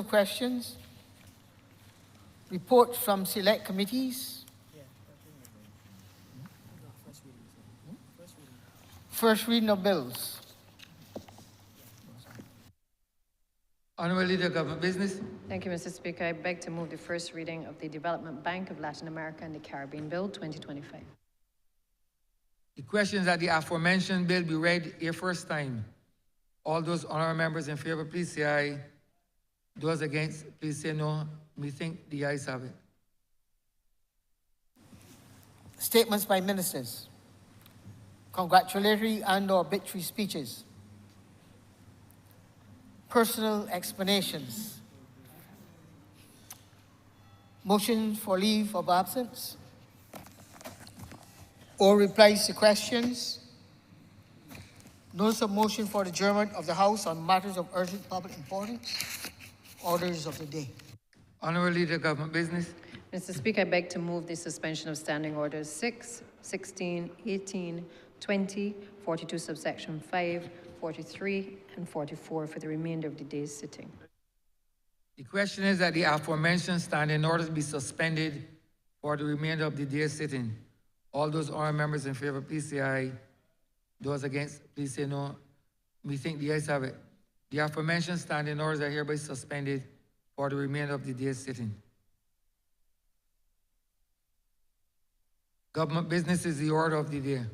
Questions, reports from select committees. First reading of bills. Honourable Leader, Government Business. Thank you, Mr. Speaker. I beg to move the first reading of the Development Bank of Latin America and the Caribbean Bill 2025. The questions that the aforementioned bill be read here first time. All those honourable members in favour, please say aye. Those against, please say no. We think the ayes have it. Statements by ministers. Congratulatory and/or obituary speeches. Personal explanations. Motions for leave of absence. Or replies to questions. Notice of motion for adjournment of the House on matters of urgent public importance. Orders of the day. Honourable Leader, Government Business. Mr. Speaker, I beg to move the suspension of standing orders 6, 16, 18, 20, 42 subsection 5, 43, and 44 for the remainder of the day's sitting. The question is that the aforementioned standing orders be suspended for the remainder of the day's sitting. All those honourable members in favour, please say aye. Those against, please say no. We think the ayes have it. The aforementioned standing orders are hereby suspended for the remainder of the day's sitting. Government business is the order of the day.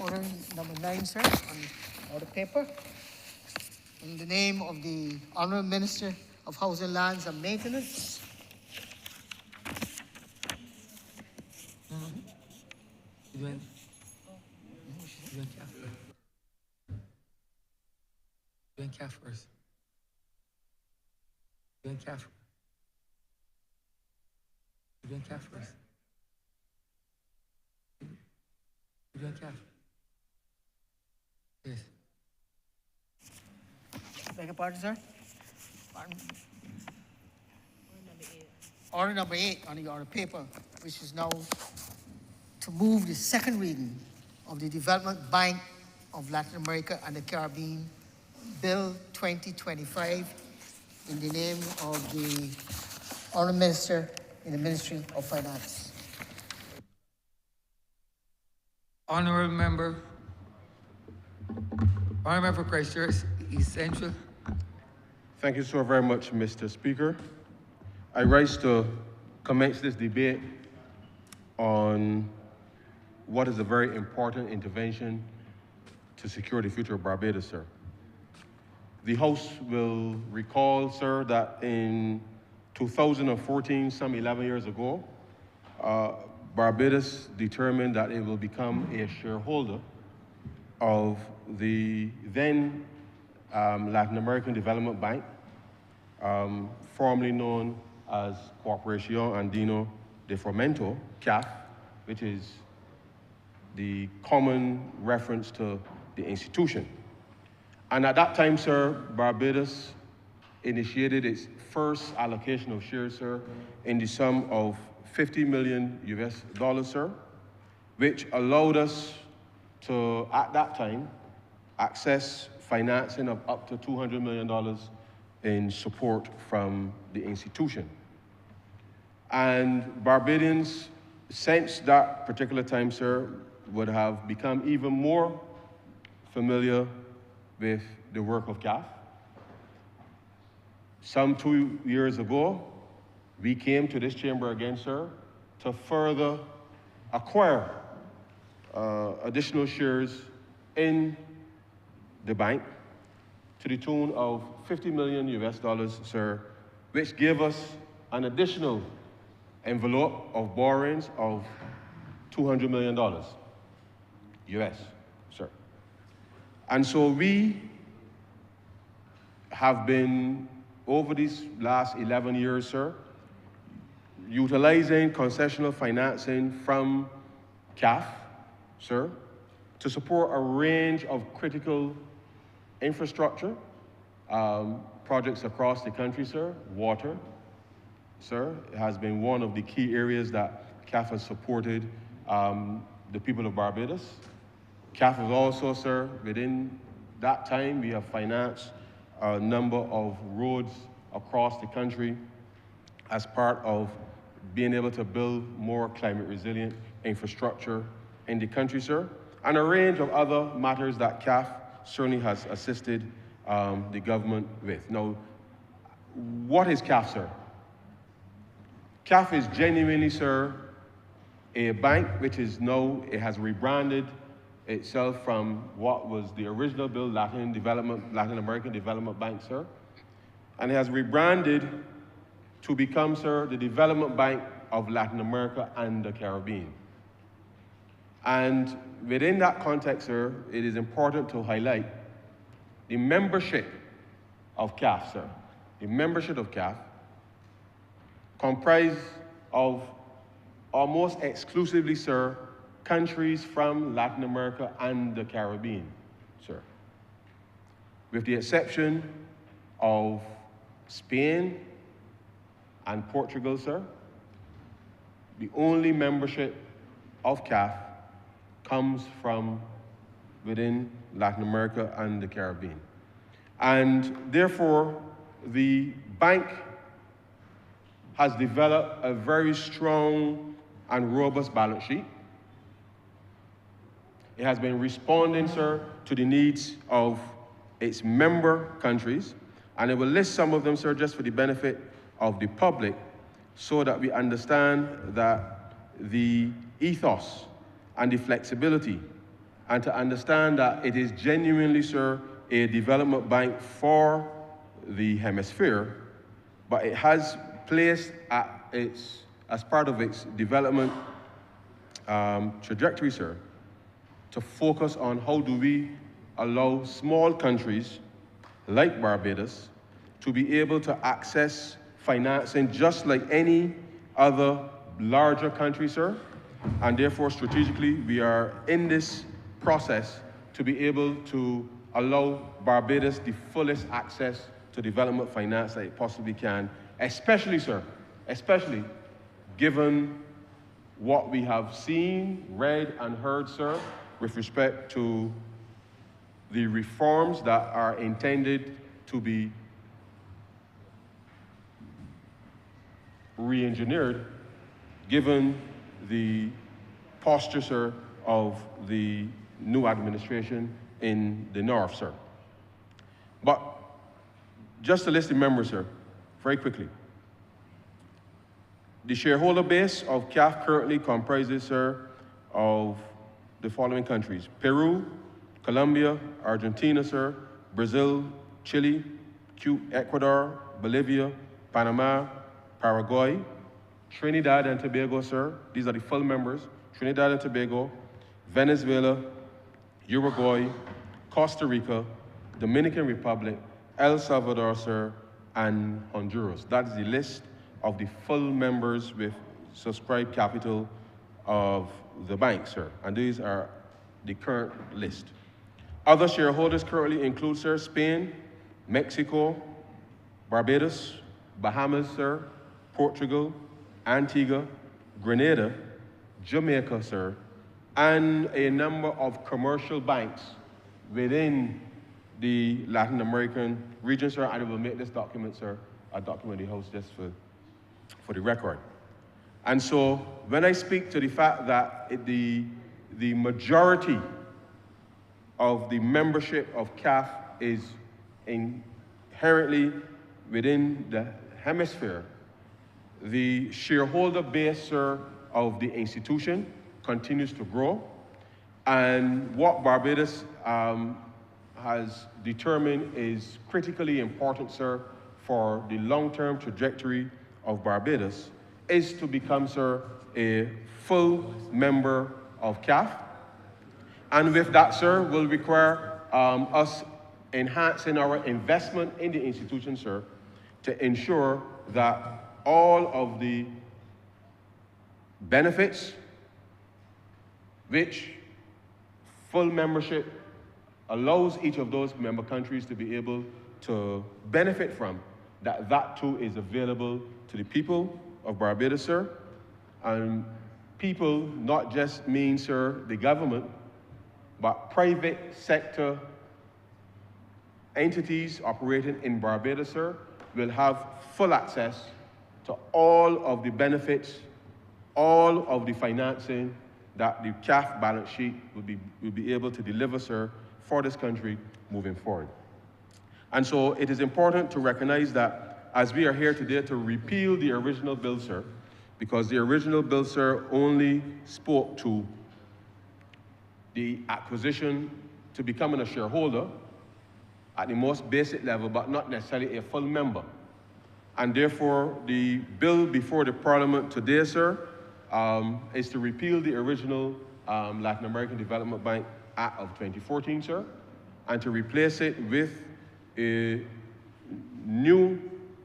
Order number 9, sir, on the paper. In the name of the Honourable Minister of Housing, Lands and Maintenance. Doing calf first. Doing calf. Doing calf first. Doing calf. Yes. Beg your pardon, sir? Pardon. Order number 8 on the paper, which is now to move the second reading of the Development Bank of Latin America and the Caribbean Bill 2025 in the name of the Honourable Minister in the Ministry of Finance. Honourable Member for Christchurch, East Central. Thank you so very much, Mr. Speaker. I rise to commence this debate on what is a very important intervention to secure the future of Barbados, sir. The House will recall, sir, that in 2014, some 11 years ago, Barbados determined that it will become a shareholder of the then Latin American Development Bank, formerly known as Corporación Andino de Fomento, CAF, which is the common reference to the institution. And at that time, sir, Barbados initiated its first allocation of shares, sir, in the sum of $50 million US, sir, which allowed us to, at that time, access financing of up to $200 million in support from the institution. And Barbadians, since that particular time, sir, would have become even more familiar with the work of CAF. Some 2 years ago, we came to this chamber again, sir, to further acquire additional shares in the bank to the tune of $50 million US, sir, which gave us an additional envelope of borrowings of $200 million US, sir. And so we have been, over these last 11 years, sir, utilizing concessional financing from CAF, sir, to support a range of critical infrastructure projects across the country, sir. Water, sir, has been one of the key areas that CAF has supported the people of Barbados. CAF is also, sir, within that time, we have financed a number of roads across the country as part of being able to build more climate resilient infrastructure in the country, sir, and a range of other matters that CAF certainly has assisted the government with. Now, what is CAF, sir? CAF is genuinely, sir, a bank which is now, it has rebranded itself from what was the original bill, Latin American Development Bank, sir, and it has rebranded to become, sir, the Development Bank of Latin America and the Caribbean. And within that context, sir, it is important to highlight the membership of CAF, sir. The membership of CAF comprised of almost exclusively, sir, countries from Latin America and the Caribbean, sir. With the exception of Spain and Portugal, sir, the only membership of CAF comes from within Latin America and the Caribbean. And therefore, the bank has developed a very strong and robust balance sheet. It has been responding, sir, to the needs of its member countries, and it will list some of them, sir, just for the benefit of the public, so that we understand that the ethos and the flexibility, and to understand that it is genuinely, sir, a development bank for the hemisphere, but it has placed as part of its development trajectory, sir, to focus on how do we allow small countries like Barbados to be able to access financing just like any other larger country, sir. And therefore, strategically, we are in this process to be able to allow Barbados the fullest access to development finance that it possibly can, especially, sir, especially given what we have seen, read, and heard, sir, with respect to the reforms that are intended to be re-engineered, given the posture, sir, of the new administration in the north, sir. But just to list the members, sir, very quickly. The shareholder base of CAF currently comprises, sir, of the following countries: Peru, Colombia, Argentina, sir, Brazil, Chile, Ecuador, Bolivia, Panama, Paraguay, Trinidad and Tobago, sir. These are the full members. Trinidad and Tobago, Venezuela, Uruguay, Costa Rica, Dominican Republic, El Salvador, sir, and Honduras. That is the list of the full members with subscribed capital of the bank, sir. And these are the current list. Other shareholders currently include, sir, Spain, Mexico, Barbados, Bahamas, sir, Portugal, Antigua, Grenada, Jamaica, sir, and a number of commercial banks within the Latin American region, sir. And I will make this document, sir, a document of the House just for the record. And so when I speak to the fact that the majority of the membership of CAF is inherently within the hemisphere, the shareholder base, sir, of the institution continues to grow. And what Barbados has determined is critically important, sir, for the long-term trajectory of Barbados is to become, sir, a full member of CAF. And with that, sir, will require us enhancing our investment in the institution, sir, to ensure that all of the benefits which full membership allows each of those member countries to be able to benefit from, that too is available to the people of Barbados, sir. And people not just mean, sir, the government, but private sector entities operating in Barbados, sir, will have full access to all of the benefits, all of the financing that the CAF balance sheet will be able to deliver, sir, for this country moving forward. And so it is important to recognize that as we are here today to repeal the original bill, sir, because the original bill, sir, only spoke to the acquisition to becoming a shareholder at the most basic level, but not necessarily a full member. And therefore, the bill before the Parliament today, sir, is to repeal the original Latin American Development Bank Act of 2014, sir, and to replace it with a new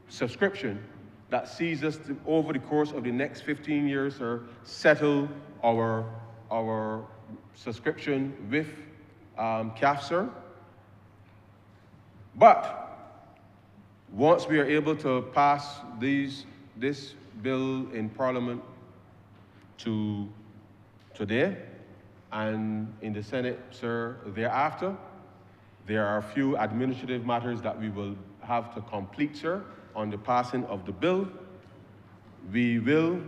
subscription that sees us to, over the course of the next 15 years, sir, settle our subscription with CAF, sir. But once we are able to pass this bill in Parliament today and in the Senate, sir, thereafter, there are a few administrative matters that we will have to complete, sir, on the passing of the bill. We will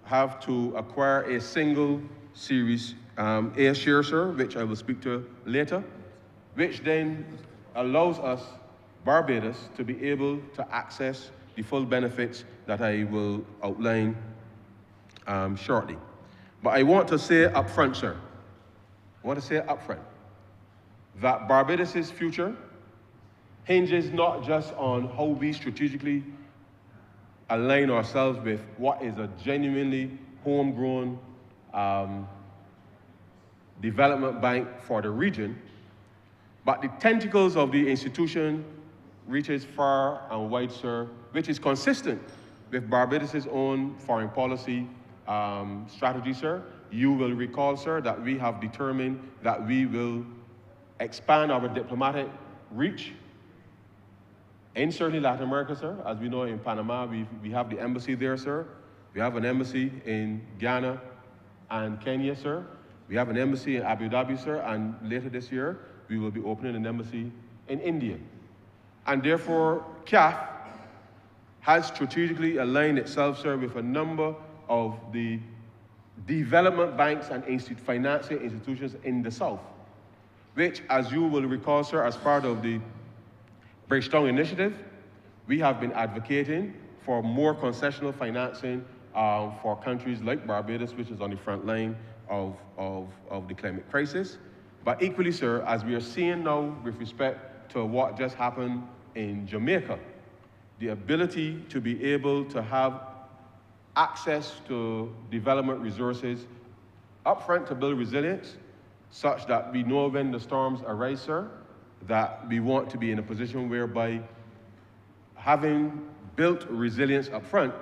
have to acquire a single series A share, sir, which I will speak to later, which then allows us, Barbados, to be able to access the full benefits that I will outline shortly. But I want to say up front, sir, that Barbados' future hinges not just on how we strategically align ourselves with what is a genuinely homegrown development bank for the region, but the tentacles of the institution reaches far and wide, sir, which is consistent with Barbados' own foreign policy strategy, sir. You will recall, sir, that we have determined that we will expand our diplomatic reach in certainly Latin America, sir. As we know, in Panama, we have the embassy there, sir. We have an embassy in Ghana and Kenya, sir. We have an embassy in Abu Dhabi, sir, and later this year, we will be opening an embassy in India. And therefore, CAF has strategically aligned itself, sir, with a number of the development banks and financing institutions in the South, which, as you will recall, sir, as part of the Bridgetown Initiative, we have been advocating for more concessional financing for countries like Barbados, which is on the front line of the climate crisis. But equally, sir, as we are seeing now with respect to what just happened in Jamaica, the ability to be able to have access to development resources upfront to build resilience, such that we know when the storms arise, sir, that we want to be in a position whereby having built resilience up front,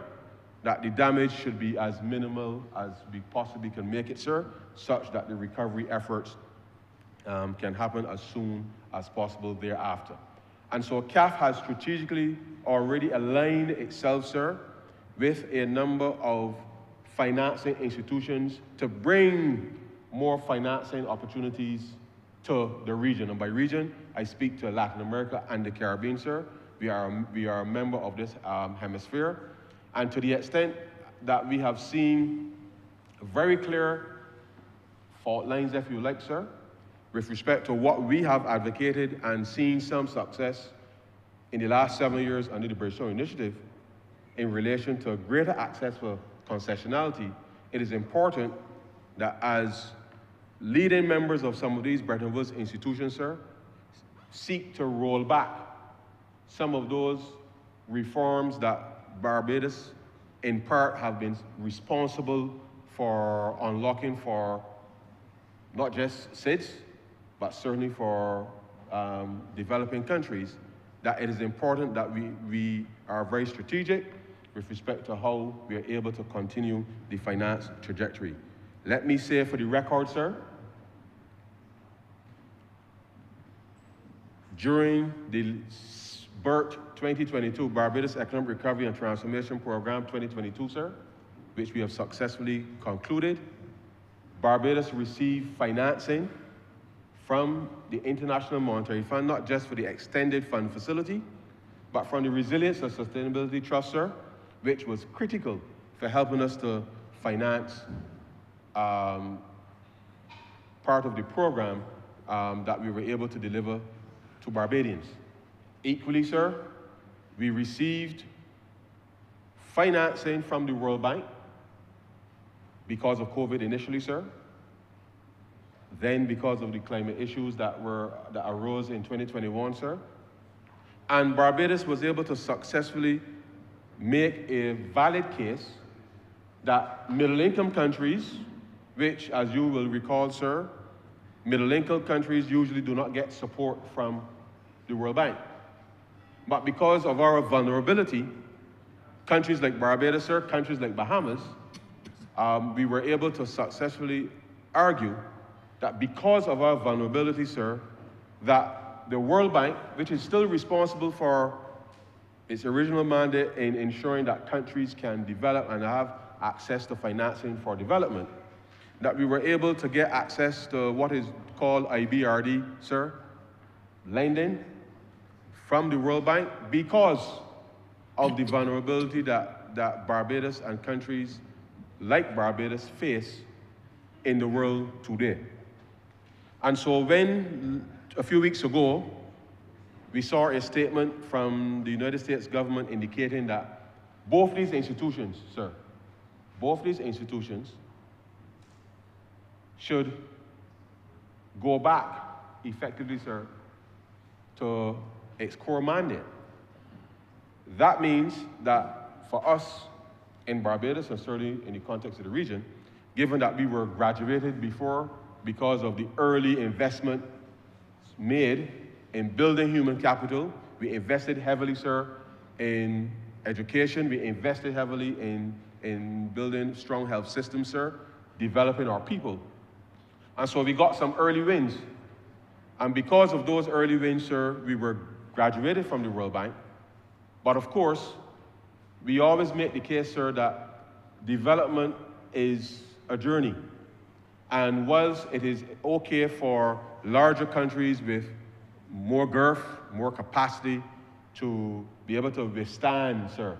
that the damage should be as minimal as we possibly can make it, sir, such that the recovery efforts can happen as soon as possible thereafter. And so CAF has strategically already aligned itself, sir, with a number of financing institutions to bring more financing opportunities to the region. And by region, I speak to Latin America and the Caribbean, sir. We are a member of this hemisphere. And to the extent that we have seen very clear fault lines, if you like, sir, with respect to what we have advocated and seen some success in the last 7 years under the Bridgetown Initiative in relation to greater access for concessionality, it is important that as leading members of some of these Bretton Woods institutions, sir, seek to roll back some of those reforms that Barbados, in part, have been responsible for unlocking for not just SIDS, but certainly for developing countries, that it is important that we are very strategic with respect to how we are able to continue the finance trajectory. Let me say for the record, sir, during the BERT 2022, Barbados Economic Recovery and Transformation Program 2022, sir, which we have successfully concluded, Barbados received financing from the International Monetary Fund, not just for the extended fund facility, but from the Resilience and Sustainability Trust, sir, which was critical for helping us to finance part of the program that we were able to deliver to Barbadians. Equally, sir, we received financing from the World Bank because of COVID initially, sir. Then because of the climate issues that arose in 2021, sir. And Barbados was able to successfully make a valid case that middle-income countries, which, as you will recall, sir, middle-income countries usually do not get support from the World Bank. But because of our vulnerability, countries like Barbados, sir, countries like Bahamas, we were able to successfully argue that because of our vulnerability, sir, that the World Bank, which is still responsible for its original mandate in ensuring that countries can develop and have access to financing for development, that we were able to get access to what is called IBRD, sir, lending from the World Bank because of the vulnerability that Barbados and countries like Barbados face in the world today. And so when, a few weeks ago, we saw a statement from the United States government indicating that both these institutions, sir, both these institutions should go back effectively, sir, to its core mandate. That means that for us in Barbados, and certainly in the context of the region, given that we were graduated before because of the early investment made in building human capital, we invested heavily, sir, in education, we invested heavily in building strong health systems, sir, developing our people. And so we got some early wins. And because of those early wins, sir, we were graduated from the World Bank. But of course, we always make the case, sir, that development is a journey. And whilst it is okay for larger countries with more girth, more capacity to be able to withstand, sir,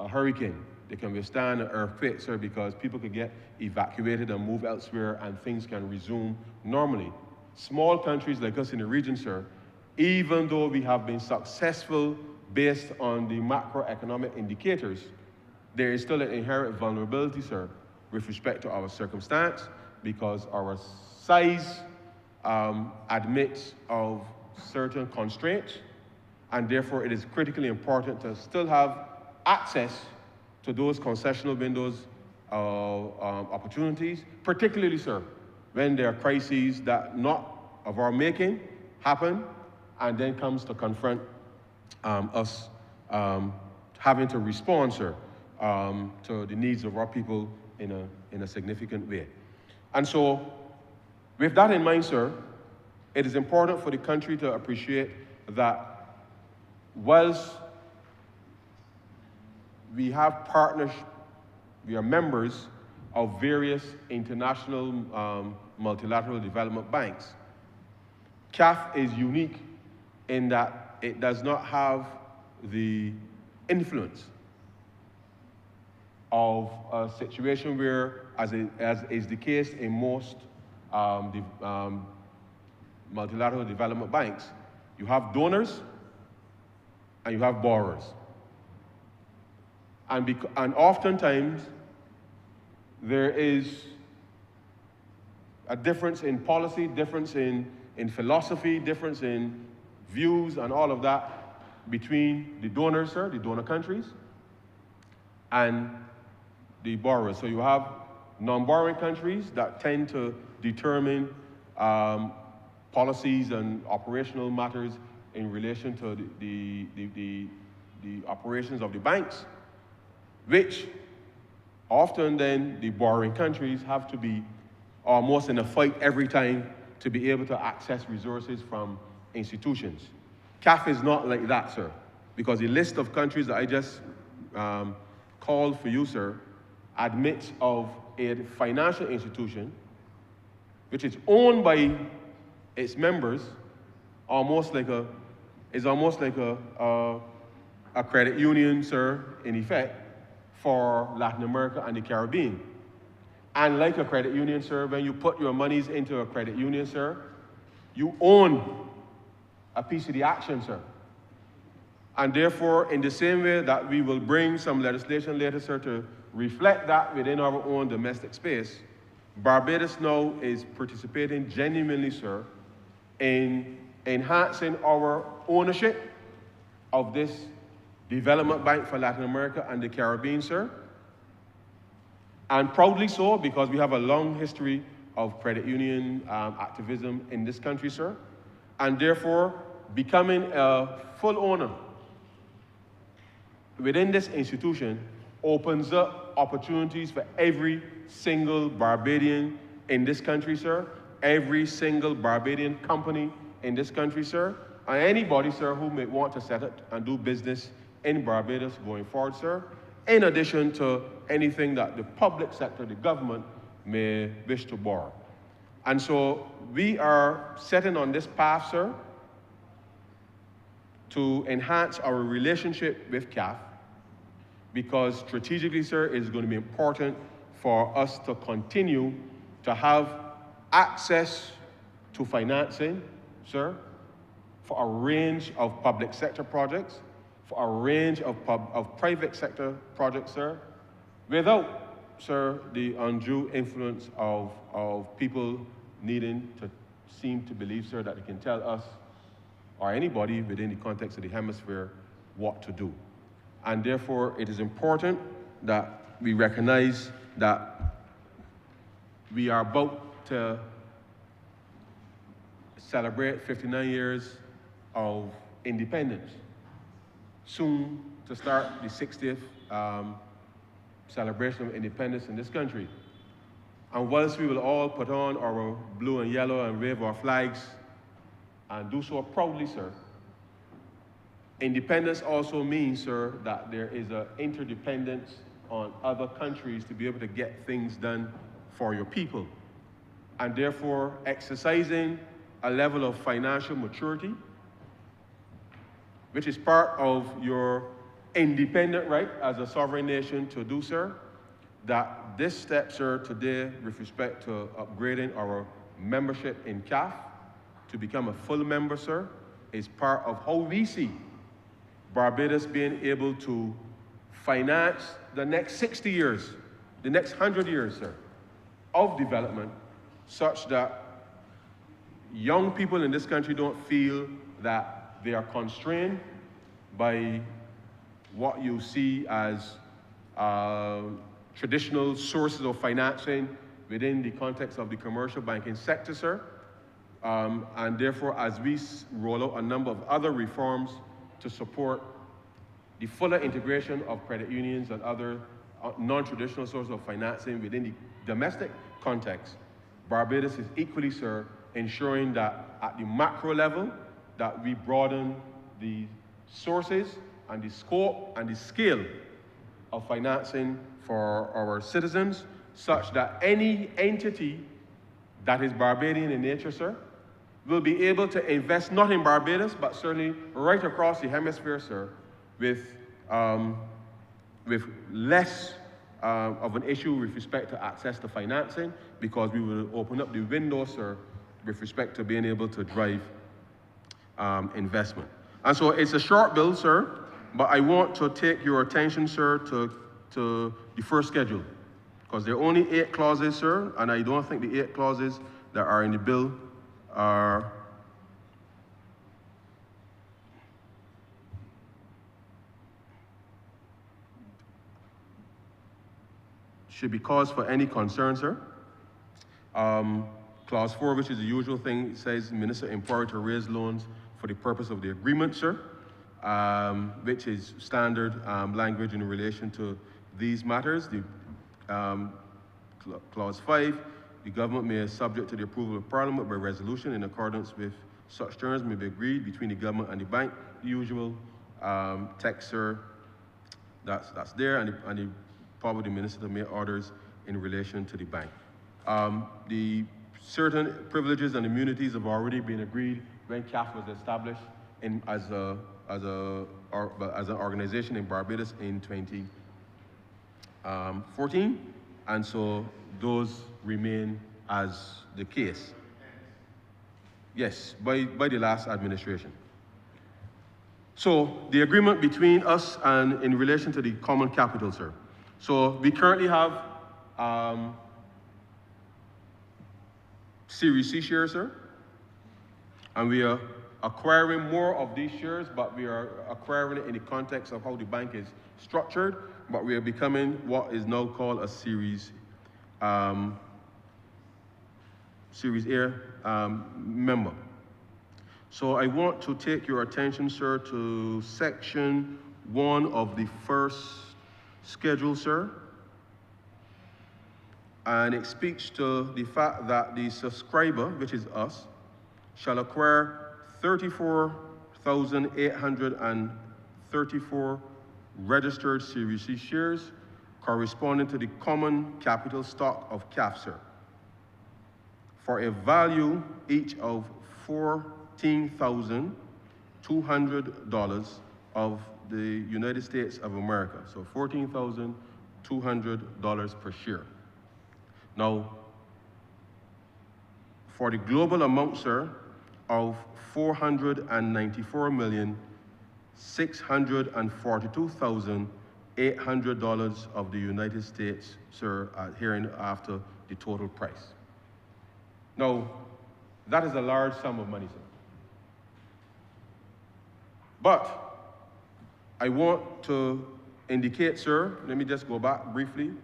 a hurricane, they can withstand an earthquake, sir, because people can get evacuated and move elsewhere and things can resume normally. Small countries like us in the region, sir, even though we have been successful based on the macroeconomic indicators, there is still an inherent vulnerability, sir, with respect to our circumstance, because our size admits of certain constraints, and therefore it is critically important to still have access to those concessional windows of opportunities, particularly, sir, when there are crises that not of our making happen, and then comes to confront us having to respond, sir, to the needs of our people in a significant way. And so, with that in mind, sir, it is important for the country to appreciate that whilst we have partners, we are members of various international multilateral development banks, CAF is unique in that it does not have the influence of a situation where, as is the case in most multilateral development banks, you have donors and you have borrowers. And oftentimes, there is a difference in policy, difference in philosophy, difference in views and all of that between the donors, sir, the donor countries, and the borrowers. So you have non-borrowing countries that tend to determine policies and operational matters in relation to the operations of the banks, which often then the borrowing countries have to be almost in a fight every time to be able to access resources from institutions. CAF is not like that, sir, because the list of countries that I just called for you, sir, admits of a financial institution which is owned by its members almost like a credit union, sir, in effect, for Latin America and the Caribbean. And like a credit union, sir, when you put your monies into a credit union, sir, you own a piece of the action, sir. And therefore, in the same way that we will bring some legislation later, sir, to reflect that within our own domestic space, Barbados now is participating genuinely, sir, in enhancing our ownership of this development bank for Latin America and the Caribbean, sir. And proudly so, because we have a long history of credit union activism in this country, sir. And therefore, becoming a full owner within this institution opens up opportunities for every single Barbadian in this country, sir, every single Barbadian company in this country, sir, and anybody, sir, who may want to set up and do business in Barbados going forward, sir, in addition to anything that the public sector, the government, may wish to borrow. And so we are setting on this path, sir, to enhance our relationship with CAF, because strategically, sir, it is going to be important for us to continue to have access to financing, sir, for a range of public sector projects, for a range of private sector projects, sir, without, sir, the undue influence of people needing to seem to believe, sir, that they can tell us or anybody within the context of the hemisphere what to do. And therefore, it is important that we recognize that we are about to celebrate 59 years of independence. Soon to start the 60th celebration of independence in this country. And whilst we will all put on our blue and yellow and wave our flags and do so proudly, sir, independence also means, sir, that there is an interdependence on other countries to be able to get things done for your people. And therefore, exercising a level of financial maturity, which is part of your independent right as a sovereign nation to do, sir, that this step, sir, today, with respect to upgrading our membership in CAF to become a full member, sir, is part of how we see Barbados being able to finance the next 60 years, the next 100 years, sir, of development, such that young people in this country don't feel that they are constrained by what you see as traditional sources of financing within the context of the commercial banking sector, sir. And therefore, as we roll out a number of other reforms to support the fuller integration of credit unions and other non-traditional sources of financing within the domestic context, Barbados is equally, sir, ensuring that at the macro level, that we broaden the sources and the scope and the scale of financing for our citizens, such that any entity that is Barbadian in nature, sir, will be able to invest not in Barbados, but certainly right across the hemisphere, sir, with less of an issue with respect to access to financing, because we will open up the window, sir, with respect to being able to drive investment. And so it's a short bill, sir, but I want to take your attention, sir, to the first schedule, because there are only 8 clauses, sir, and I don't think the 8 clauses that are in the bill should be cause for any concern, sir. Clause 4, which is the usual thing, says minister empowered to raise loans for the purpose of the agreement, sir, which is standard language in relation to these matters. The Clause 5, the government may, subject to the approval of Parliament by resolution in accordance with such terms, may be agreed between the government and the bank. The usual text, sir, that's there, and the power of the minister to make orders in relation to the bank. The certain privileges and immunities have already been agreed when CAF was established as an organization in Barbados in 2014, and so those remain as the case. Yes, by the last administration. So the agreement between us and in relation to the common capital, sir. So we currently have Series C shares, sir, and we are acquiring more of these shares, but we are acquiring it in the context of how the bank is structured, but we are becoming what is now called a Series A member. So I want to take your attention, sir, to section 1 of the first schedule, sir. And it speaks to the fact that the subscriber, which is us, shall acquire 34,834 registered Series C shares corresponding to the common capital stock of CAF, sir, for a value each of $14,200 of the United States of America. So $14,200 per share. Now, for the global amount, sir, of $494,642,800 of the United States, sir, hereinafter the total price. Now, that is a large sum of money, sir. But I want to indicate, sir, let me just go back briefly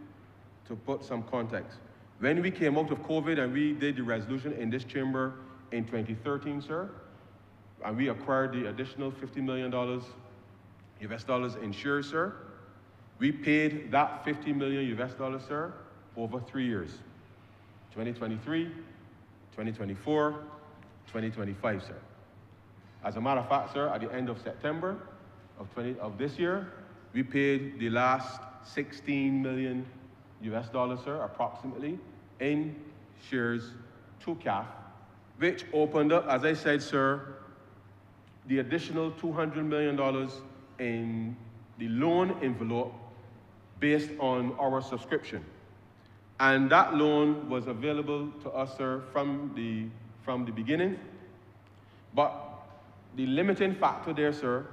to put some context. When we came out of COVID and we did the resolution in this chamber in 2013, sir, and we acquired the additional $50 million US dollars in shares, sir, we paid that $50 million US dollars, sir, over 3 years. 2023, 2024, 2025, sir. As a matter of fact, sir, at the end of September of this year, we paid the last 16 million US dollars, sir, approximately, in shares to CAF, which opened up, as I said, sir, the additional $200 million in the loan envelope based on our subscription. And that loan was available to us, sir, from the beginning. But the limiting factor there, sir,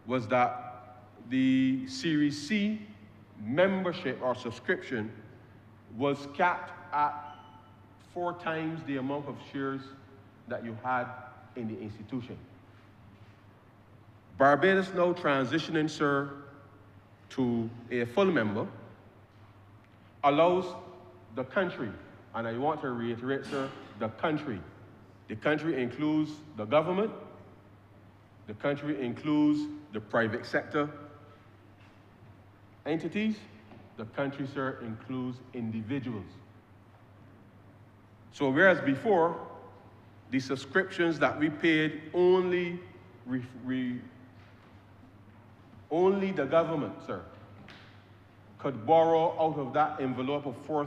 was that the Series C membership or subscription was capped at 4 times the amount of shares that you had in the institution. Barbados now transitioning, sir, to a full member allows the country, and I want to reiterate, sir, the country. The country includes the government, the country includes the private sector entities, the country, sir, includes individuals. So whereas before, the subscriptions that we paid only the government, sir, could borrow out of that envelope of 4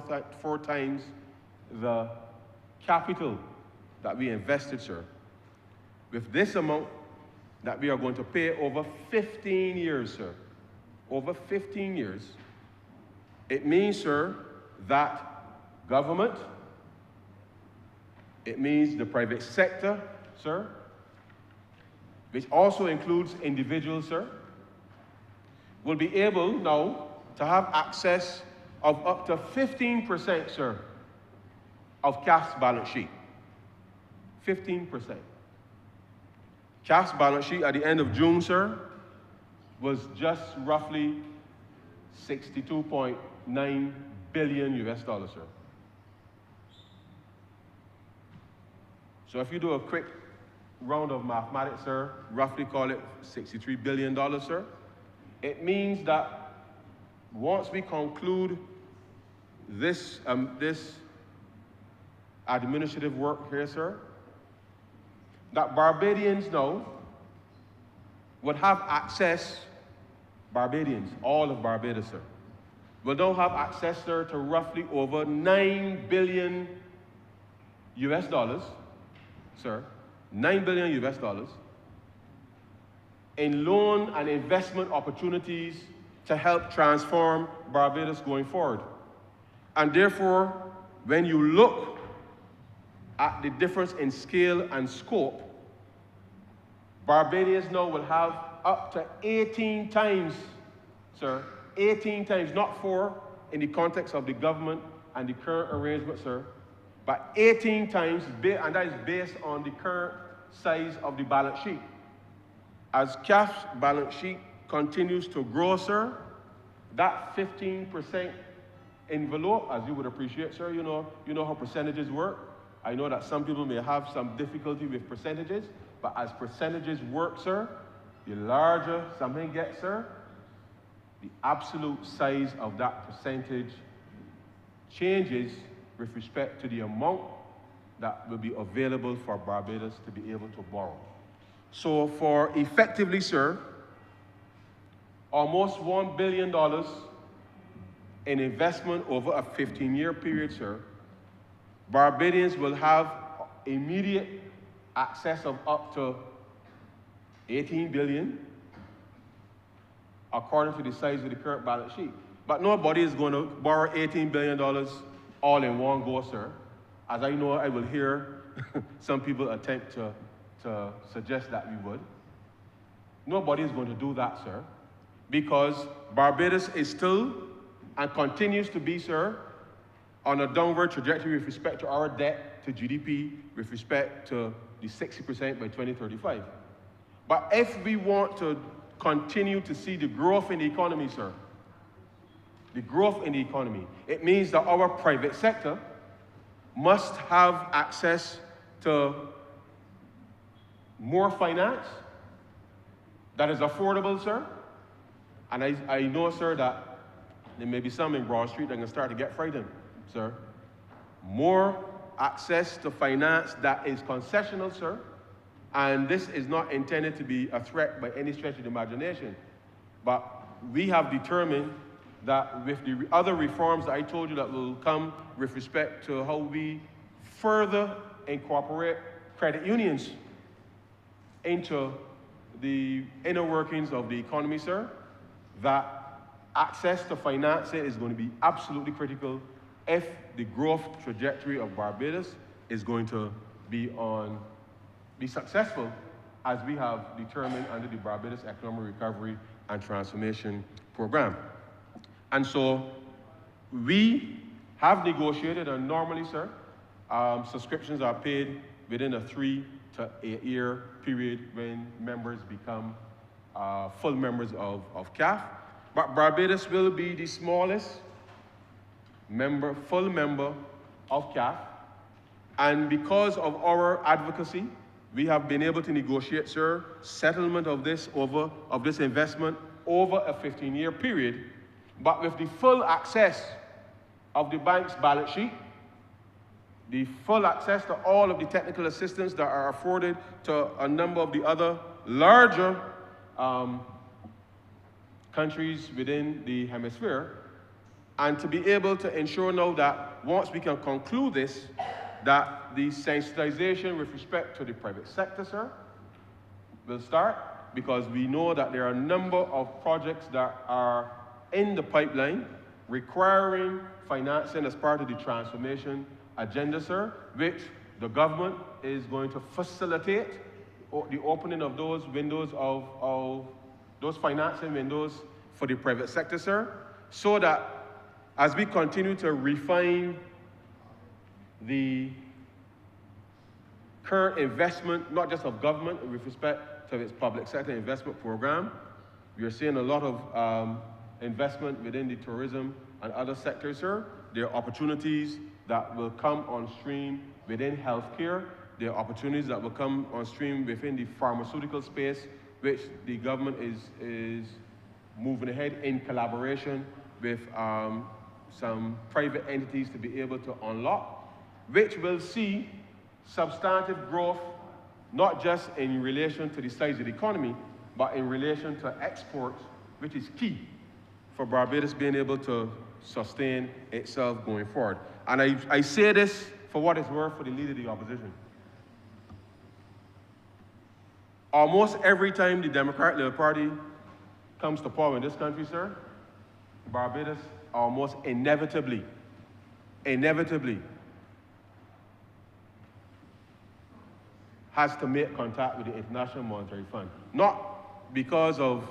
times the capital that we invested, sir. With this amount that we are going to pay over 15 years, sir, over 15 years, it means, sir, that government, it means the private sector, sir, which also includes individuals, sir, will be able now to have access of up to 15%, sir, of CAF's balance sheet. 15%. CAF's balance sheet at the end of June, sir, was just roughly $62.9 billion US dollars, sir. So if you do a quick round of mathematics, sir, roughly call it $63 billion, sir, it means that once we conclude this administrative work here, sir, that Barbadians now would have access, Barbadians, all of Barbados, sir, will now have access, sir, to roughly over $9 billion US dollars, sir, 9 billion US dollars, in loan and investment opportunities to help transform Barbados going forward. And therefore, when you look at the difference in scale and scope, Barbadians now will have up to 18 times, sir, 18 times, not 4 in the context of the government and the current arrangement, sir, but 18 times, and that is based on the current size of the balance sheet. As CAF's balance sheet continues to grow, sir, that 15% envelope, as you would appreciate, sir, you know how percentages work. I know that some people may have some difficulty with percentages, but as percentages work, sir, the larger something gets, sir, the absolute size of that percentage changes with respect to the amount that will be available for Barbados to be able to borrow. So for effectively, sir, almost $1 billion in investment over a 15-year period, sir, Barbadians will have immediate access of up to 18 billion, according to the size of the current balance sheet. But nobody is going to borrow $18 billion all in one go, sir. As I know, I will hear some people attempt to suggest that we would. Nobody is going to do that, sir, because Barbados is still and continues to be, sir, on a downward trajectory with respect to our debt to GDP, with respect to the 60% by 2035. But if we want to continue to see the growth in the economy, sir, the growth in the economy, it means that our private sector must have access to more finance that is affordable, sir. And I know, sir, that there may be some in Broad Street that can start to get frightened, sir. More access to finance that is concessional, sir. And this is not intended to be a threat by any stretch of the imagination. But we have determined that with the other reforms that I told you that will come with respect to how we further incorporate credit unions into the inner workings of the economy, sir, that access to financing is going to be absolutely critical if the growth trajectory of Barbados is going to be successful, as we have determined under the Barbados Economic Recovery and Transformation Program. And so we have negotiated, and normally, sir, subscriptions are paid within a 3 to 8 year period when members become full members of CAF. But Barbados will be the smallest full member of CAF. And because of our advocacy, we have been able to negotiate, sir, settlement of this investment over a 15-year period, but with the full access of the bank's balance sheet, the full access to all of the technical assistance that are afforded to a number of the other larger countries within the hemisphere, and to be able to ensure now that once we can conclude this, that the sensitization with respect to the private sector, sir, will start, because we know that there are a number of projects that are in the pipeline requiring financing as part of the transformation agenda, sir, which the government is going to facilitate the opening of those windows of those financing windows for the private sector, sir, so that as we continue to refine the current investment, not just of government with respect to its public sector investment program, we are seeing a lot of investment within the tourism and other sectors, sir. There are opportunities that will come on stream within healthcare. There are opportunities that will come on stream within the pharmaceutical space, which the government is moving ahead in collaboration with some private entities to be able to unlock, which will see substantive growth, not just in relation to the size of the economy, but in relation to exports, which is key for Barbados being able to sustain itself going forward. And I say this for what it's worth, for the Leader of the Opposition. Almost every time the Democratic Labour Party comes to power in this country, sir, Barbados almost inevitably has to make contact with the International Monetary Fund. Not because of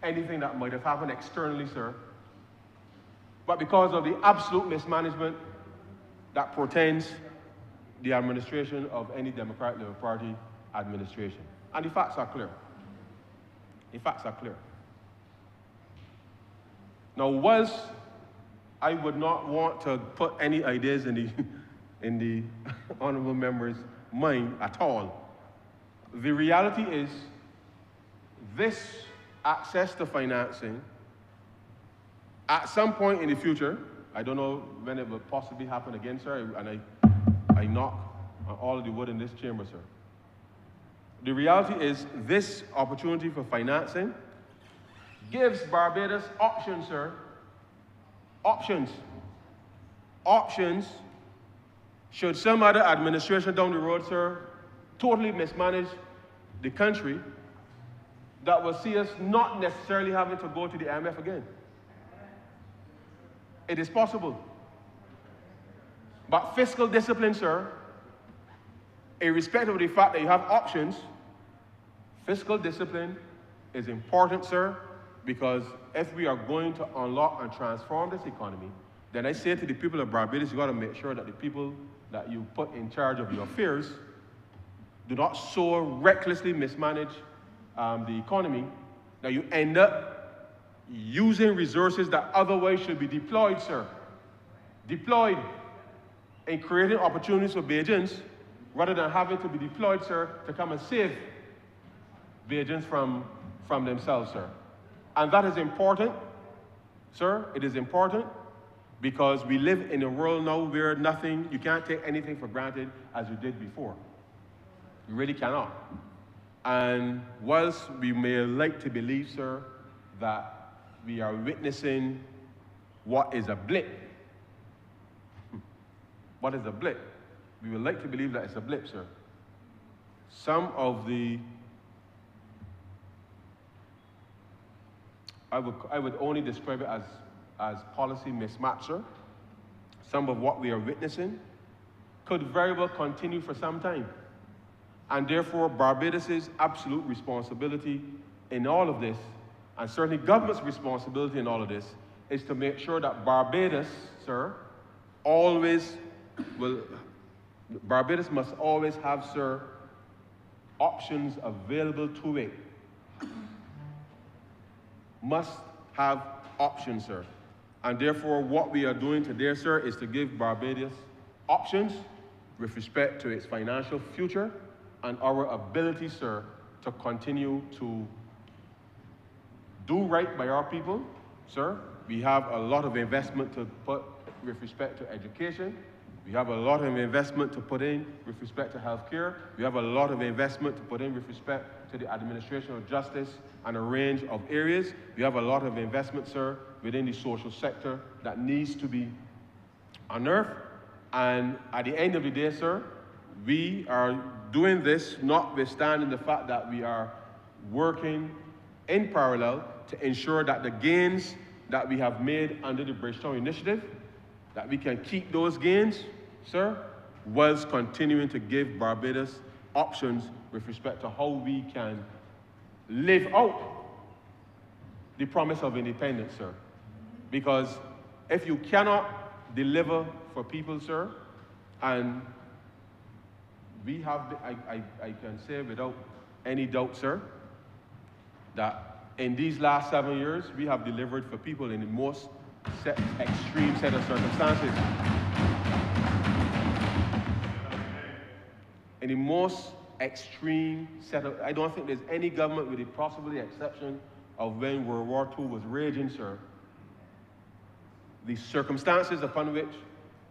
anything that might have happened externally, sir, but because of the absolute mismanagement that portends the administration of any Democratic Labour Party administration. And the facts are clear. The facts are clear. Now, whilst I would not want to put any ideas in the honourable member's mind at all, the reality is this access to financing at some point in the future, I don't know when it will possibly happen again, sir, and I knock on all of the wood in this chamber, sir. The reality is this opportunity for financing gives Barbados options, sir. Options. Options. Should some other administration down the road, sir, totally mismanage the country, that will see us not necessarily having to go to the IMF again. It is possible. But fiscal discipline, sir, irrespective of the fact that you have options, fiscal discipline is important, sir, because if we are going to unlock and transform this economy, then I say to the people of Barbados, you got to make sure that the people that you put in charge of your affairs do not so recklessly mismanage the economy that you end up using resources that otherwise should be deployed, sir. Deployed in creating opportunities for Bajans rather than having to be deployed, sir, to come and save Bajans from themselves, sir. And that is important, sir. It is important because we live in a world now where you can't take anything for granted as you did before. You really cannot. And whilst we may like to believe, sir, that we are witnessing what is a blip, what is a blip? We would like to believe that it's a blip, sir. Some of the I would only describe it as policy mismatch, sir. Some of what we are witnessing could very well continue for some time. And therefore, Barbados' absolute responsibility in all of this, and certainly government's responsibility in all of this, is to make sure that Barbados, sir, Barbados must always have, sir, options available to it. Must have options, sir. And therefore, what we are doing today, sir, is to give Barbados options with respect to its financial future and our ability, sir, to continue to do right by our people, sir. We have a lot of investment to put with respect to education. We have a lot of investment to put in with respect to healthcare. We have a lot of investment to put in with respect to the administration of justice and a range of areas. We have a lot of investment, sir, within the social sector that needs to be unearthed. And at the end of the day, sir, we are doing this notwithstanding the fact that we are working in parallel to ensure that the gains that we have made under the Bridgetown Initiative, that we can keep those gains, sir, whilst continuing to give Barbados options with respect to how we can live out the promise of independence, sir. Because if you cannot deliver for people, sir, and we have, I can say without any doubt, sir, that in these last 7 years, we have delivered for people in the most extreme set of circumstances. In the most extreme set of, I don't think there's any government with the possibly exception of when World War II was raging, sir. The circumstances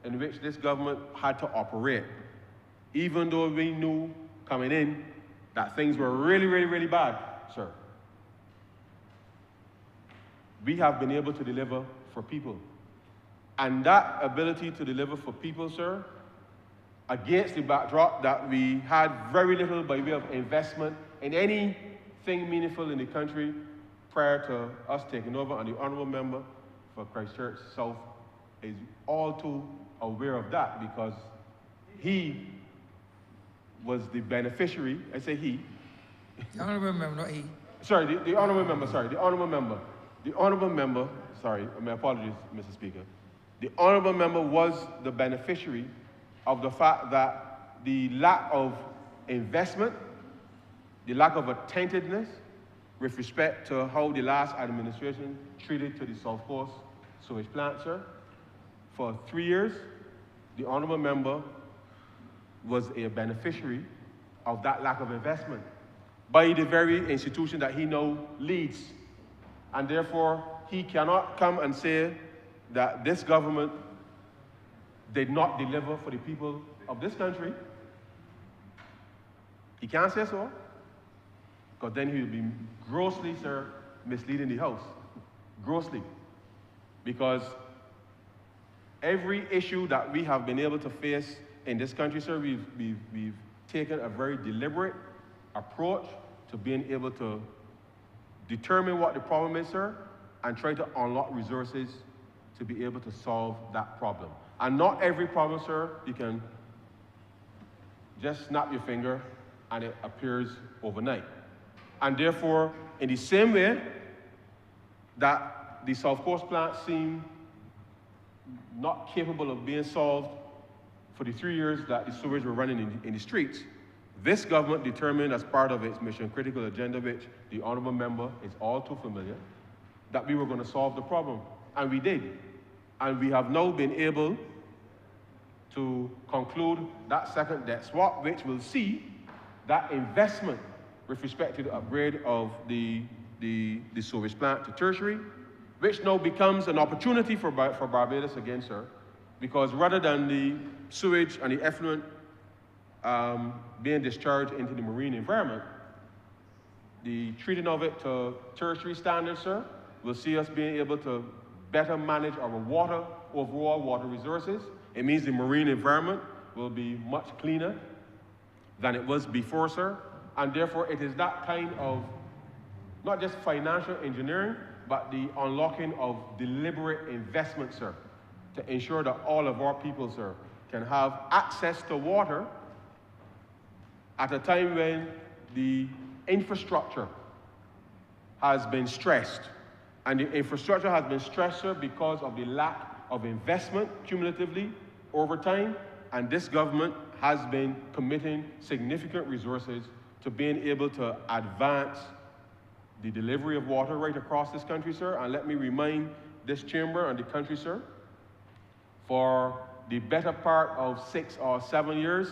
in which this government had to operate, even though we knew coming in that things were really, really, really bad, sir. We have been able to deliver for people. And that ability to deliver for people, sir, against the backdrop that we had very little by way of investment in anything meaningful in the country prior to us taking over, and the Honourable Member for Christchurch South is all too aware of that, because he was the beneficiary. I say he. The honourable member, not he. Sorry, the Honourable Member, sorry, the Honourable Member. The Honourable Member, sorry, my apologies, Mr. Speaker. The Honourable Member was the beneficiary of the fact that the lack of investment, the lack of attentiveness with respect to how the last administration treated to the South Coast sewage plant, sir. For 3 years, the Honourable Member was a beneficiary of that lack of investment by the very institution that he now leads. And therefore, he cannot come and say that this government did not deliver for the people of this country. He can't say so, because then he will be grossly, sir, misleading the House. Grossly. Because every issue that we have been able to face in this country, sir, we've taken a very deliberate approach to being able to determine what the problem is, sir, and try to unlock resources to be able to solve that problem. And not every problem, sir, you can just snap your finger and it appears overnight. And therefore, in the same way that the South Coast plant seemed not capable of being solved for the 3 years that the sewage were running in the streets, this government determined as part of its mission critical agenda, which the Honourable Member is all too familiar, that we were going to solve the problem. And we did. And we have now been able to conclude that second debt swap, which will see that investment with respect to the upgrade of the sewage plant to tertiary, which now becomes an opportunity for Barbados again, sir, because rather than the sewage and the effluent being discharged into the marine environment, the treating of it to tertiary standards, sir, will see us being able to better manage our water, overall water resources. It means the marine environment will be much cleaner than it was before, sir. And therefore, it is that kind of, not just financial engineering, but the unlocking of deliberate investment, sir, to ensure that all of our people, sir, can have access to water at a time when the infrastructure has been stressed. And the infrastructure has been stressed, sir, because of the lack of investment cumulatively over time. And this government has been committing significant resources to being able to advance the delivery of water right across this country, sir. And let me remind this chamber and the country, sir, for the better part of 6 or 7 years,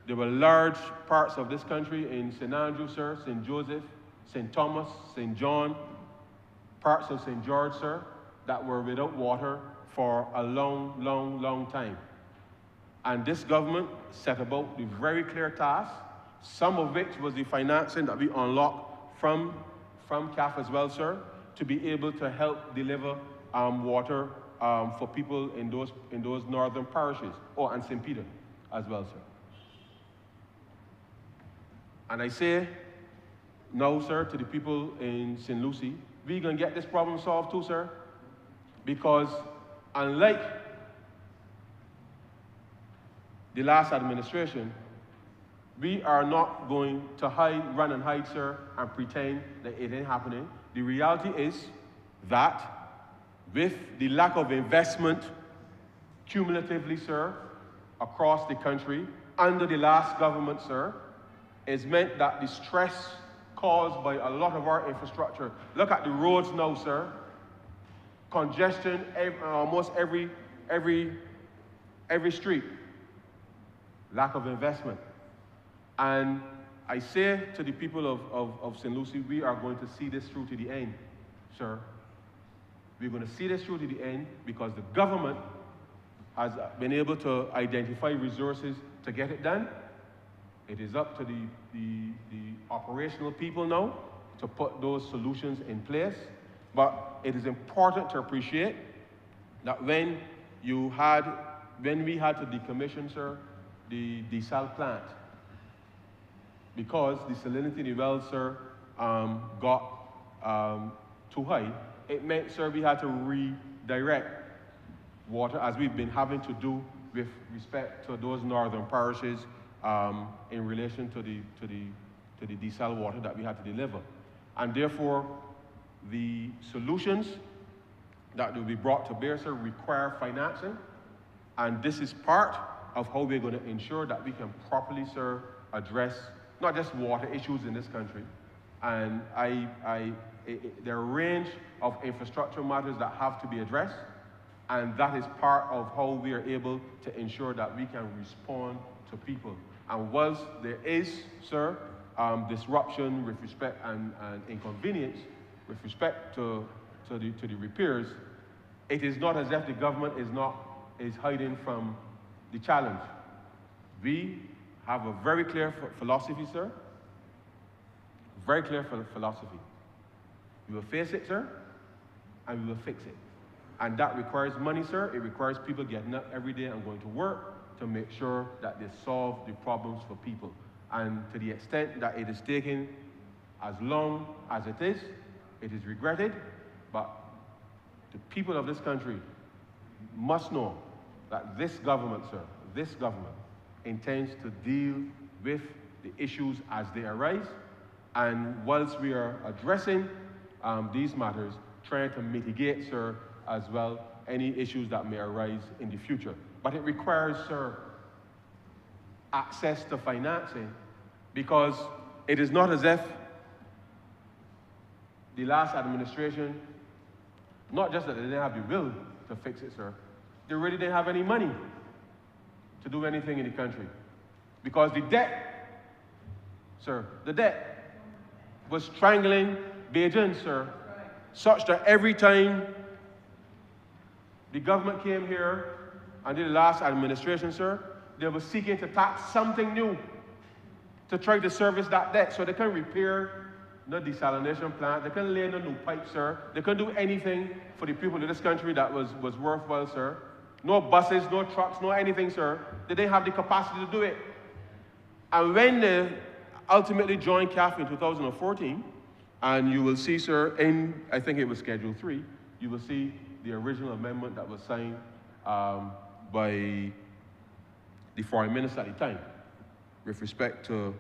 there were large parts of this country in St. Andrew, sir, St. Joseph, St. Thomas, St. John, parts of St. George, sir, that were without water for a long, long, long time. And this government set about the very clear task, some of which was the financing that we unlocked from CAF as well, sir, to be able to help deliver water for people in those northern parishes, and St. Peter as well, sir. And I say now, sir, to the people in St. Lucie, we're going to get this problem solved too, sir, because unlike the last administration, we are not going to run and hide, sir, and pretend that it ain't happening. The reality is that with the lack of investment cumulatively, sir, across the country, under the last government, sir, it's meant that the stress caused by a lot of our infrastructure. Look at the roads now, sir. Congestion, almost every street. Lack of investment. And I say to the people of St. Lucie, we are going to see this through to the end, sir. We're going to see this through to the end because the government has been able to identify resources to get it done. It is up to the operational people now to put those solutions in place. But it is important to appreciate that when you had, when we had to decommission, sir, the desal plant, because the salinity in the well, sir, got too high, it meant, sir, we had to redirect water, as we've been having to do with respect to those northern parishes in relation to the desal water that we had to deliver. And therefore, the solutions that will be brought to bear, sir, require financing. And this is part of how we're going to ensure that we can properly, sir, address not just water issues in this country. And there are a range of infrastructure matters that have to be addressed. And that is part of how we are able to ensure that we can respond to people. And whilst there is, sir, disruption with respect and inconvenience with respect to the repairs, it is not as if the government is hiding from the challenge. We have a very clear philosophy, sir. Very clear philosophy. We will face it, sir, and we will fix it. And that requires money, sir. It requires people getting up every day and going to work to make sure that they solve the problems for people. And to the extent that it is taking as long as it is regretted, but the people of this country must know that this government, sir, this government intends to deal with the issues as they arise. And whilst we are addressing these matters, trying to mitigate, sir, as well, any issues that may arise in the future. But it requires, sir, access to financing, because it is not as if the last administration, not just that they didn't have the will to fix it, sir, they really didn't have any money to do anything in the country. Because the debt, sir, the debt was strangling Beijing, sir, such that every time the government came here and did the last administration, sir, they were seeking to tax something new to try to service that debt. So they can repair the desalination plant, they can lay no new pipes, sir. They can do anything for the people of this country that was worthwhile, sir. No buses, no trucks, no anything, sir. They didn't have the capacity to do it. And when they ultimately joined CAF in 2014, and you will see, sir, in, I think it was Schedule 3, you will see the original amendment that was signed by the foreign minister at the time with respect to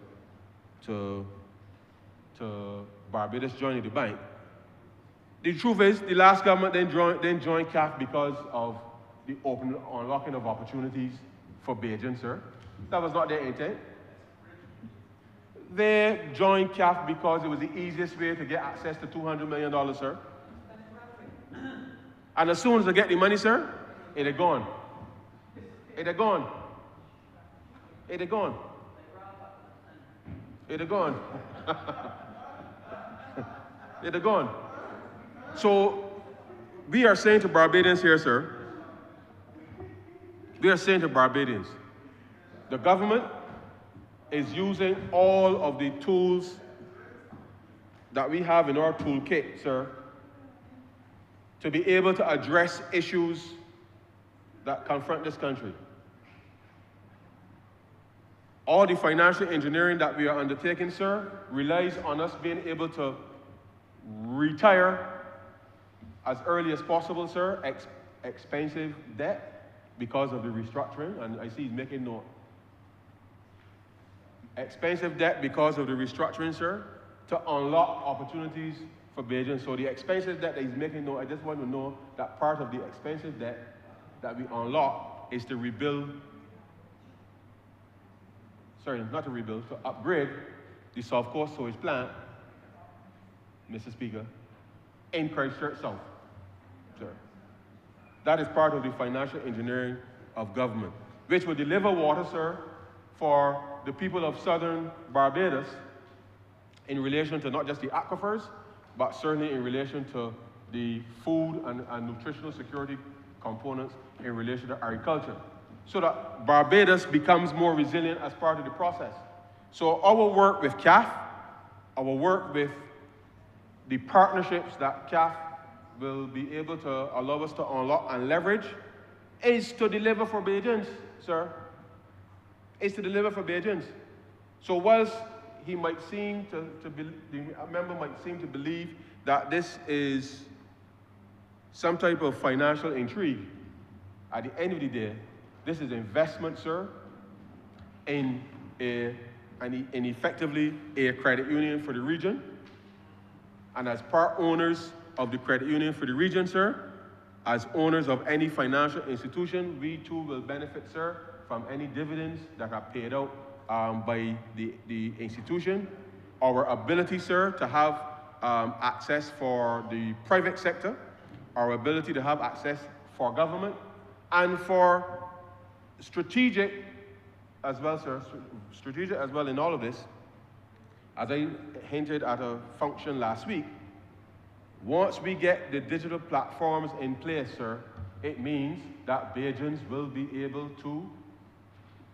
Barbados joining the bank. The truth is, the last government then joined CAF because of the unlocking of opportunities for Beijing, sir. That was not their intent. They joined CAF because it was the easiest way to get access to $200 million, sir. And as soon as they get the money, sir, it had gone. It had gone. It had gone. It had gone. It had gone. So we are saying to Barbadians here, sir, we are saying to Barbadians, the government is using all of the tools that we have in our toolkit, sir, to be able to address issues that confront this country. All the financial engineering that we are undertaking, sir, relies on us being able to retire as early as possible, sir, expensive debt because of the restructuring, and I see he's making note. Expensive debt because of the restructuring, sir, to unlock opportunities for Beijing. So the expensive debt that he's making note, I just want to know that part of the expensive debt that we unlock is to rebuild, sorry, not to rebuild, to upgrade the South Coast Sewage Plant, Mr. Speaker, in Christchurch South, sir. That is part of the financial engineering of government, which will deliver water, sir, for the people of southern Barbados in relation to not just the aquifers, but certainly in relation to the food and nutritional security components in relation to agriculture, so that Barbados becomes more resilient as part of the process. So our work with CAF, our work with the partnerships that CAF will be able to allow us to unlock and leverage is to deliver for Bajans, sir. Is to deliver for Bajans. So whilst he might seem the member might seem to believe that this is some type of financial intrigue, at the end of the day, this is investment, sir, in effectively a credit union for the region. And as part owners of the credit union for the region, sir, as owners of any financial institution, we too will benefit, sir, from any dividends that are paid out by the institution. Our ability, sir, to have access for the private sector, our ability to have access for government, and for strategic as well, sir, strategic as well in all of this, as I hinted at a function last week, once we get the digital platforms in place, sir, it means that Bajans will be able to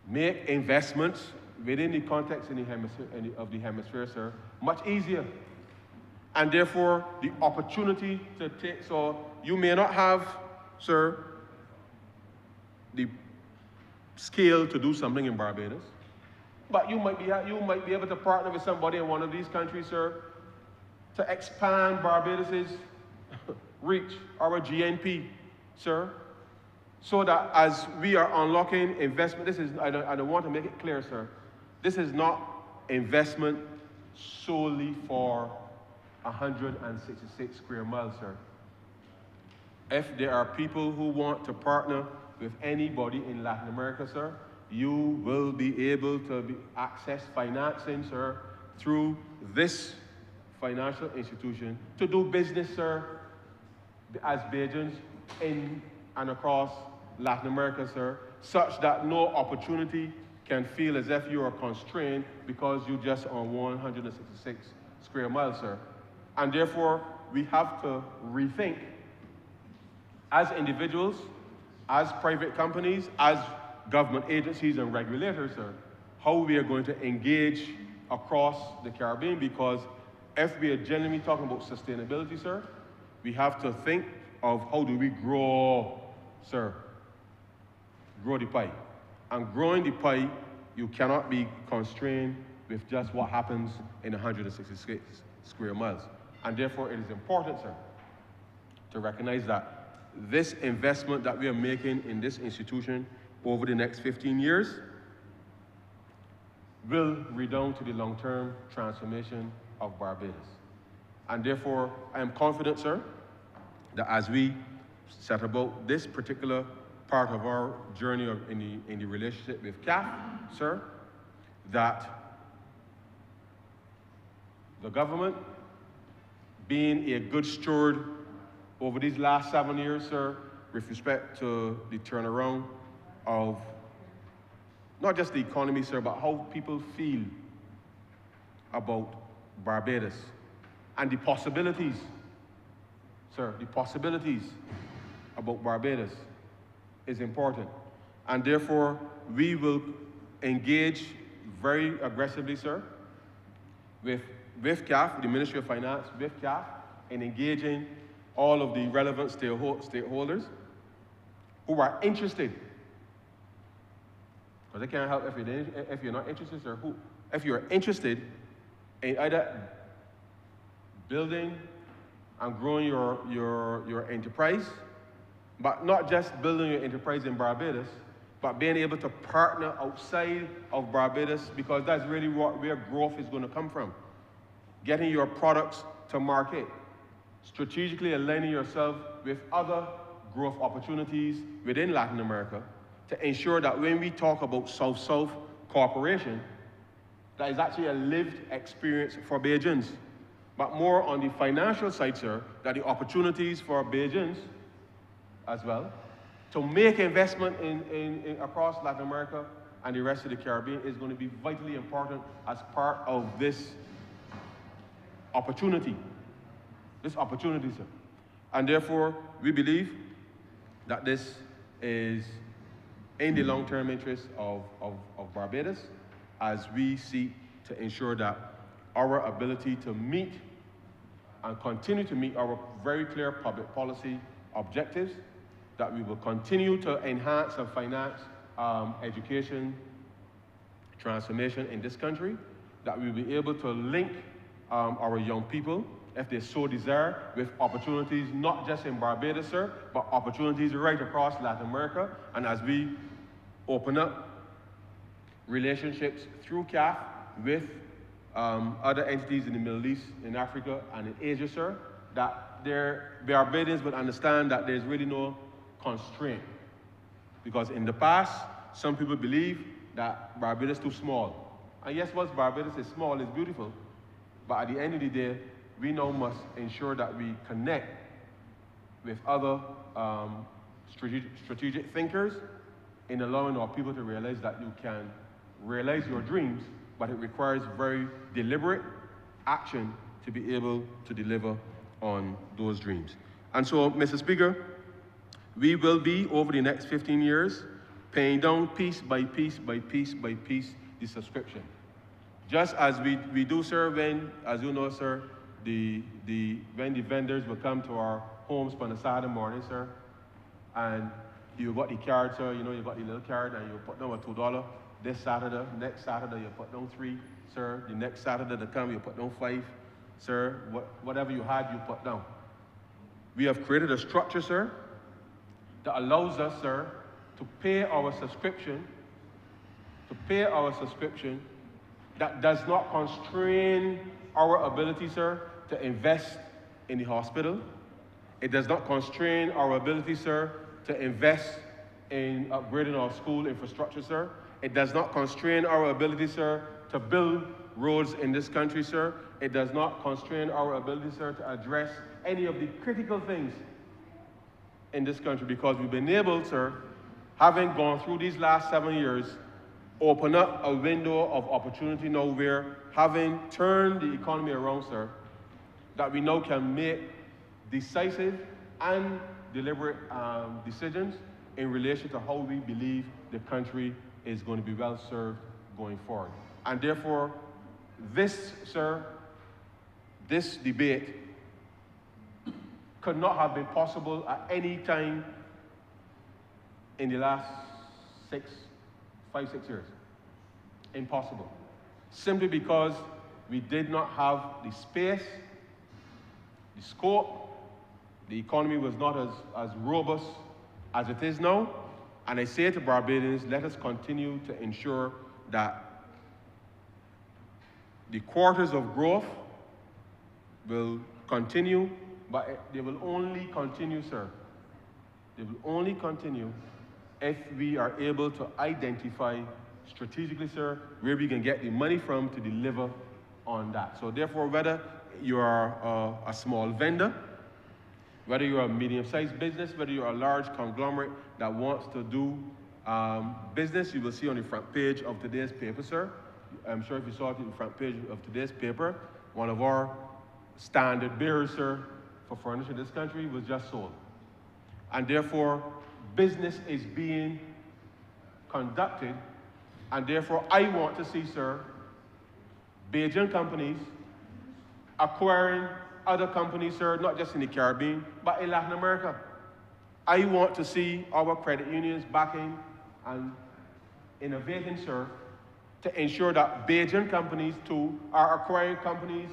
make investments within the context of the hemisphere, sir, much easier. And therefore, the opportunity to take, so you may not have, sir, the scale to do something in Barbados, but you might be able to partner with somebody in one of these countries, sir, to expand Barbados's reach, our GNP, sir, so that as we are unlocking investment, this is, I don't want to make it clear, sir, this is not investment solely for 166 square miles, sir. If there are people who want to partner with anybody in Latin America, sir, you will be able to access financing, sir, through this financial institution to do business, sir, as Bajans in and across Latin America, sir, such that no opportunity can feel as if you are constrained because you're just on 166 square miles, sir. And therefore, we have to rethink as individuals, as private companies, as government agencies and regulators, sir, how we are going to engage across the Caribbean, because if we are genuinely talking about sustainability, sir, we have to think of how do we grow, sir, grow the pie. And growing the pie, you cannot be constrained with just what happens in 166 square miles. And therefore, it is important, sir, to recognize that this investment that we are making in this institution over the next 15 years will redound to the long-term transformation of Barbados. And therefore, I am confident, sir, that as we set about this particular part of our journey in the relationship with CAF, sir, that the government, being a good steward over these last 7 years, sir, with respect to the turnaround of not just the economy, sir, but how people feel about Barbados and the possibilities, sir, the possibilities about Barbados is important. And therefore, we will engage very aggressively, sir, with CAF, the Ministry of Finance, with CAF, in engaging all of the relevant stakeholders who are interested. Because they can't help if you're not interested, sir. If you're interested in either building and growing your enterprise, but not just building your enterprise in Barbados, but being able to partner outside of Barbados, because that's really where growth is going to come from. Getting your products to market, strategically aligning yourself with other growth opportunities within Latin America to ensure that when we talk about South-South cooperation, that is actually a lived experience for Bajans. But more on the financial side, sir, that the opportunities for Bajans as well to make investment in across Latin America and the rest of the Caribbean is going to be vitally important as part of this opportunity. This opportunity, sir. And therefore, we believe that this is in the long-term interest of Barbados as we seek to ensure that our ability to meet and continue to meet our very clear public policy objectives that we will continue to enhance and finance education transformation in this country, that we will be able to link our young people, if they so desire, with opportunities not just in Barbados, sir, but opportunities right across Latin America. And as we open up relationships through CAF with other entities in the Middle East, in Africa, and in Asia, sir, that Barbadians would understand that there's really no constraint. Because in the past, some people believe that Barbados is too small. And yes, once Barbados is small, it's beautiful. But at the end of the day, we now must ensure that we connect with other strategic thinkers in allowing our people to realize that you can realize your dreams, but it requires very deliberate action to be able to deliver on those dreams. And so, Mr. Speaker, we will be, over the next 15 years, paying down piece by piece by piece by piece the subscription. Just as we do, sir, when, as you know, sir, when the vendors will come to our homes on a Saturday morning, sir, and you got the card, sir, you know, you got the little card, and you put down a $2. This Saturday, next Saturday, you put down $3, sir. The next Saturday to come, you put down $5, sir. Whatever you had, you put down. We have created a structure, sir, that allows us, sir, to pay our subscription, that does not constrain our ability, sir, to invest in the hospital. It does not constrain our ability, sir, to invest in upgrading our school infrastructure, sir. It does not constrain our ability, sir, to build roads in this country, sir. It does not constrain our ability, sir, to address any of the critical things in this country, because we've been able, sir, having gone through these last 7 years, open up a window of opportunity now where, having turned the economy around, sir, that we now can make decisive and deliberate decisions in relation to how we believe the country is going to be well served going forward. And therefore, this, sir, this debate could not have been possible at any time in the last 5, 6 years. Impossible. Simply because we did not have the space, the scope, the economy was not as robust as it is now. And I say to Barbadians, let us continue to ensure that the quarters of growth will continue, but they will only continue, sir. They will only continue if we are able to identify strategically, sir, where we can get the money from to deliver on that. So therefore, whether you are a small vendor, whether you're a medium-sized business, whether you're a large conglomerate that wants to do business, you will see on the front page of today's paper, sir. I'm sure if you saw it on the front page of today's paper, one of our standard bearers, sir, for furniture in this country was just sold. And therefore, business is being conducted, and therefore I want to see, sir, Bajan companies acquiring other companies, sir, not just in the Caribbean, but in Latin America. I want to see our credit unions backing and innovating, sir, to ensure that Bajan companies, too, are acquiring companies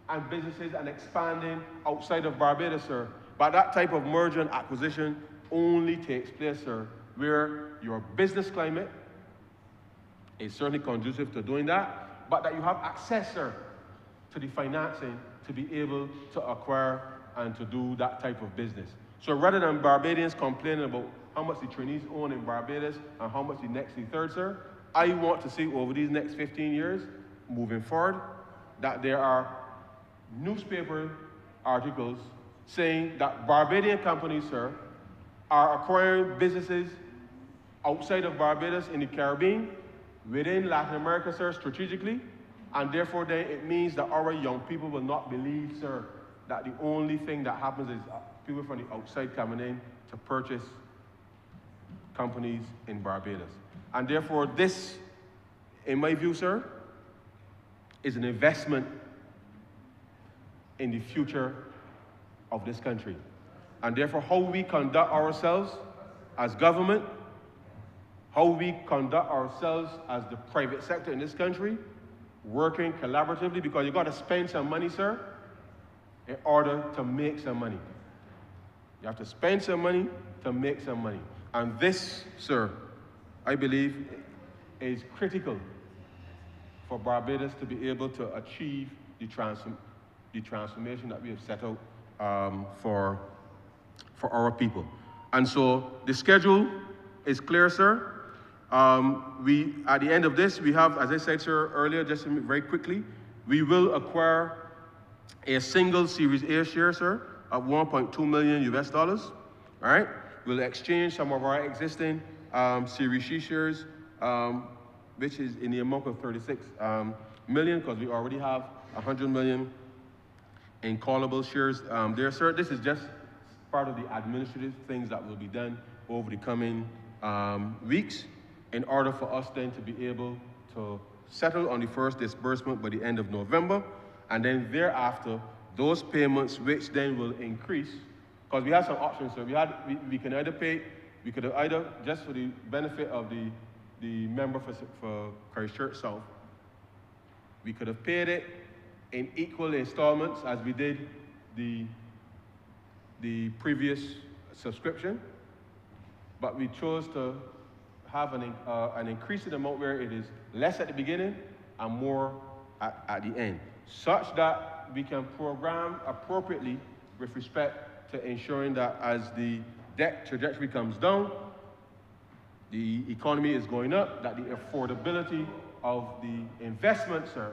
and businesses and expanding outside of Barbados, sir. But that type of merger and acquisition only takes place, sir, where your business climate is certainly conducive to doing that, but that you have access, sir, to the financing to be able to acquire and to do that type of business. So rather than Barbadians complaining about how much the trainees own in Barbados and how much the third, sir, I want to see over these next 15 years, moving forward, that there are newspaper articles saying that Barbadian companies, sir, are acquiring businesses outside of Barbados in the Caribbean, within Latin America, sir, strategically, and therefore then it means that our young people will not believe, sir, that the only thing that happens is people from the outside coming in to purchase companies in Barbados. And therefore this, in my view, sir, is an investment in the future of this country. And therefore how we conduct ourselves as government, how we conduct ourselves as the private sector in this country, working collaboratively, because you got to spend some money, sir, in order to make some money. You have to spend some money to make some money. And this, sir, I believe, is critical for Barbados to be able to achieve the transformation that we have set out for our people. And so the schedule is clear, sir. At the end of this, we have, as I said, sir, earlier, just very quickly, we will acquire a single Series A share, sir, of 1.2 million US dollars. All right? We'll exchange some of our existing Series C shares, which is in the amount of 36 million, because we already have 100 million in callable shares there, sir. This is just part of the administrative things that will be done over the coming weeks in order for us then to be able to settle on the first disbursement by the end of November, and then thereafter, those payments which then will increase, because we have some options, sir. We can either pay, we could either, just for the benefit of the member for Christchurch South, we could have paid it in equal installments as we did the previous subscription, but we chose to have an increasing amount where it is less at the beginning and more at the end, such that we can program appropriately with respect to ensuring that as the debt trajectory comes down, the economy is going up, that the affordability of the investment, sir,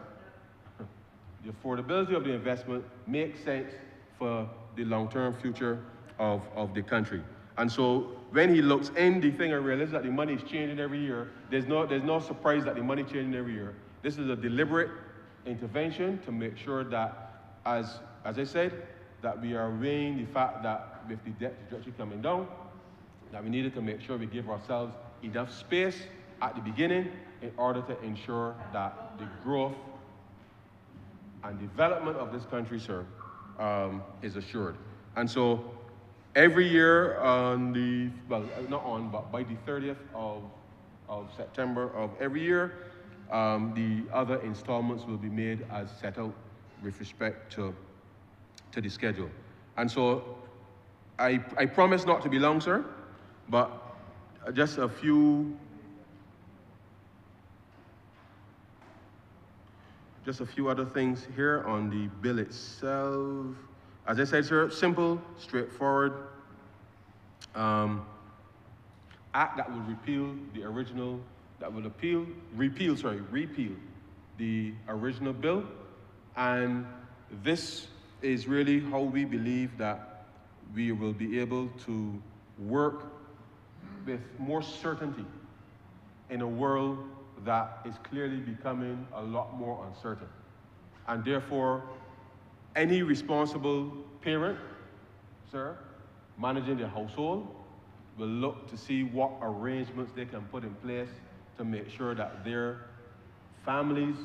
the affordability of the investment makes sense for the long-term future of the country. And so when he looks in the thing and realizes that the money is changing every year, there's no surprise that the money is changing every year. This is a deliberate intervention to make sure that, as I said, that we are weighing the fact that with the debt trajectory coming down, that we needed to make sure we give ourselves enough space at the beginning in order to ensure that the growth and development of this country, sir, is assured. And so every year on the, well, not on, but by the 30th of September of every year, the other installments will be made as set out with respect to the schedule. And so I promise not to be long, sir, but just a few other things here on the bill itself. As I said, sir, simple, straightforward act that will repeal the original, that will repeal the original bill. And this is really how we believe that we will be able to work with more certainty in a world that is clearly becoming a lot more uncertain. And therefore, any responsible parent, sir, managing their household, will look to see what arrangements they can put in place to make sure that their families'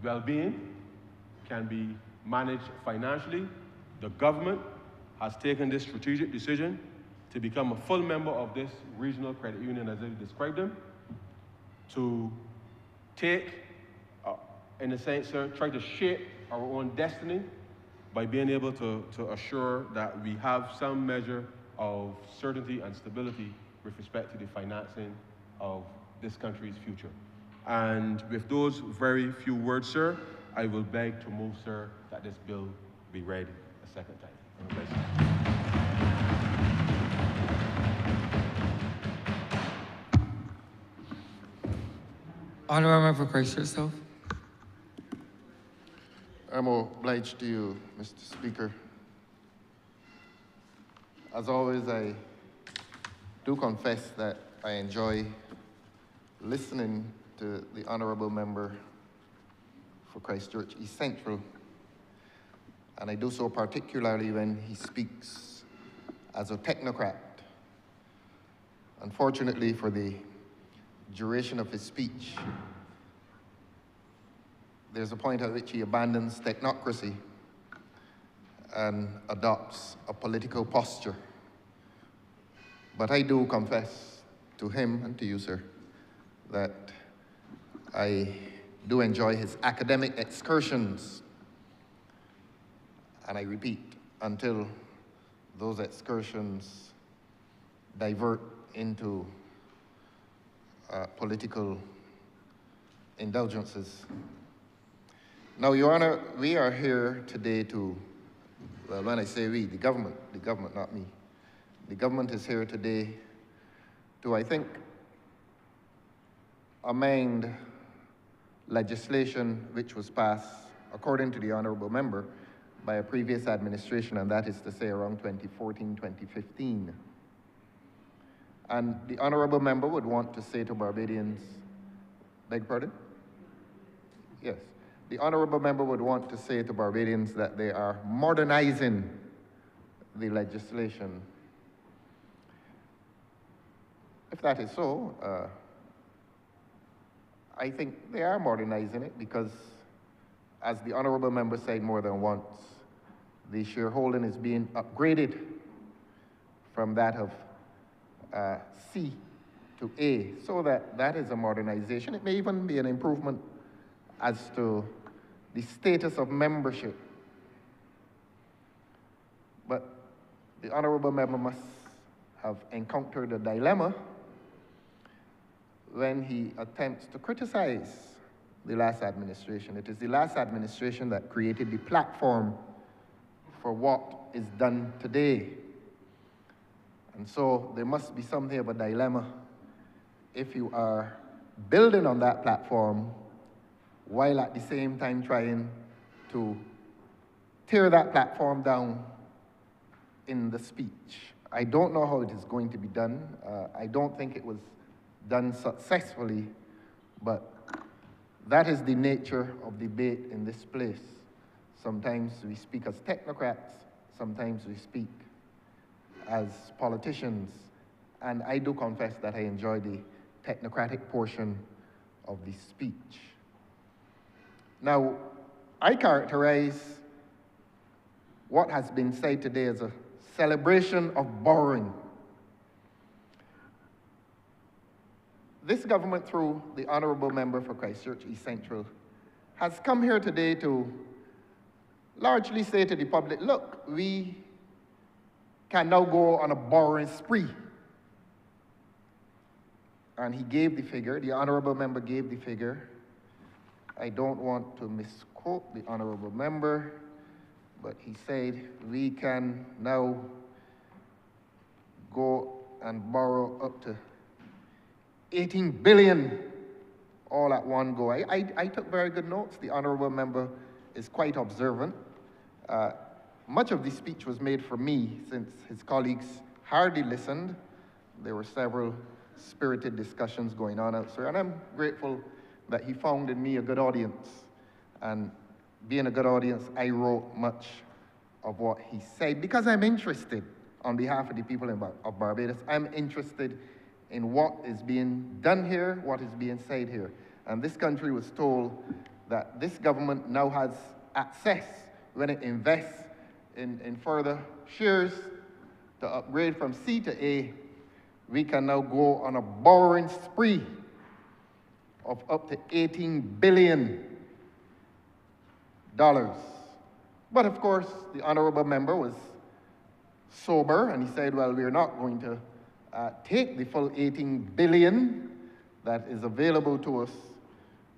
well-being can be managed financially. The government has taken this strategic decision to become a full member of this regional credit union, as I described them, to take, in a sense, sir, try to shape our own destiny by being able to assure that we have some measure of certainty and stability with respect to the financing of this country's future. And with those very few words, sir, I will beg to move, sir, that this bill be read a second time. Honourable Member for Christchurch South. I'm obliged to you, Mr. Speaker. As always, I do confess that I enjoy listening to the Honourable Member for Christchurch East Central, and I do so particularly when he speaks as a technocrat. Unfortunately, for the duration of his speech, there's a point at which he abandons technocracy and adopts a political posture But I do confess to him and to you, sir, that I do enjoy his academic excursions. And I repeat, until those excursions divert into political indulgences. Now, Your Honor, we are here today to, well, when I say we, the government, not me. The government is here today to, I think, amend legislation which was passed, according to the Honourable Member, by a previous administration, and that is to say around 2014, 2015. And the Honourable Member would want to say to Barbadians, beg pardon? Yes. The Honourable Member would want to say to Barbadians that they are modernizing the legislation. If that is so, I think they are modernizing it because, as the Honourable Member said more than once, the shareholding is being upgraded from that of C to A, so that is a modernization. It may even be an improvement as to the status of membership. But the Honourable Member must have encountered a dilemma when he attempts to criticize the last administration. It is the last administration that created the platform for what is done today. And so there must be something of a dilemma if you are building on that platform while at the same time trying to tear that platform down in the speech. I don't know how it is going to be done. I don't think it was done successfully, but that is the nature of debate in this place. Sometimes we speak as technocrats, sometimes we speak as politicians, and I do confess that I enjoy the technocratic portion of the speech. Now, I characterize what has been said today as a celebration of borrowing. This government, through the Honourable Member for Christchurch East Central, has come here today to largely say to the public, look, we can now go on a borrowing spree. And he gave the figure, the Honourable Member gave the figure. I don't want to misquote the Honourable Member, but he said we can now go and borrow up to 18 billion all at one go. I took very good notes. The Honourable Member is quite observant. Much of the speech was made for me since his colleagues hardly listened. There were several spirited discussions going on elsewhere, and I'm grateful that he found in me a good audience. And being a good audience, I wrote much of what he said because I'm interested, on behalf of the people of Barbados, I'm interested in what is being done here, what is being said here. And this country was told that this government now has access, when it invests in further shares to upgrade from C to A, we can now go on a borrowing spree of up to $18 billion. But of course, the Honourable Member was sober, and he said, well, we're not going to take the full 18 billion that is available to us.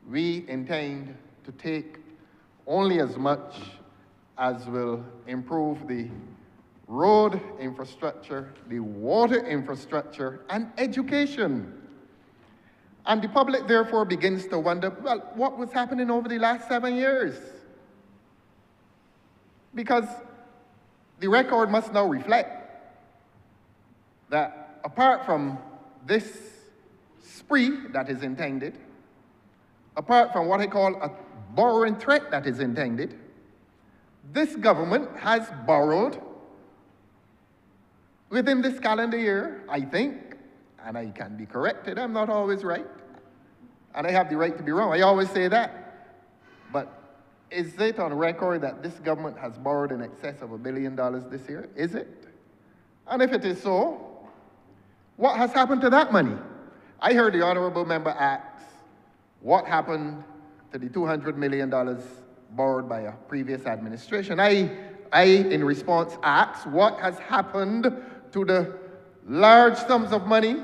We intend to take only as much as will improve the road infrastructure, the water infrastructure, and education. And the public therefore begins to wonder, well, what was happening over the last 7 years? Because the record must now reflect that apart from this spree that is intended, apart from what I call a borrowing threat that is intended, this government has borrowed within this calendar year, I think, and I can be corrected, I'm not always right, and I have the right to be wrong, I always say that, but is it on record that this government has borrowed in excess of $1 billion this year? Is it? And if it is so, What has happened to that money? I heard the honorable member ask, what happened to the $200 million borrowed by a previous administration? I, in response, asked, what has happened to the large sums of money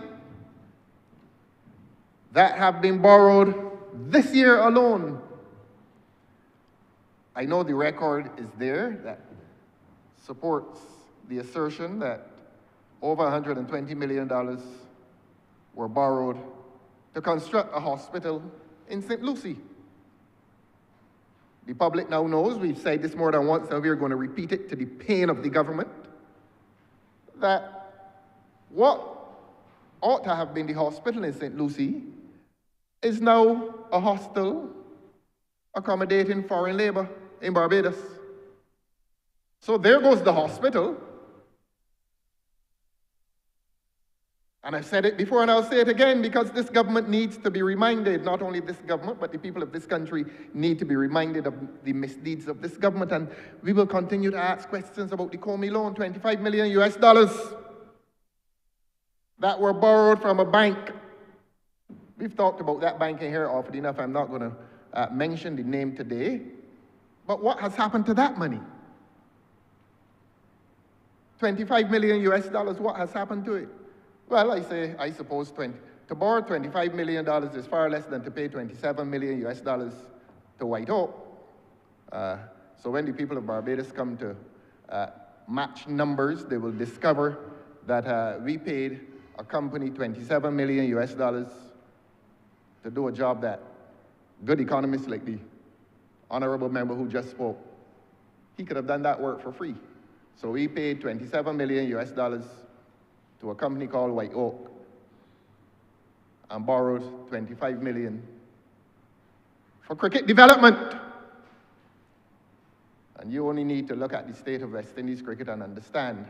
that have been borrowed this year alone? I know the record is there that supports the assertion that over $120 million were borrowed to construct a hospital in St. Lucie. The public now knows, we've said this more than once, and we're going to repeat it to the pain of the government, that what ought to have been the hospital in St. Lucie is now a hostel accommodating foreign labor in Barbados. So there goes the hospital. And I've said it before and I'll say it again, because this government needs to be reminded, not only this government, but the people of this country need to be reminded of the misdeeds of this government. And we will continue to ask questions about the Comey loan, $25 million US that were borrowed from a bank. We've talked about that bank in here often enough. I'm not going to mention the name today. But what has happened to that money? $25 million US, what has happened to it? Well, I suppose to borrow $25 million is far less than to pay $27 million US to White Oak. So when the people of Barbados come to match numbers, they will discover that we paid a company $27 million US to do a job that good economists like the honorable member who just spoke, he could have done that work for free. So we paid $27 million US to a company called White Oak and borrowed $25 million for cricket development. And you only need to look at the state of West Indies cricket and understand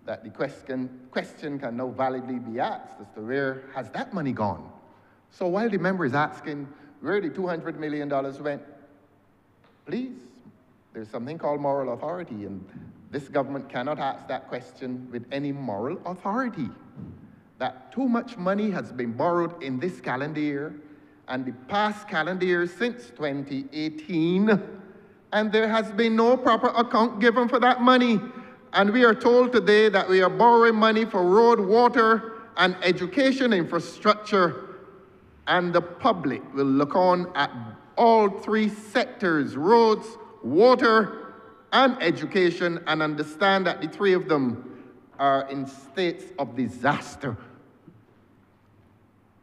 that the question can now validly be asked as to where has that money gone. So while the member is asking where the $200 million went, please, there's something called moral authority, and this government cannot ask that question with any moral authority. That too much money has been borrowed in this calendar year and the past calendar year since 2018, and there has been no proper account given for that money. And we are told today that we are borrowing money for road, water, and education infrastructure, and the public will look on at all three sectors, roads, water, and education, and understand that the three of them are in states of disaster.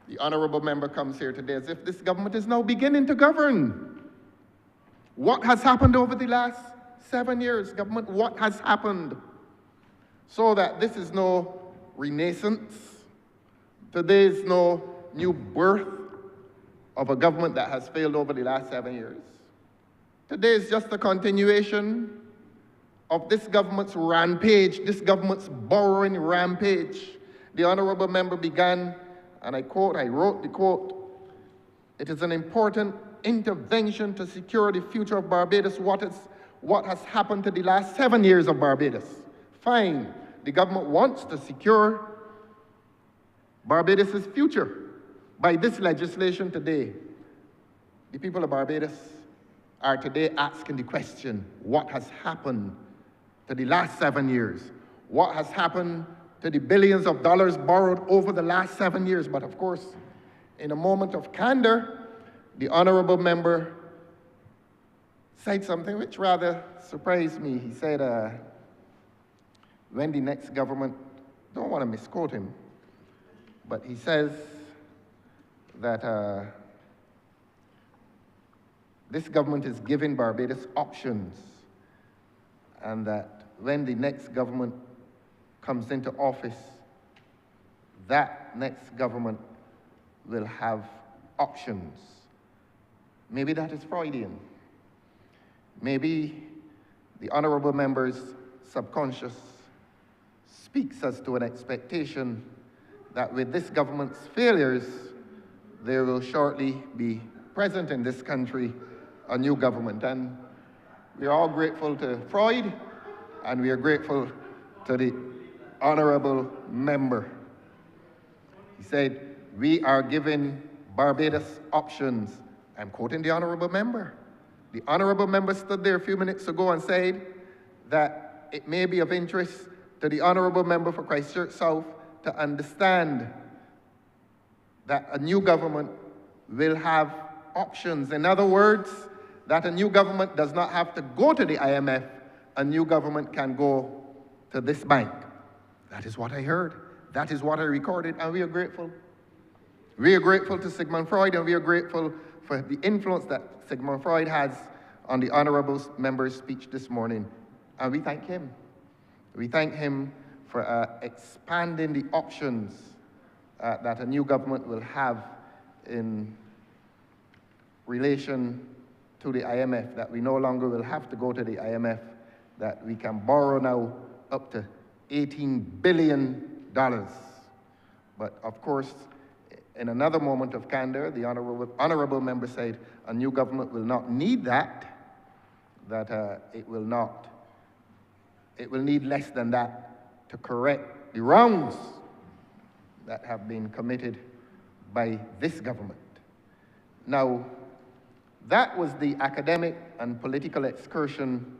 The honorable member comes here today as if this government is now beginning to govern. What has happened over the last 7 years, government? What has happened? So that this is no renaissance. Today is no new birth of a government that has failed over the last 7 years. Today is just a continuation of this government's rampage, this government's borrowing rampage. The honorable member began, and I quote, I wrote the quote, "It is an important intervention to secure the future of Barbados. What has happened to the last 7 years of Barbados?" Fine, the government wants to secure Barbados' future by this legislation today. The people of Barbados are today asking the question, what has happened to the last 7 years? What has happened to the billions of dollars borrowed over the last 7 years? But of course, in a moment of candor, the honorable member said something which rather surprised me. He said, when the next government, don't want to misquote him, but he says that this government is giving Barbados options, and that when the next government comes into office, that next government will have options. Maybe that is Freudian. Maybe the honorable member's subconscious speaks as to an expectation that with this government's failures, there will shortly be present in this country a new government. And we are all grateful to Freud, and we are grateful to the honorable member. He said, we are giving Barbados options. I'm quoting the honourable member. The honourable member stood there a few minutes ago and said that it may be of interest to the honourable member for Christchurch South to understand that a new government will have options. In other words, that a new government does not have to go to the IMF. A new government can go to this bank. That is what I heard. That is what I recorded, and we are grateful. We are grateful to Sigmund Freud, and we are grateful for the influence that Sigmund Freud has on the honourable member's speech this morning, and we thank him. We thank him for expanding the options that a new government will have in relation to the IMF, that we no longer will have to go to the IMF, that we can borrow now up to $18 billion. But of course, in another moment of candor, the honourable member said a new government will not need that it will need less than that to correct the wrongs that have been committed by this government. Now, that was the academic and political excursion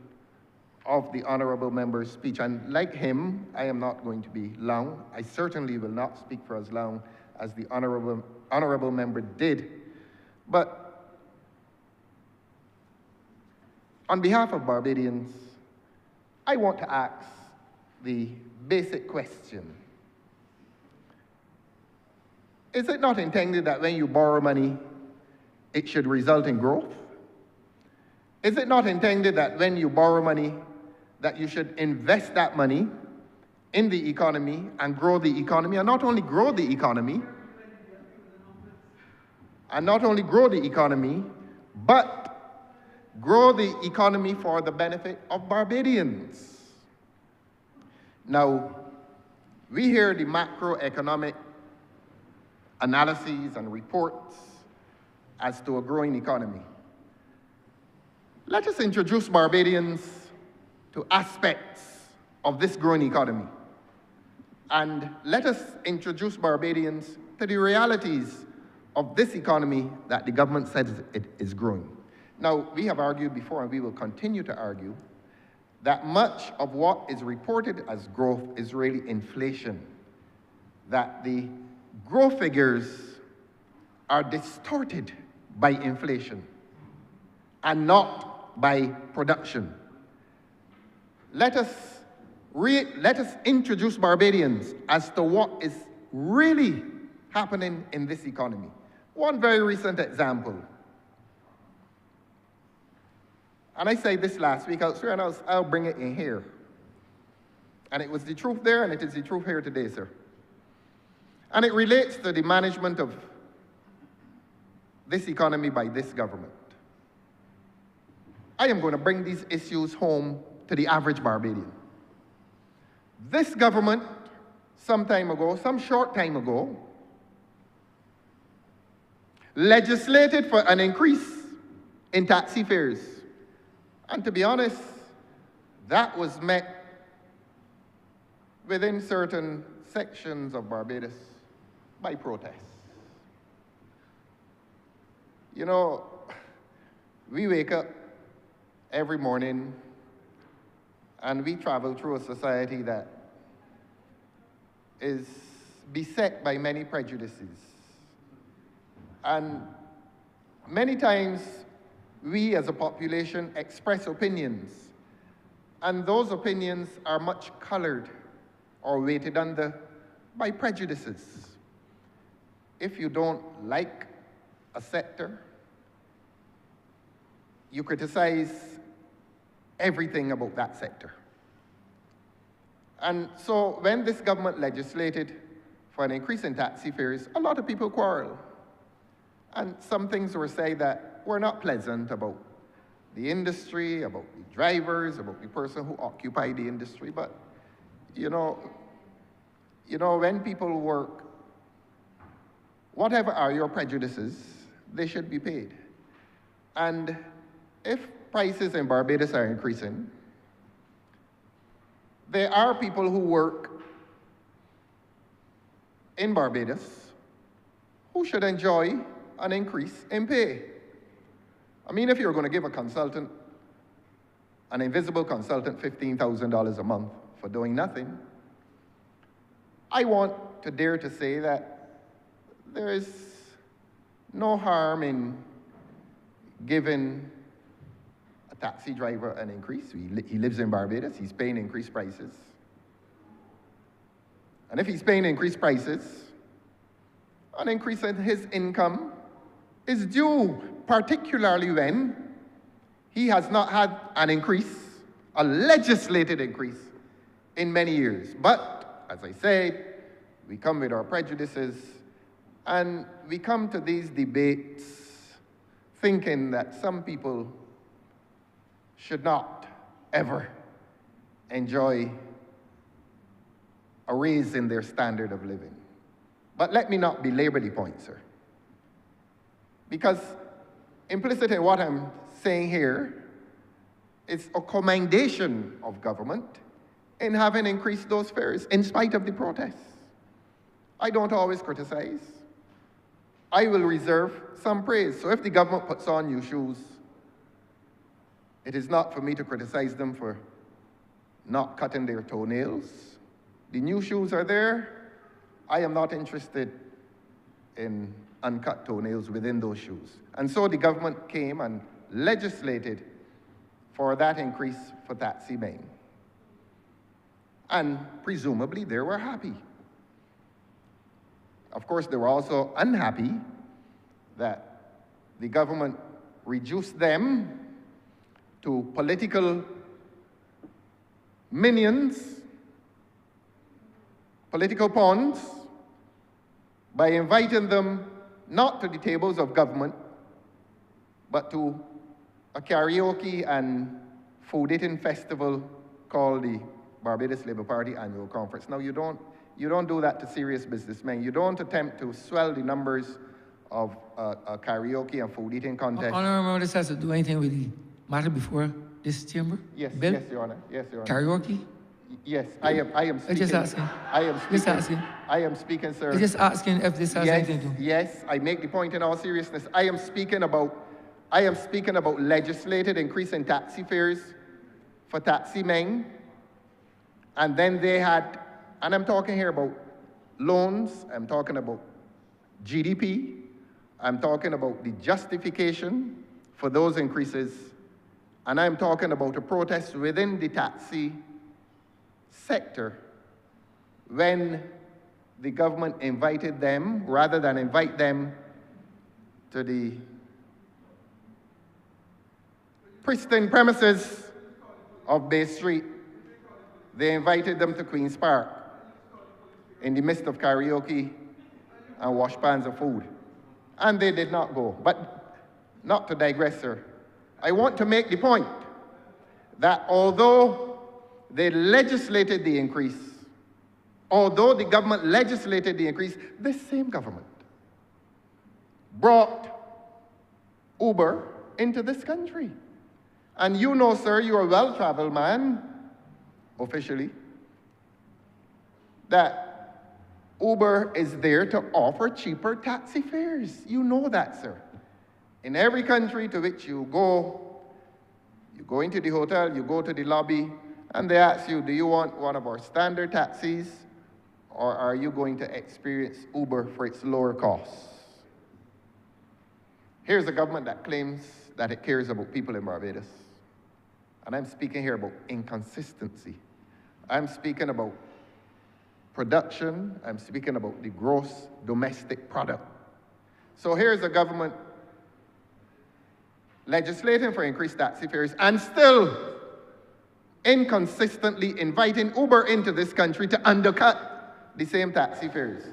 of the honourable member's speech. And like him, I am not going to be long. I certainly will not speak for as long as the honourable member did. But on behalf of Barbadians, I want to ask the basic question. Is it not intended that when you borrow money, it should result in growth? Is it not intended that when you borrow money, that you should invest that money in the economy and grow the economy, and not only grow the economy, but grow the economy for the benefit of Barbadians? Now, we hear the macroeconomic analyses and reports as to a growing economy. Let us introduce Barbadians to aspects of this growing economy. And let us introduce Barbadians to the realities of this economy that the government says it is growing. Now, we have argued before, and we will continue to argue, that much of what is reported as growth is really inflation, that the growth figures are distorted by inflation and not by production. Let us introduce Barbadians as to what is really happening in this economy. One very recent example. And I said this last week, I'll bring it in here. And it was the truth there, and it is the truth here today, sir. And it relates to the management of this economy by this government. I am going to bring these issues home to the average Barbadian. This government, some short time ago, legislated for an increase in taxi fares. And to be honest, that was met within certain sections of Barbados by protests. You know, we wake up every morning and we travel through a society that is beset by many prejudices. And many times we as a population express opinions, and those opinions are much colored or weighted under by prejudices. If you don't like a sector, you criticize everything about that sector. And so when this government legislated for an increase in taxi fares, a lot of people quarrel. And some things were said that were not pleasant about the industry, about the drivers, about the person who occupied the industry. But, you know, when people work, whatever are your prejudices, they should be paid. And if prices in Barbados are increasing, there are people who work in Barbados who should enjoy an increase in pay. I mean, if you're going to give a consultant, an invisible consultant, $15,000 a month for doing nothing, I want to dare to say that there is no harm in giving a taxi driver an increase. He lives in Barbados, he's paying increased prices. And if he's paying increased prices, an increase in his income is due, particularly when he has not had an increase, a legislated increase, in many years. But, as I said, we come with our prejudices, and we come to these debates thinking that some people should not ever enjoy a raise in their standard of living. But let me not belabor the point, sir. Because implicit in what I'm saying here is a commendation of government in having increased those fares in spite of the protests. I don't always criticize. I will reserve some praise. So if the government puts on new shoes, it is not for me to criticize them for not cutting their toenails. The new shoes are there. I am not interested in uncut toenails within those shoes. And so the government came and legislated for that increase for taxi men. And presumably they were happy. Of course, they were also unhappy that the government reduced them to political minions, political pawns, by inviting them not to the tables of government, but to a karaoke and food eating festival called the Barbados Labour Party Annual Conference. Now, you don't do that to serious businessmen. You don't attempt to swell the numbers of a karaoke and food eating contest. Honourable, this has to do anything with the matter before this chamber? Yes, Bill? yes, Your Honor. Yes, Your Honor. Karaoke? Yes, I am speaking. Just asking. I am speaking. Just asking. I am speaking, sir. I'm just asking if this has Yes, anything to do. yes, I make the point in all seriousness. I am speaking about legislated increase in taxi fares for taxi men. And then they had, and I'm talking here about loans, I'm talking about GDP, I'm talking about the justification for those increases, and I'm talking about a protest within the taxi sector when the government invited them, rather than invite them to the pristine premises of Bay Street, they invited them to Queen's Park in the midst of karaoke and wash pans of food. And they did not go. But not to digress, sir, I want to make the point that although they legislated the increase, although the government legislated the increase, this same government brought Uber into this country. And you know, sir, you're a well-traveled man, officially, that Uber is there to offer cheaper taxi fares. You know that, sir. In every country to which you go into the hotel, you go to the lobby, and they ask you, do you want one of our standard taxis, or are you going to experience Uber for its lower costs? Here's a government that claims that it cares about people in Barbados. And I'm speaking here about inconsistency. I'm speaking about production. I'm speaking about the gross domestic product. So here's a government legislating for increased taxi fares and still inconsistently inviting Uber into this country to undercut the same taxi fares.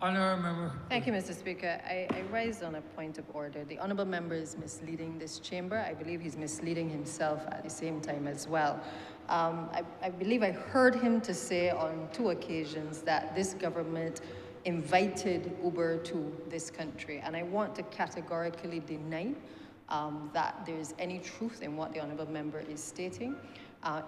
Honourable member. Thank you, Mr. Speaker. I rise on a point of order. The honourable member is misleading this chamber. I believe he's misleading himself at the same time as well. I believe I heard him to say on 2 occasions that this government invited Uber to this country, and I want to categorically deny that there is any truth in what the honourable member is stating.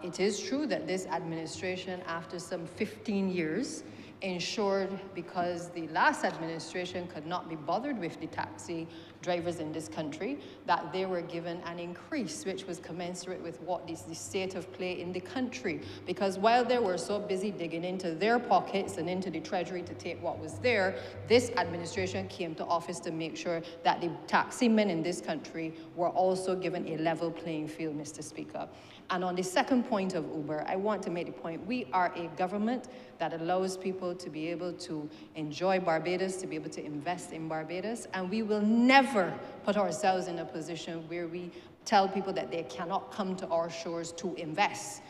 It is true that this administration, after some 15 years, ensured, because the last administration could not be bothered with the taxi drivers in this country, that they were given an increase which was commensurate with what is the state of play in the country. Because while they were so busy digging into their pockets and into the treasury to take what was there, this administration came to office to make sure that the taxi men in this country were also given a level playing field, Mr. Speaker. And on the second point of Uber, I want to make the point, we are a government that allows people to be able to enjoy Barbados, to be able to invest in Barbados, and we will never put ourselves in a position where we tell people that they cannot come to our shores to invest.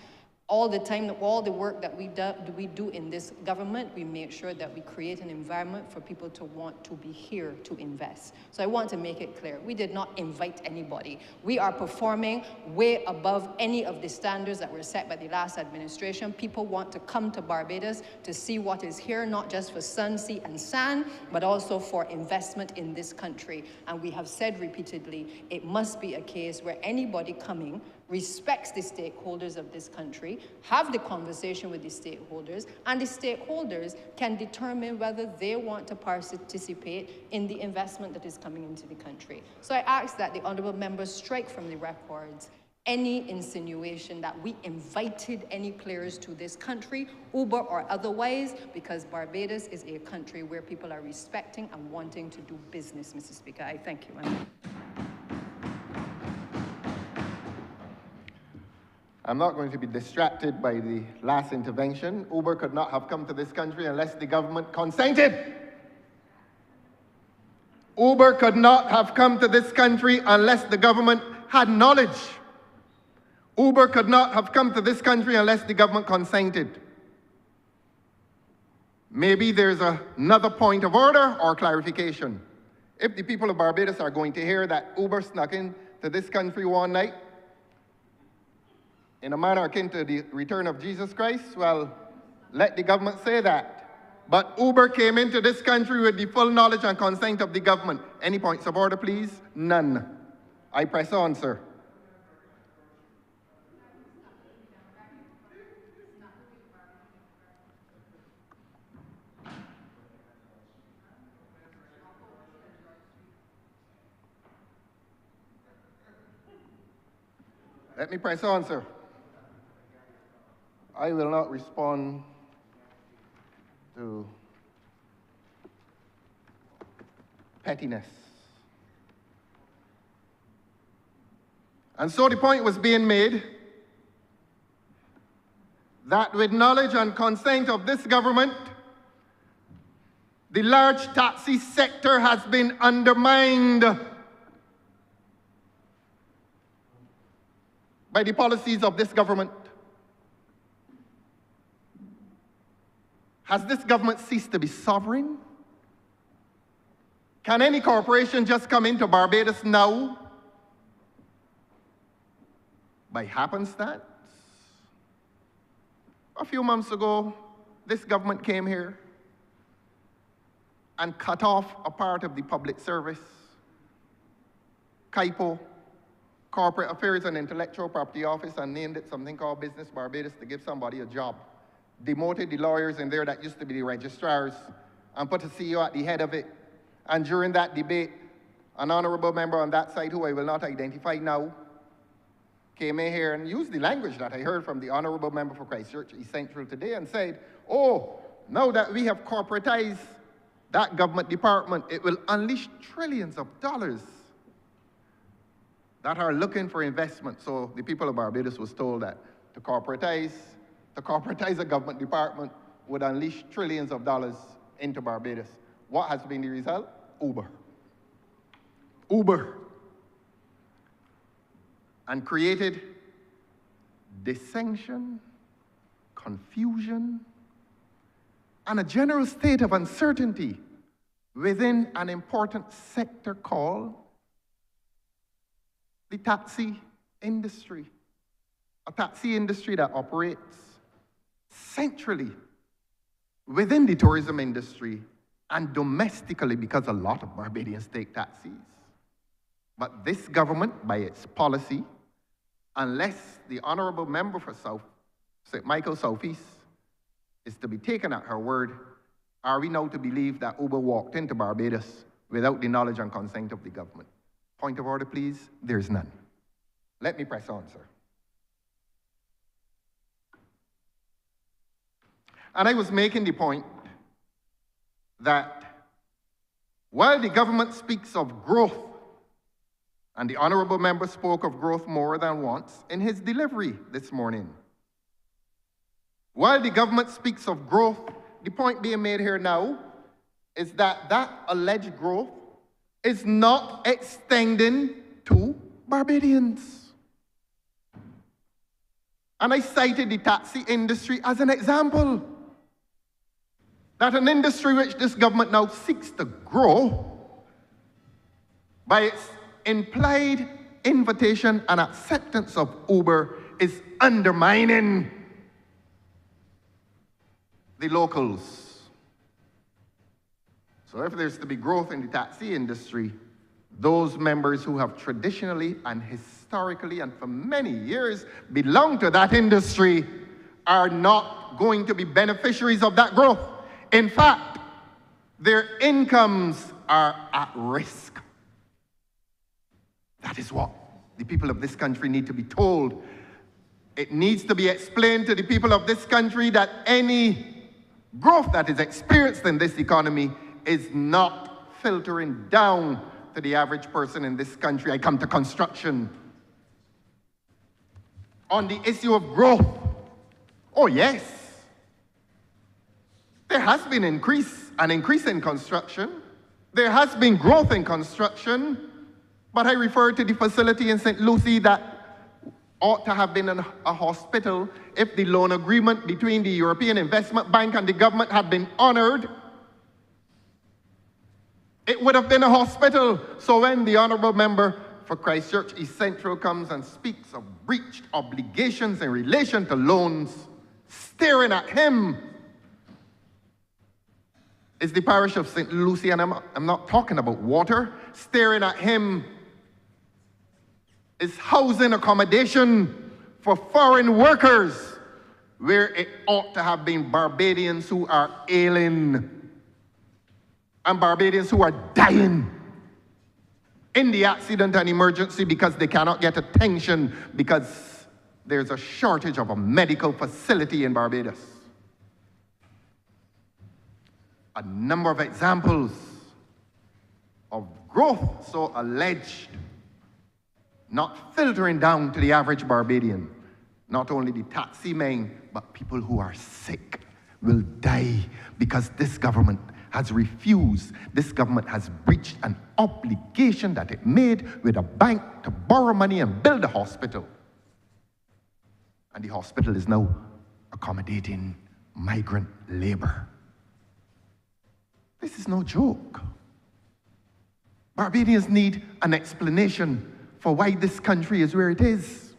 All the time, all the work that we do in this government, we make sure that we create an environment for people to want to be here to invest. So I want to make it clear, we did not invite anybody. We are performing way above any of the standards that were set by the last administration. People want to come to Barbados to see what is here, not just for sun, sea, and sand, but also for investment in this country. And we have said repeatedly, it must be a case where anybody coming respects the stakeholders of this country, have the conversation with the stakeholders, and the stakeholders can determine whether they want to participate in the investment that is coming into the country. So I ask that the honourable members strike from the records any insinuation that we invited any players to this country, Uber or otherwise, because Barbados is a country where people are respecting and wanting to do business, Mr. Speaker. I thank you, ma'am. I'm not going to be distracted by the last intervention. Uber could not have come to this country unless the government consented. Uber could not have come to this country unless the government had knowledge. Uber could not have come to this country unless the government consented. Maybe there's another point of order or clarification. If the people of Barbados are going to hear that Uber snuck into this country one night, in a manner akin to the return of Jesus Christ, well, let the government say that. But Uber came into this country with the full knowledge and consent of the government. Any points of order, please? None. I press on, sir. Let me press on, sir. I will not respond to pettiness. And so the point was being made that with knowledge and consent of this government, the large taxi sector has been undermined by the policies of this government. Has this government ceased to be sovereign? Can any corporation just come into Barbados now by happenstance? A few months ago, this government came here and cut off a part of the public service. CAIPO, Corporate Affairs and Intellectual Property Office, and named it something called Business Barbados to give somebody a job. Demoted the lawyers in there that used to be the registrars and put a CEO at the head of it. And during that debate, an honourable member on that side, who I will not identify now, came in here and used the language that I heard from the honourable member for Christchurch East Central today and said, oh, now that we have corporatized that government department, it will unleash trillions of dollars that are looking for investment. So the people of Barbados was told that to corporatize a government department would unleash trillions of dollars into Barbados. What has been the result? Uber. Uber. And created dissension, confusion, and a general state of uncertainty within an important sector called the taxi industry. A taxi industry that operates centrally within the tourism industry and domestically, because a lot of Barbadians take taxis. But this government, by its policy, unless the honourable member for St. Michael Southeast is to be taken at her word, are we now to believe that Uber walked into Barbados without the knowledge and consent of the government? Point of order, please. There's none. Let me press on, sir. And I was making the point that while the government speaks of growth, and the honourable member spoke of growth more than once in his delivery this morning, while the government speaks of growth, the point being made here now is that that alleged growth is not extending to Barbadians. And I cited the taxi industry as an example. That an industry which this government now seeks to grow by its implied invitation and acceptance of Uber is undermining the locals. So if there's to be growth in the taxi industry, those members who have traditionally and historically and for many years belonged to that industry are not going to be beneficiaries of that growth. In fact, their incomes are at risk. That is what the people of this country need to be told. It needs to be explained to the people of this country that any growth that is experienced in this economy is not filtering down to the average person in this country. I come to construction. On the issue of growth, oh yes, there has been an increase in construction. There has been growth in construction, but I refer to the facility in St. Lucie that ought to have been a hospital if the loan agreement between the European Investment Bank and the government had been honored. It would have been a hospital. So when the honourable member for Christchurch East Central comes and speaks of breached obligations in relation to loans, staring at him is the parish of St. Lucie, and I'm not talking about water. Staring at him is housing accommodation for foreign workers, where it ought to have been Barbadians who are ailing and Barbadians who are dying in the accident and emergency because they cannot get attention because there's a shortage of a medical facility in Barbados. A number of examples of growth so alleged, not filtering down to the average Barbadian. Not only the taxi men, but people who are sick will die because this government has refused, this government has breached an obligation that it made with a bank to borrow money and build a hospital. And the hospital is now accommodating migrant labor. This is no joke. Barbadians need an explanation for why this country is where it is.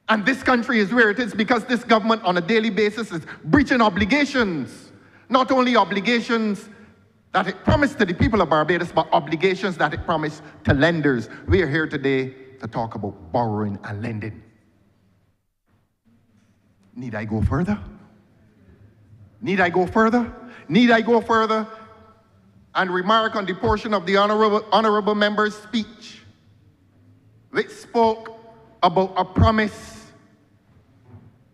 And this country is where it is because this government on a daily basis is breaching obligations. Not only obligations that it promised to the people of Barbados, but obligations that it promised to lenders. We are here today to talk about borrowing and lending. Need I go further? Need I go further? Need I go further and remark on the portion of the honourable member's speech which spoke about a promise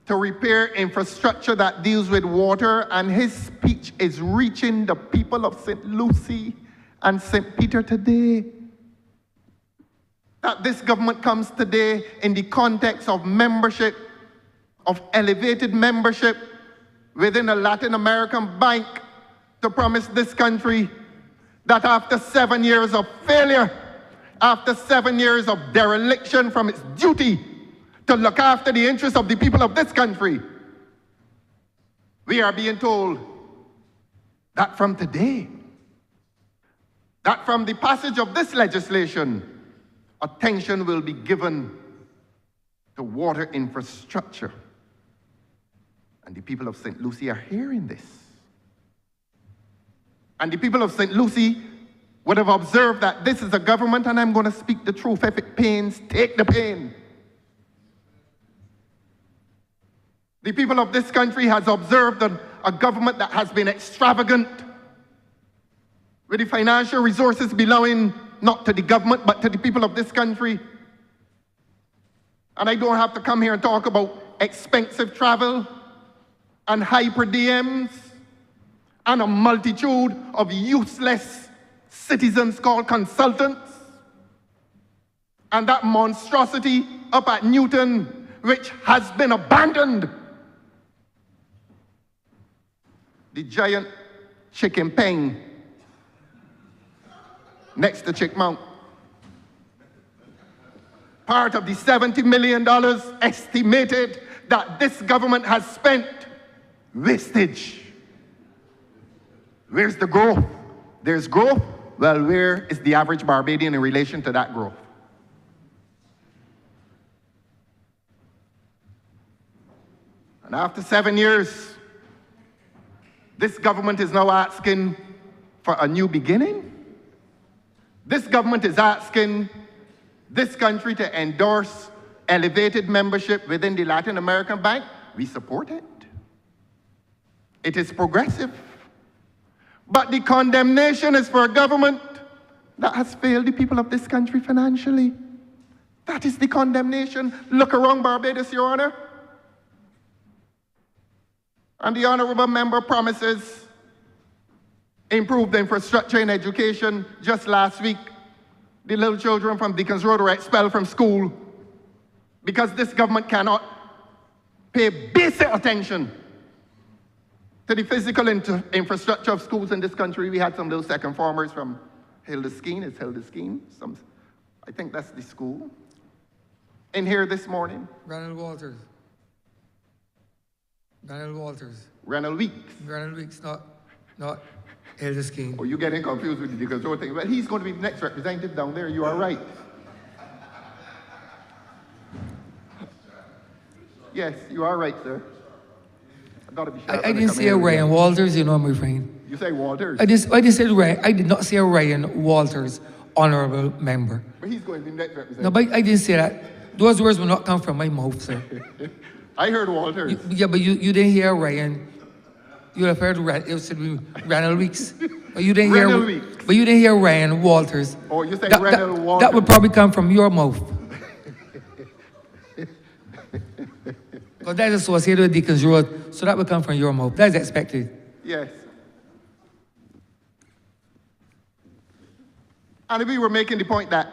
to repair infrastructure that deals with water, and his speech is reaching the people of St. Lucie and St. Peter today. That this government comes today in the context of membership, of elevated membership within a Latin American bank to promise this country that after 7 years of failure, after 7 years of dereliction from its duty to look after the interests of the people of this country, we are being told that from today, that from the passage of this legislation, attention will be given to water infrastructure. And the people of St. Lucie are hearing this. And the people of St. Lucie would have observed that this is a government, and I'm going to speak the truth. If it pains, take the pain. The people of this country has observed a government that has been extravagant with the financial resources belonging not to the government, but to the people of this country. And I don't have to come here and talk about expensive travel and high per diems and a multitude of useless citizens called consultants. And that monstrosity up at Newton, which has been abandoned. The giant chicken pen next to Chickmount. Part of the $70 million estimated that this government has spent, wastage. Where's the growth? There's growth. Well, where is the average Barbadian in relation to that growth? And after 7 years, this government is now asking for a new beginning. This government is asking this country to endorse elevated membership within the Latin American Bank. We support it. It is progressive. But the condemnation is for a government that has failed the people of this country financially. That is the condemnation. Look around Barbados, Your Honor. And the honourable member promises improved infrastructure in education. Just last week, the little children from Deacons Road were expelled from school because this government cannot pay basic attention to the physical infrastructure of schools in this country. We had some little second formers from Hildeskeen. It's Hildeskeen. I think that's the school. In here this morning. Ronald Walters. Ronald Walters. Ronald Weeks. Ronald Weeks, not Elder Skeen. Oh, you're getting confused with the Deacons Road thing. Well, he's going to be the next representative down there. You are right. Yes, you are right, sir. I gotta be sure. I didn't say Ryan Walters, you know, my friend. You say Walters? I just said Ryan. I did not say Ryan Walters, honourable member. But he's going to be the next representative. No, but I didn't say that. Those words will not come from my mouth, sir. I heard Walters. Yeah, but you didn't hear Ryan. You have heard Ronald Weeks. But you didn't Ronald hear. Weeks. But you didn't hear Ryan Walters. Oh, you say Ronald Walters. That would probably come from your mouth. Because that is associated with Deacons Road, so that would come from your mouth. That is expected. Yes. And we were making the point that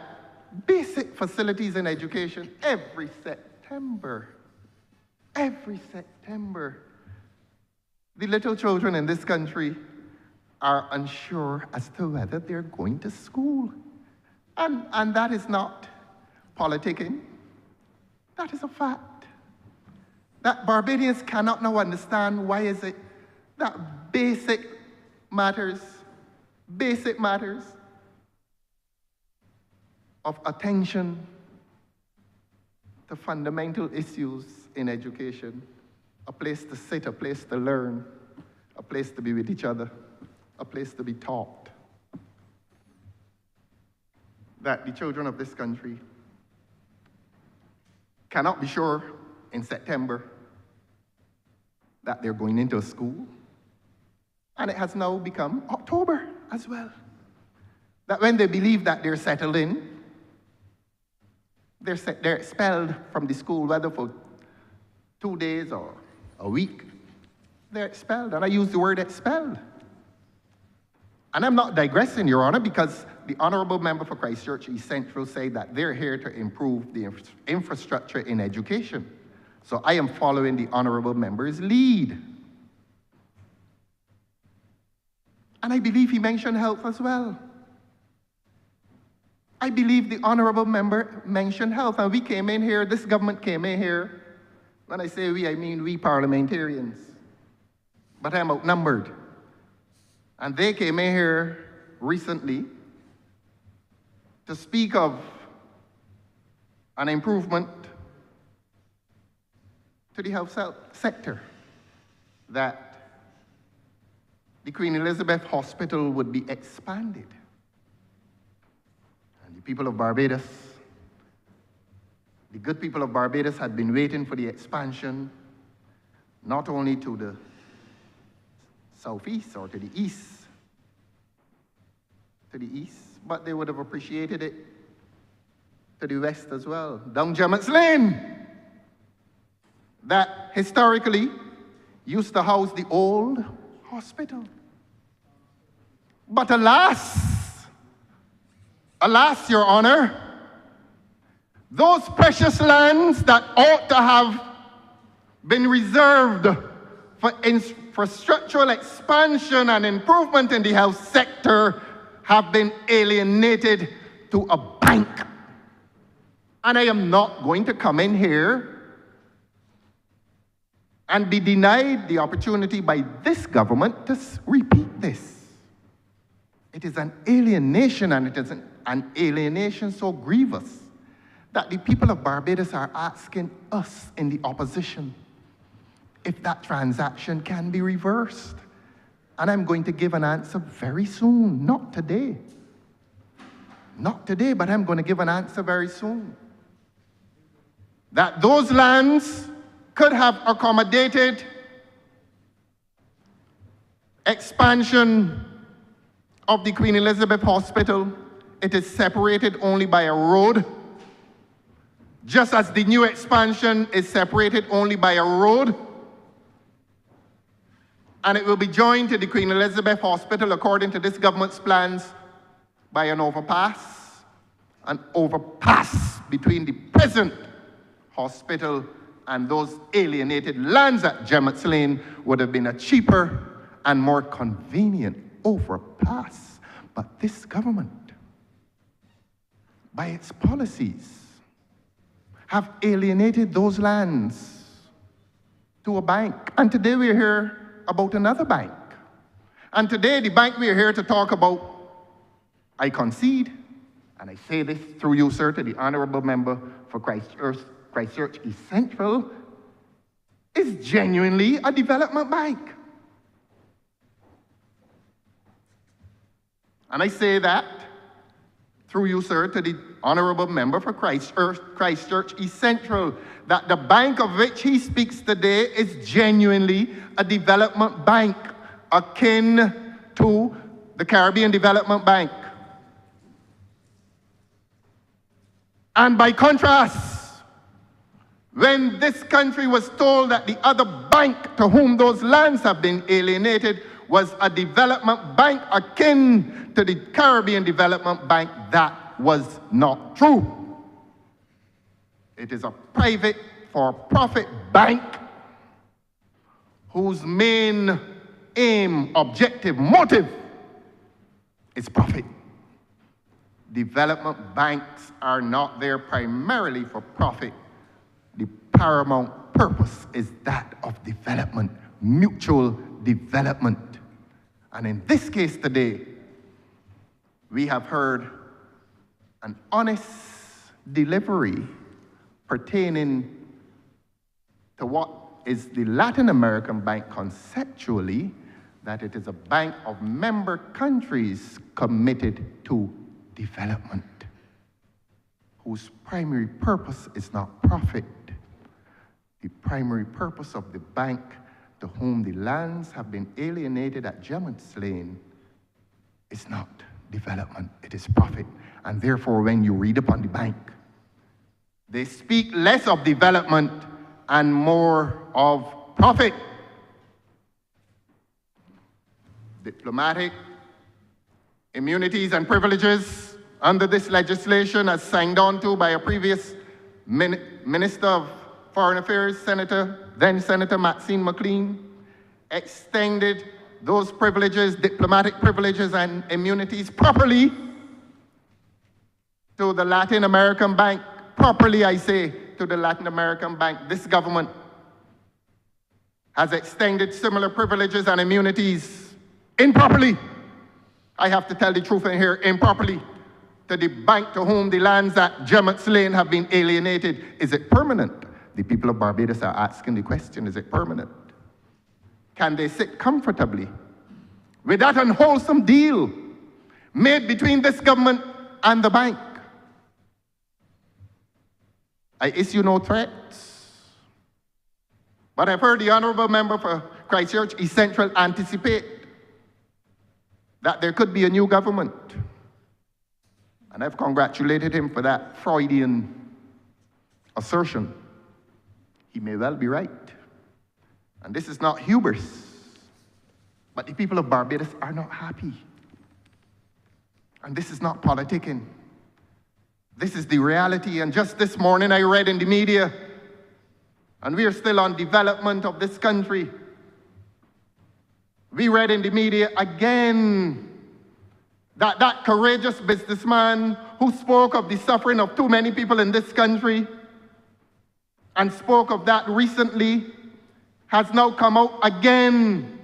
basic facilities in education every September, the little children in this country are unsure as to whether they're going to school. And that is not politicking. That is a fact. That Barbadians cannot now understand why is it that basic matters of attention to fundamental issues in education, a place to sit, a place to learn, a place to be with each other, a place to be taught, that the children of this country cannot be sure in September that they're going into a school. And it has now become October as well. That when they believe that they're settled in, they're expelled from the school, whether for 2 days or a week, they're expelled. And I use the word expelled. And I'm not digressing, Your Honor, because the honourable member for Christchurch East Central said that they're here to improve the infrastructure in education. So I am following the honourable member's lead. And I believe he mentioned health as well. I believe the honourable member mentioned health. And we came in here, this government came in here. When I say we, I mean we parliamentarians. But I'm outnumbered. And they came in here recently to speak of an improvement to the health sector, that the Queen Elizabeth Hospital would be expanded. And the people of Barbados, the good people of Barbados had been waiting for the expansion, not only to the southeast or to the east. To the east, but they would have appreciated it to the west as well. Down Gemmett's Lane, that historically used to house the old hospital. But alas, Your Honor, those precious lands that ought to have been reserved for infrastructural expansion and improvement in the health sector have been alienated to a bank. And I am not going to come in here and be denied the opportunity by this government to repeat this. It is an alienation, and it is an alienation so grievous that the people of Barbados are asking us in the opposition if that transaction can be reversed. And I'm going to give an answer very soon, not today. Not today, but I'm going to give an answer very soon. That those lands could have accommodated expansion of the Queen Elizabeth Hospital. It is separated only by a road, just as the new expansion is separated only by a road. And it will be joined to the Queen Elizabeth Hospital, according to this government's plans, by an overpass between the present hospital and those alienated lands at Gemmett's Lane would have been a cheaper and more convenient overpass. But this government, by its policies, have alienated those lands to a bank. And today we're here about another bank. And today the bank we're here to talk about, I concede, and I say this through you, sir, to the Honourable Member for Christchurch East Central, is genuinely a development bank. And I say that through you, sir, to the Honourable Member for Christchurch East Central, that the bank of which he speaks today is genuinely a development bank, akin to the Caribbean Development Bank. And by contrast, when this country was told that the other bank to whom those lands have been alienated was a development bank akin to the Caribbean Development Bank, that was not true. It is a private for-profit bank whose main aim, objective, motive is profit. Development banks are not there primarily for profit. The paramount purpose is that of development, mutual development. And in this case today, we have heard an honest delivery pertaining to what is the Latin American bank conceptually, that it is a bank of member countries committed to development, whose primary purpose is not profit. The primary purpose of the bank to whom the lands have been alienated at Gemmett's Lane is not development, it is profit. And therefore, when you read upon the bank, they speak less of development and more of profit. Diplomatic immunities and privileges under this legislation, as signed on to by a previous Minister of Foreign Affairs, then Senator Maxine McLean, extended those privileges, diplomatic privileges and immunities properly to the Latin American Bank. Properly, I say, to the Latin American Bank. This government has extended similar privileges and immunities improperly. I have to tell the truth in here, improperly, to the bank to whom the lands at Gemmett's Lane have been alienated. Is it permanent? The people of Barbados are asking the question, is it permanent? Can they sit comfortably with that unwholesome deal made between this government and the bank? I issue no threats, but I've heard the Honourable Member for Christchurch East Central anticipate that there could be a new government. And I've congratulated him for that Freudian assertion. He may well be right. And this is not hubris. But the people of Barbados are not happy. And this is not politicking. This is the reality. And just this morning I read in the media, and we are still on development of this country. We read in the media again that courageous businessman who spoke of the suffering of too many people in this country and spoke of that recently has now come out again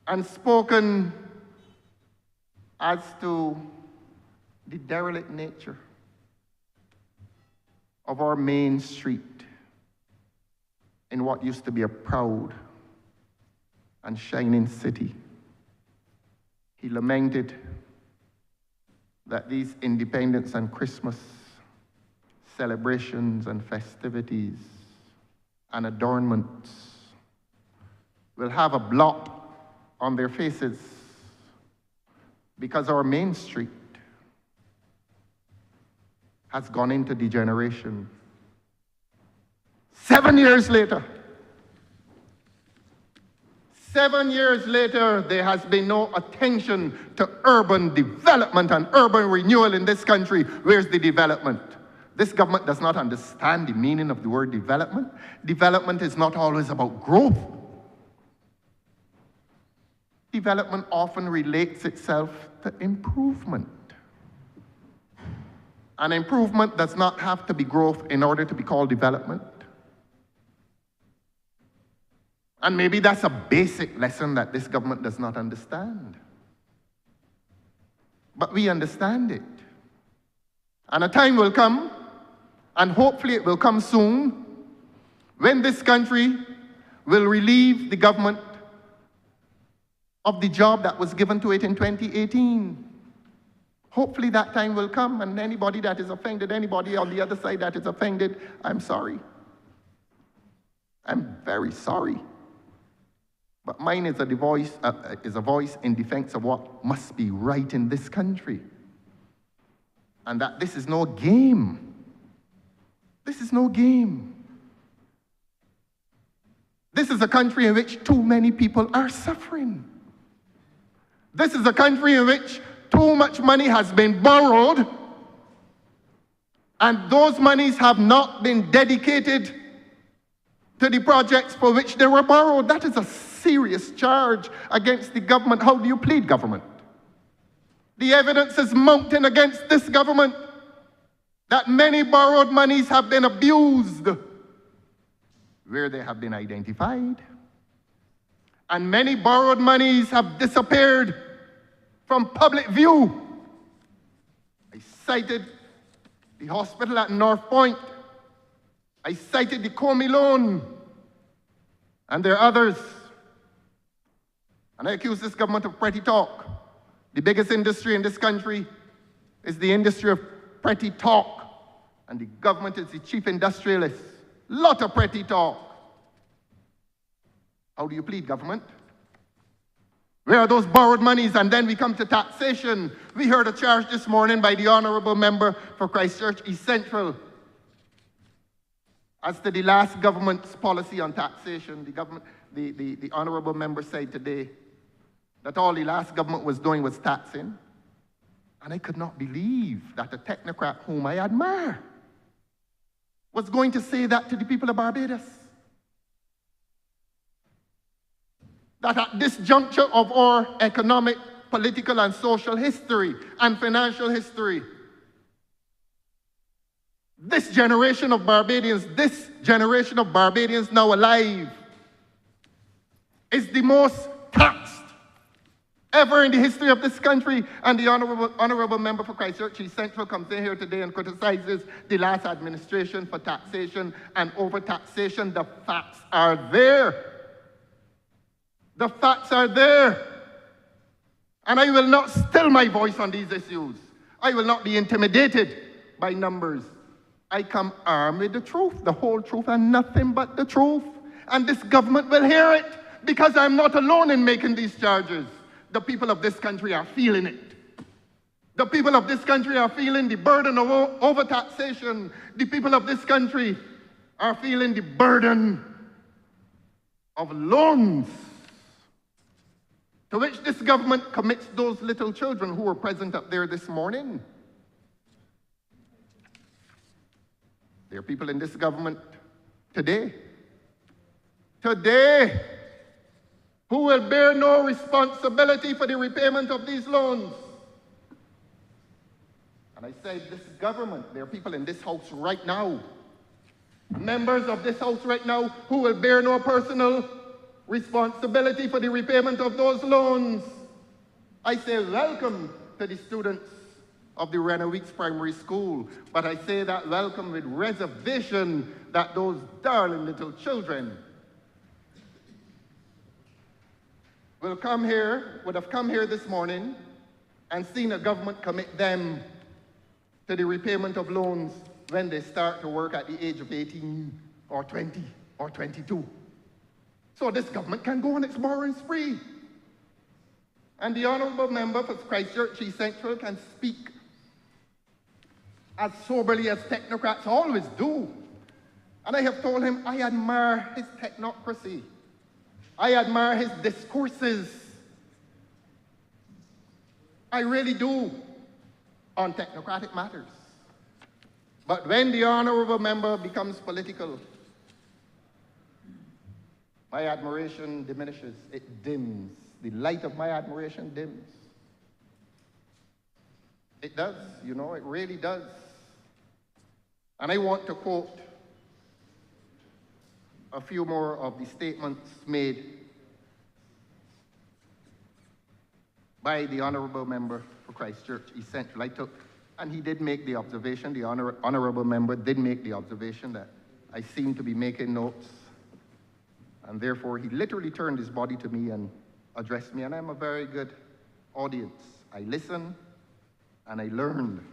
and spoken as to the derelict nature of our main street in what used to be a proud and shining city. He lamented that these independence and Christmas celebrations and festivities and adornments will have a blot on their faces because our main street has gone into degeneration. 7 years later, 7 years later, there has been no attention to urban development and urban renewal in this country. Where's the development? This government does not understand the meaning of the word development. Development is not always about growth. Development often relates itself to improvement. And improvement does not have to be growth in order to be called development. And maybe that's a basic lesson that this government does not understand. But we understand it. And a time will come, and hopefully it will come soon, when this country will relieve the government of the job that was given to it in 2018. Hopefully that time will come, and anybody that is offended, anybody on the other side that is offended, I'm sorry. I'm very sorry. But mine is a voice in defense of what must be right in this country. And that this is no game. This is no game. This is a country in which too many people are suffering. This is a country in which too much money has been borrowed, and those monies have not been dedicated to the projects for which they were borrowed. That is a serious charge against the government. How do you plead government? The evidence is mounting against this government that many borrowed monies have been abused where they have been identified. And many borrowed monies have disappeared from public view. I cited the hospital at North Point. I cited the Comey loan. And there are others. And I accuse this government of petty talk. The biggest industry in this country is the industry of petty talk. And the government is the chief industrialist. Lot of petty talk. How do you plead government? Where are those borrowed monies? And then we come to taxation. We heard a charge this morning by the Honourable Member for Christchurch East Central. As to the last government's policy on taxation, the Honourable Member said today that all the last government was doing was taxing. And I could not believe that a technocrat whom I admire was going to say that to the people of Barbados. That at this juncture of our economic, political, and social history and financial history, this generation of Barbadians now alive, is the most taxed ever in the history of this country. And the Honourable Member for Christchurch East Central comes in here today and criticizes the last administration for taxation and overtaxation. The facts are there. The facts are there. And I will not still my voice on these issues. I will not be intimidated by numbers. I come armed with the truth, the whole truth, and nothing but the truth. And this government will hear it, because I'm not alone in making these charges. The people of this country are feeling it. The people of this country are feeling the burden of overtaxation. The people of this country are feeling the burden of loans to which this government commits those little children who were present up there this morning. There are people in this government today, who will bear no responsibility for the repayment of these loans. And I say this government, there are people in this house right now, members of this house right now, who will bear no personal responsibility for the repayment of those loans. I say welcome to the students of the Renner Weeks Primary School, but I say that welcome with reservation that those darling little children would have come here this morning and seen a government commit them to the repayment of loans when they start to work at the age of 18 or 20 or 22. So this government can go on its borrowing spree. And the honourable member for Christchurch East Central can speak as soberly as technocrats always do. And I have told him I admire his technocracy. I admire his discourses. I really do, on technocratic matters. But when the honourable member becomes political, my admiration diminishes, it dims. The light of my admiration dims. It does, you know, it really does. And I want to quote a few more of the statements made by the honourable member for Christchurch East Central. And he did make the observation, the honourable member did make the observation that I seem to be making notes. And therefore, he literally turned his body to me and addressed me. And I'm a very good audience. I listen and I learn.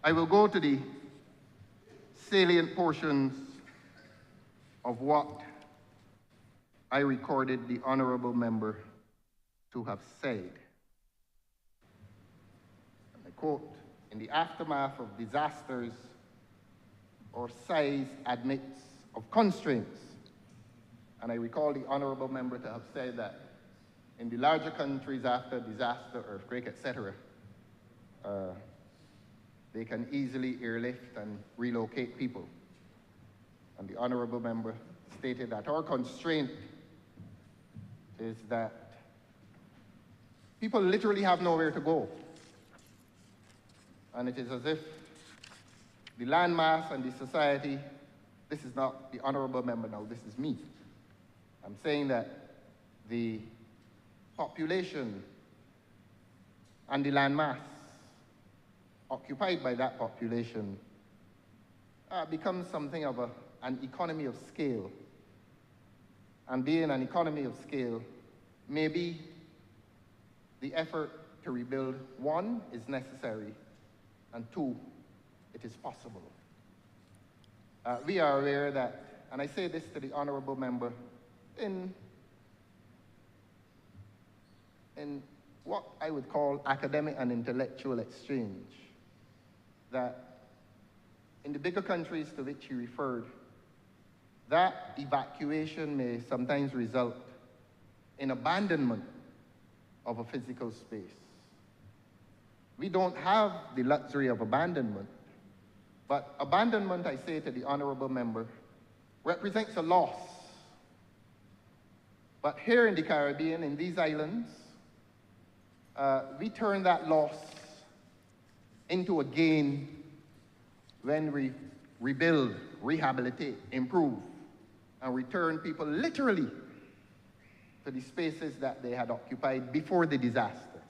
I will go to the salient portions of what I recorded the honourable member to have said. And I quote, "In the aftermath of disasters, our size admits of constraints." And I recall the honourable member to have said that in the larger countries after disaster, earthquake, etc., they can easily airlift and relocate people. And the honourable member stated that our constraint is that people literally have nowhere to go. And it is as if the landmass and the society, this is not the honourable member now, this is me. I'm saying that the population and the landmass occupied by that population becomes something of an economy of scale. And being an economy of scale, maybe the effort to rebuild, one, is necessary, and two, it is possible. We are aware that, and I say this to the honourable member, in what I would call academic and intellectual exchange, that in the bigger countries to which he referred, that evacuation may sometimes result in abandonment of a physical space. We don't have the luxury of abandonment, but abandonment, I say to the honourable member, represents a loss. But here in the Caribbean, in these islands, we turn that loss into a gain when we rebuild, rehabilitate, improve, and return people literally to the spaces that they had occupied before the disaster.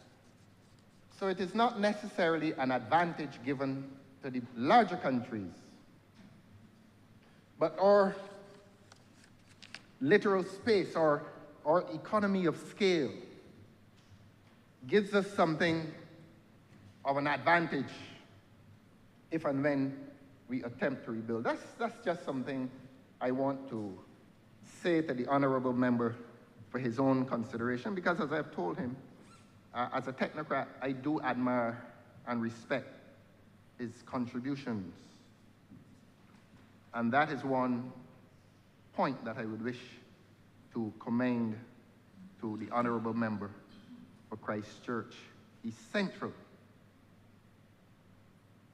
So it is not necessarily an advantage given to the larger countries, but our literal space, our economy of scale, gives us something of an advantage if and when we attempt to rebuild. That's just something I want to say to the honorable member for his own consideration, because as I've told him, as a technocrat, I do admire and respect his contributions. And that is one point that I would wish to commend to the honorable member for Christ Church. He's central.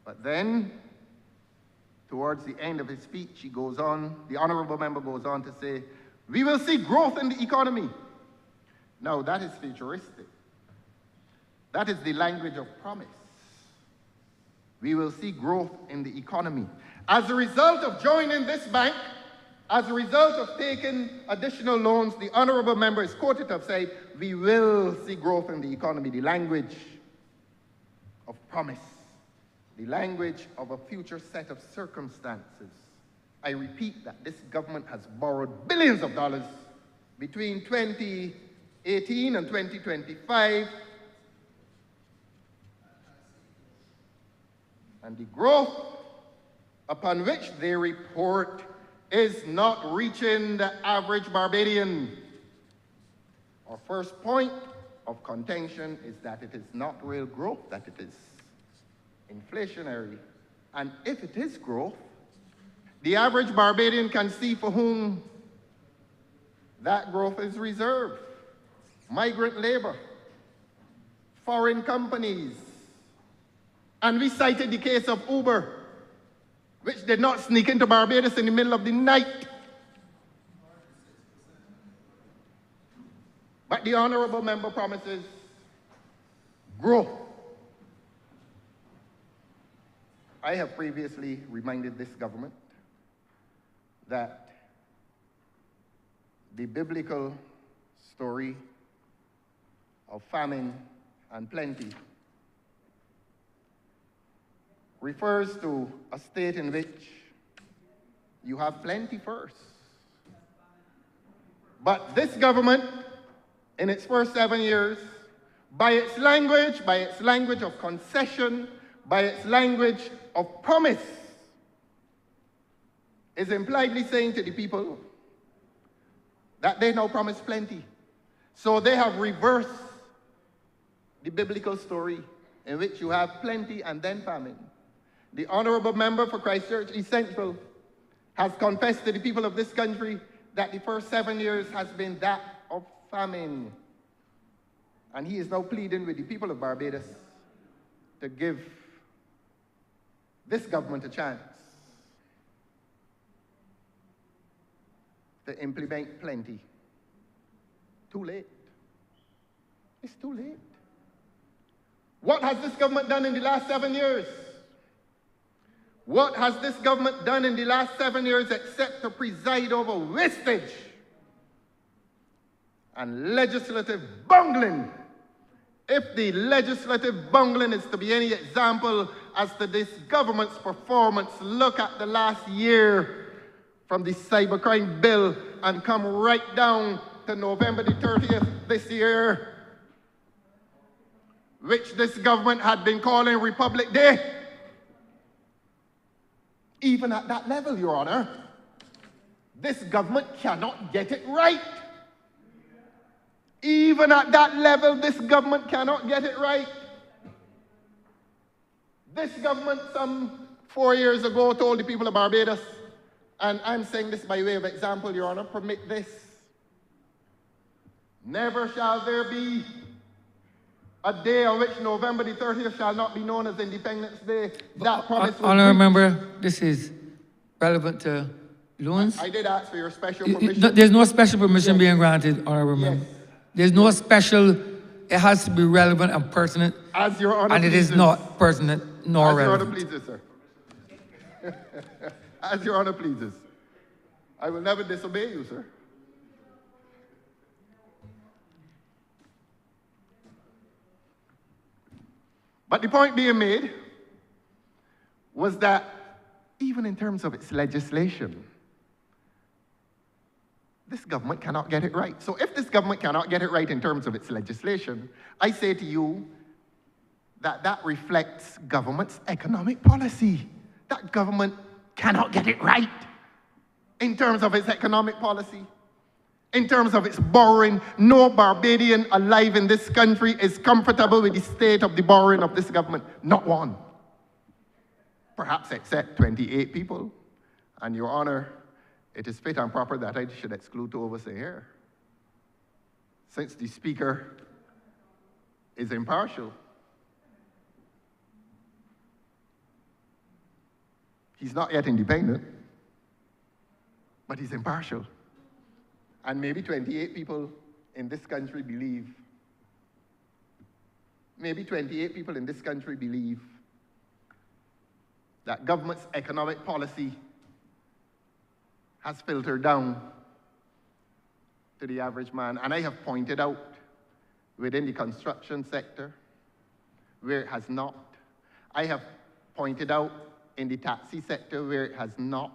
But then, towards the end of his speech, he goes on, the honorable member goes on to say, we will see growth in the economy. Now, that is futuristic. That is the language of promise. We will see growth in the economy. As a result of joining this bank, as a result of taking additional loans, the honorable member is quoted to have said, we will see growth in the economy, the language of promise, the language of a future set of circumstances. I repeat that this government has borrowed billions of dollars between 2018 and 2025, and the growth upon which they report is not reaching the average Barbadian. Our first point of contention is that it is not real growth, that it is inflationary. And if it is growth, the average Barbadian can see for whom that growth is reserved. Migrant labor, foreign companies. And we cited the case of Uber, which did not sneak into Barbados in the middle of the night. But the honorable member promises growth. I have previously reminded this government that the biblical story of famine and plenty refers to a state in which you have plenty first. But this government, in its first 7 years, by its language of concession, by its language of promise, is impliedly saying to the people that they now promise plenty. So they have reversed the biblical story in which you have plenty and then famine. The honorable member for Christ Church East Central has confessed to the people of this country that the first 7 years has been that of famine. And he is now pleading with the people of Barbados to give this government a chance to implement plenty. Too late. It's too late. What has this government done in the last 7 years? What has this government done in the last 7 years except to preside over wastage and legislative bungling? If the legislative bungling is to be any example as to this government's performance, look at the last year from the cybercrime bill and come right down to November the 30th this year, which this government had been calling Republic Day. Even at that level, Your Honor, this government cannot get it right. Even at that level, this government cannot get it right. This government some 4 years ago told the people of Barbados, and I'm saying this by way of example, Your Honor, permit this. Never shall there be a day on which November the 30th shall not be known as Independence Day. That promise was Honourable member, this is relevant to loans. I did ask for your special permission. There's no special permission being granted, honourable member. There's no special, it has to be relevant and pertinent. As Your Honor and it is pleases. not pertinent nor relevant. As Your Honor pleases, sir. As Your Honor pleases. I will never disobey you, sir. But the point being made was that even in terms of its legislation, this government cannot get it right. So if this government cannot get it right in terms of its legislation, I say to you that that reflects government's economic policy. That government cannot get it right in terms of its economic policy. In terms of its borrowing, no Barbadian alive in this country is comfortable with the state of the borrowing of this government. Not one. Perhaps except 28 people. And Your Honor, it is fit and proper that I should exclude two of us here, since the Speaker is impartial. He's not yet independent, but he's impartial. And maybe 28 people in this country believe, that government's economic policy has filtered down to the average man. And I have pointed out within the construction sector where it has not. I have pointed out in the taxi sector where it has not.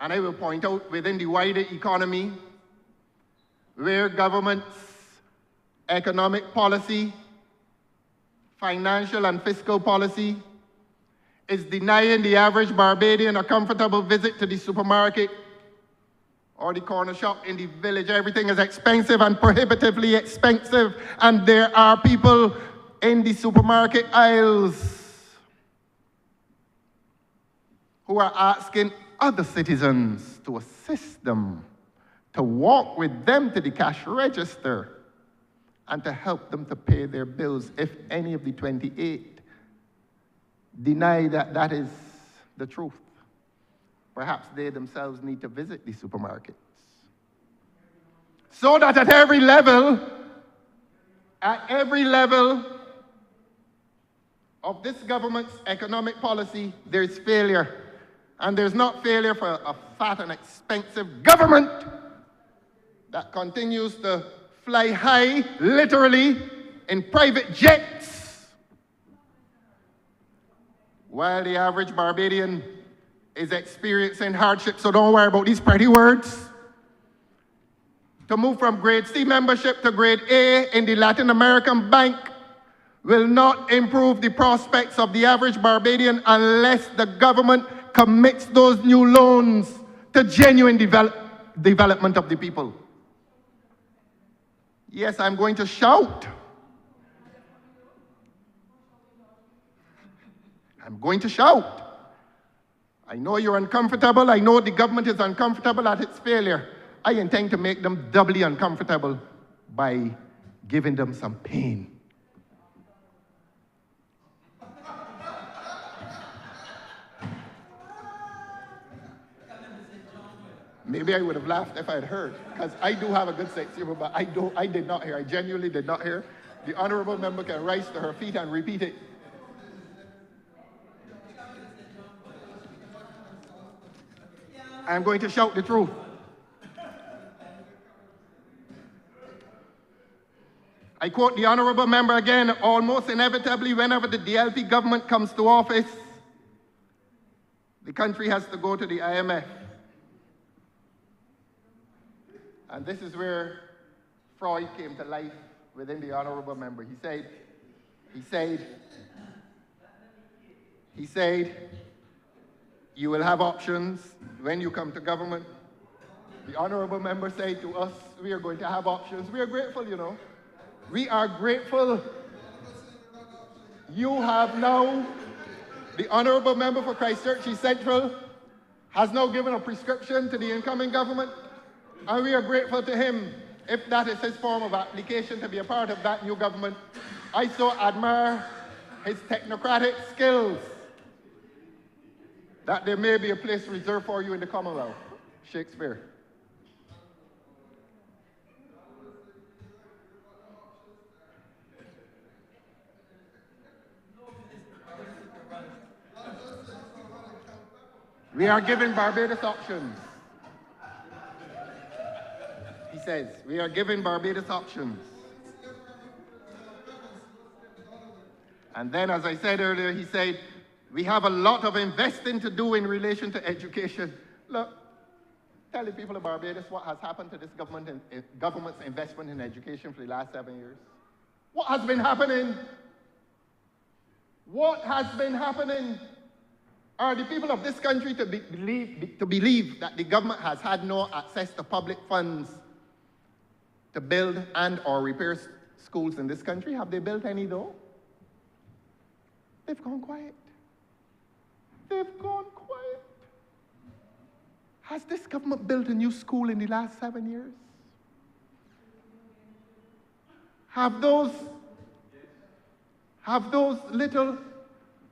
And I will point out within the wider economy where government's economic policy, financial and fiscal policy is denying the average Barbadian a comfortable visit to the supermarket or the corner shop in the village. Everything is expensive and prohibitively expensive, and there are people in the supermarket aisles who are asking other citizens to assist them, to walk with them to the cash register, and to help them to pay their bills. If any of the 28 deny that that is the truth, perhaps they themselves need to visit the supermarkets. So that at every level of this government's economic policy, there's failure. And there's not failure for a fat and expensive government that continues to fly high, literally, in private jets, while the average Barbadian is experiencing hardship. So don't worry about these pretty words. To move from grade C membership to grade A in the Latin American Bank will not improve the prospects of the average Barbadian unless the government commits those new loans to genuine development of the people. Yes, I'm going to shout. I'm going to shout. I know you're uncomfortable. I know the government is uncomfortable at its failure. I intend to make them doubly uncomfortable by giving them some pain. Maybe I would have laughed if I had heard, because I do have a good sense of humor, but I did not hear. I genuinely did not hear. The honorable member can rise to her feet and repeat it. I'm going to shout the truth. I quote the honorable member again: almost inevitably, whenever the DLP government comes to office, the country has to go to the IMF. And this is where Freud came to life within the honorable member. He said, you will have options when you come to government. The honorable member said to us, we are going to have options. We are grateful, you know. We are grateful. You have now, the honorable member for Christchurch East Central has now given a prescription to the incoming government. And we are grateful to him if that is his form of application to be a part of that new government. I so admire his technocratic skills that there may be a place reserved for you in the Commonwealth. Shakespeare. We are giving Barbados options. He says, we are giving Barbados options. And then, as I said earlier, he said, we have a lot of investing to do in relation to education. Look, tell the people of Barbados what has happened to this government's investment in education for the last 7 years? What has been happening? What has been happening? Are the people of this country to believe that the government has had no access to public funds to build and or repair schools in this country? Have they built any though? They've gone quiet. They've gone quiet. Has this government built a new school in the last 7 years? Have those little,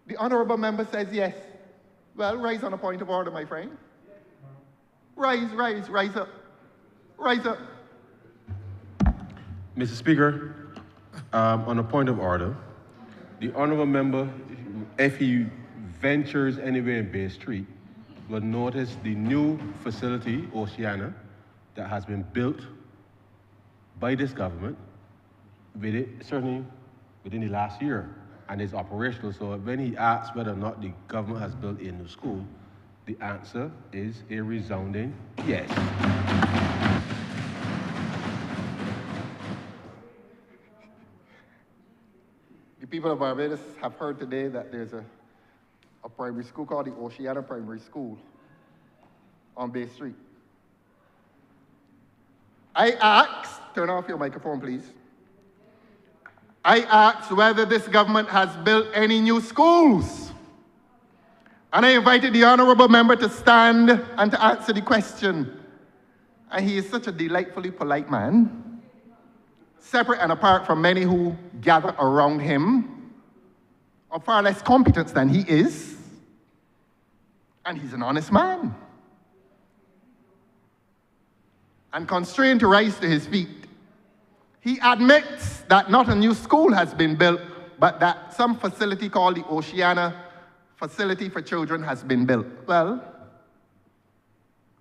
the honourable member says yes. Well, rise on a point of order, my friend. Rise up. Rise up. Mr. Speaker, on a point of order, the honourable member, if he ventures anywhere in Bay Street, will notice the new facility, Oceana, that has been built by this government, certainly within the last year, and is operational. So when he asks whether or not the government has built a new school, the answer is a resounding yes. The people of Barbados have heard today that there's a primary school called the Oceana Primary School on Bay Street. I asked, turn off your microphone, please. I asked whether this government has built any new schools. And I invited the honourable member to stand and to answer the question. And he is such a delightfully polite man, separate and apart from many who gather around him, of far less competence than he is. And he's an honest man. And constrained to rise to his feet, he admits that not a new school has been built, but that some facility called the Oceana Facility for Children has been built. Well,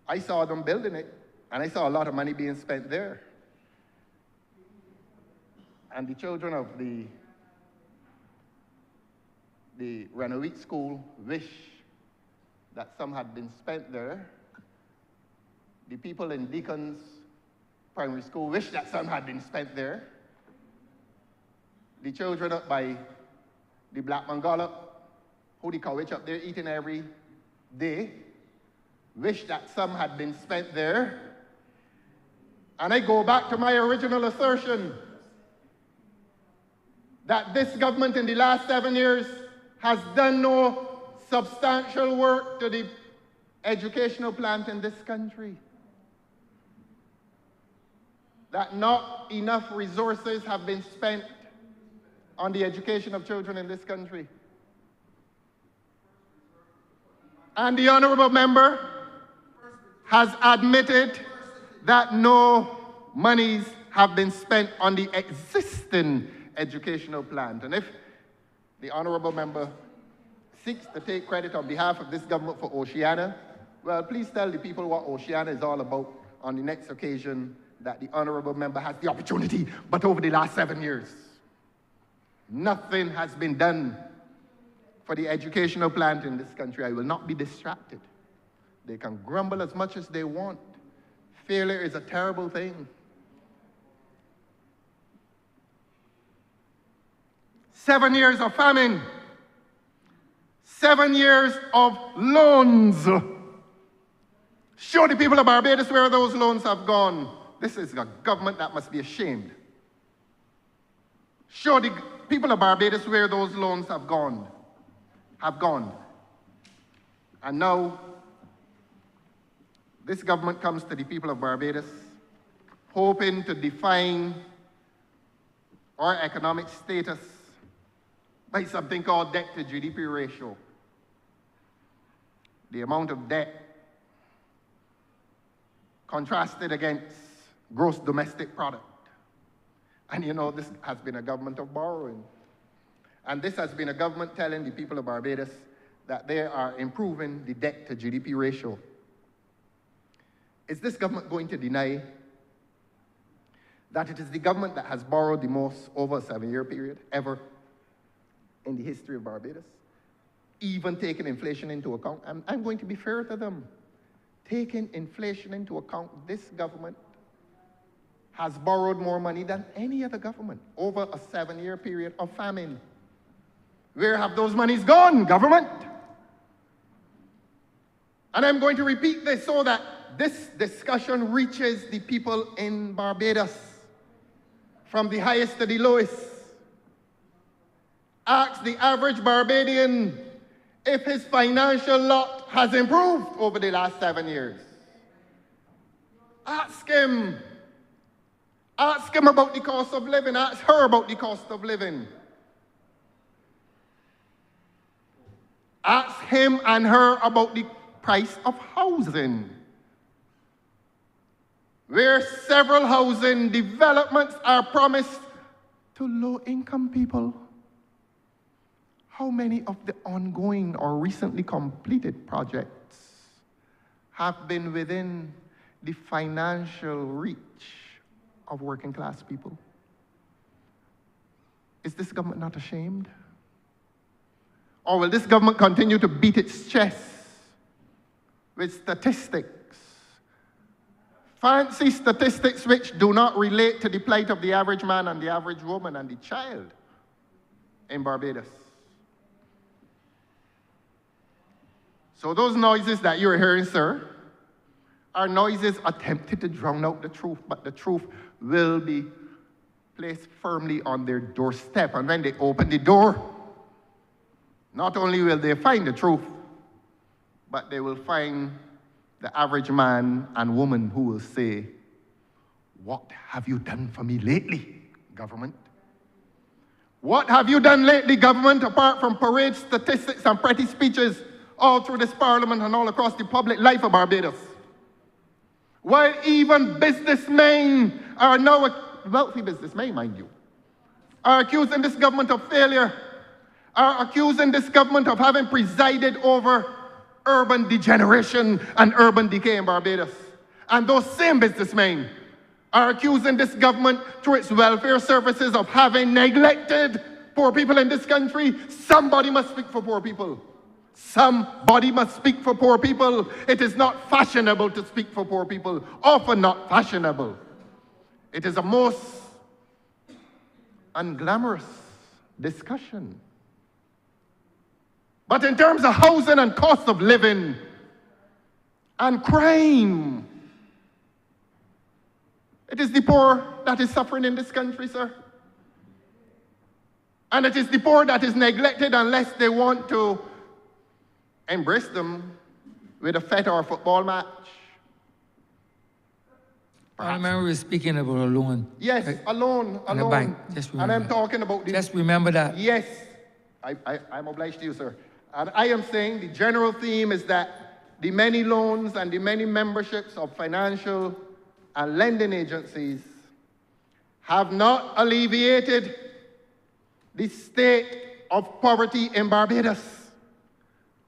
I saw them building it, and I saw a lot of money being spent there. And the children of the Ranawit School wish that some had been spent there. The people in Deacon's Primary School wish that some had been spent there. The children up by the Black Mangala, who the cowitch up there eating every day, wish that some had been spent there. And I go back to my original assertion that this government in the last 7 years has done no substantial work to the educational plant in this country. That not enough resources have been spent on the education of children in this country. And the honourable member has admitted that no monies have been spent on the existing educational plant. And if the honourable member seeks to take credit on behalf of this government for Oceana, well, please tell the people what Oceana is all about on the next occasion that the honourable member has the opportunity. But over the last 7 years, nothing has been done for the educational plant in this country. I will not be distracted. They can grumble as much as they want. Failure is a terrible thing. 7 years of famine. 7 years of loans. Show the people of Barbados where those loans have gone. This is a government that must be ashamed. Show the people of Barbados where those loans have gone. And now, this government comes to the people of Barbados hoping to define our economic status by something called debt to GDP ratio. The amount of debt contrasted against gross domestic product. And you know, this has been a government of borrowing. And this has been a government telling the people of Barbados that they are improving the debt to GDP ratio. Is this government going to deny that it is the government that has borrowed the most over a 7-year period ever in the history of Barbados, even taking inflation into account? I'm going to be fair to them. taking inflation into account, this government has borrowed more money than any other government over a 7-year period of famine. Where have those monies gone, government? And I'm going to repeat this so that this discussion reaches the people in Barbados, from the highest to the lowest. Ask the average Barbadian if his financial lot has improved over the last 7 years. Ask him. Ask him about the cost of living. Ask her about the cost of living. Ask him and her about the price of housing, where several housing developments are promised to low-income people. How many of the ongoing or recently completed projects have been within the financial reach of working class people? Is this government not ashamed? Or will this government continue to beat its chest with statistics, fancy statistics which do not relate to the plight of the average man and the average woman and the child in Barbados? So those noises that you're hearing, sir, are noises attempted to drown out the truth, but the truth will be placed firmly on their doorstep. And when they open the door, not only will they find the truth, but they will find the average man and woman who will say, "What have you done for me lately, government? What have you done lately, government, apart from parade statistics and pretty speeches all through this parliament and all across the public life of Barbados? While even businessmen are now, wealthy businessmen, mind you, are accusing this government of failure, are accusing this government of having presided over urban degeneration and urban decay in Barbados. And those same businessmen are accusing this government through its welfare services of having neglected poor people in this country. Somebody must speak for poor people. Somebody must speak for poor people. It is not fashionable to speak for poor people, often not fashionable. It is a most unglamorous discussion. But in terms of housing and cost of living and crime, it is the poor that is suffering in this country, sir. And it is the poor that is neglected unless they want to embrace them with a fete or a football match. I remember we were speaking about a loan. Yes, right? a loan, a And the loan. bank. Just And remember I'm that. talking about the... Just remember that. Yes, I'm obliged to you, sir. And I am saying the general theme is that the many loans and the many memberships of financial and lending agencies have not alleviated the state of poverty in Barbados.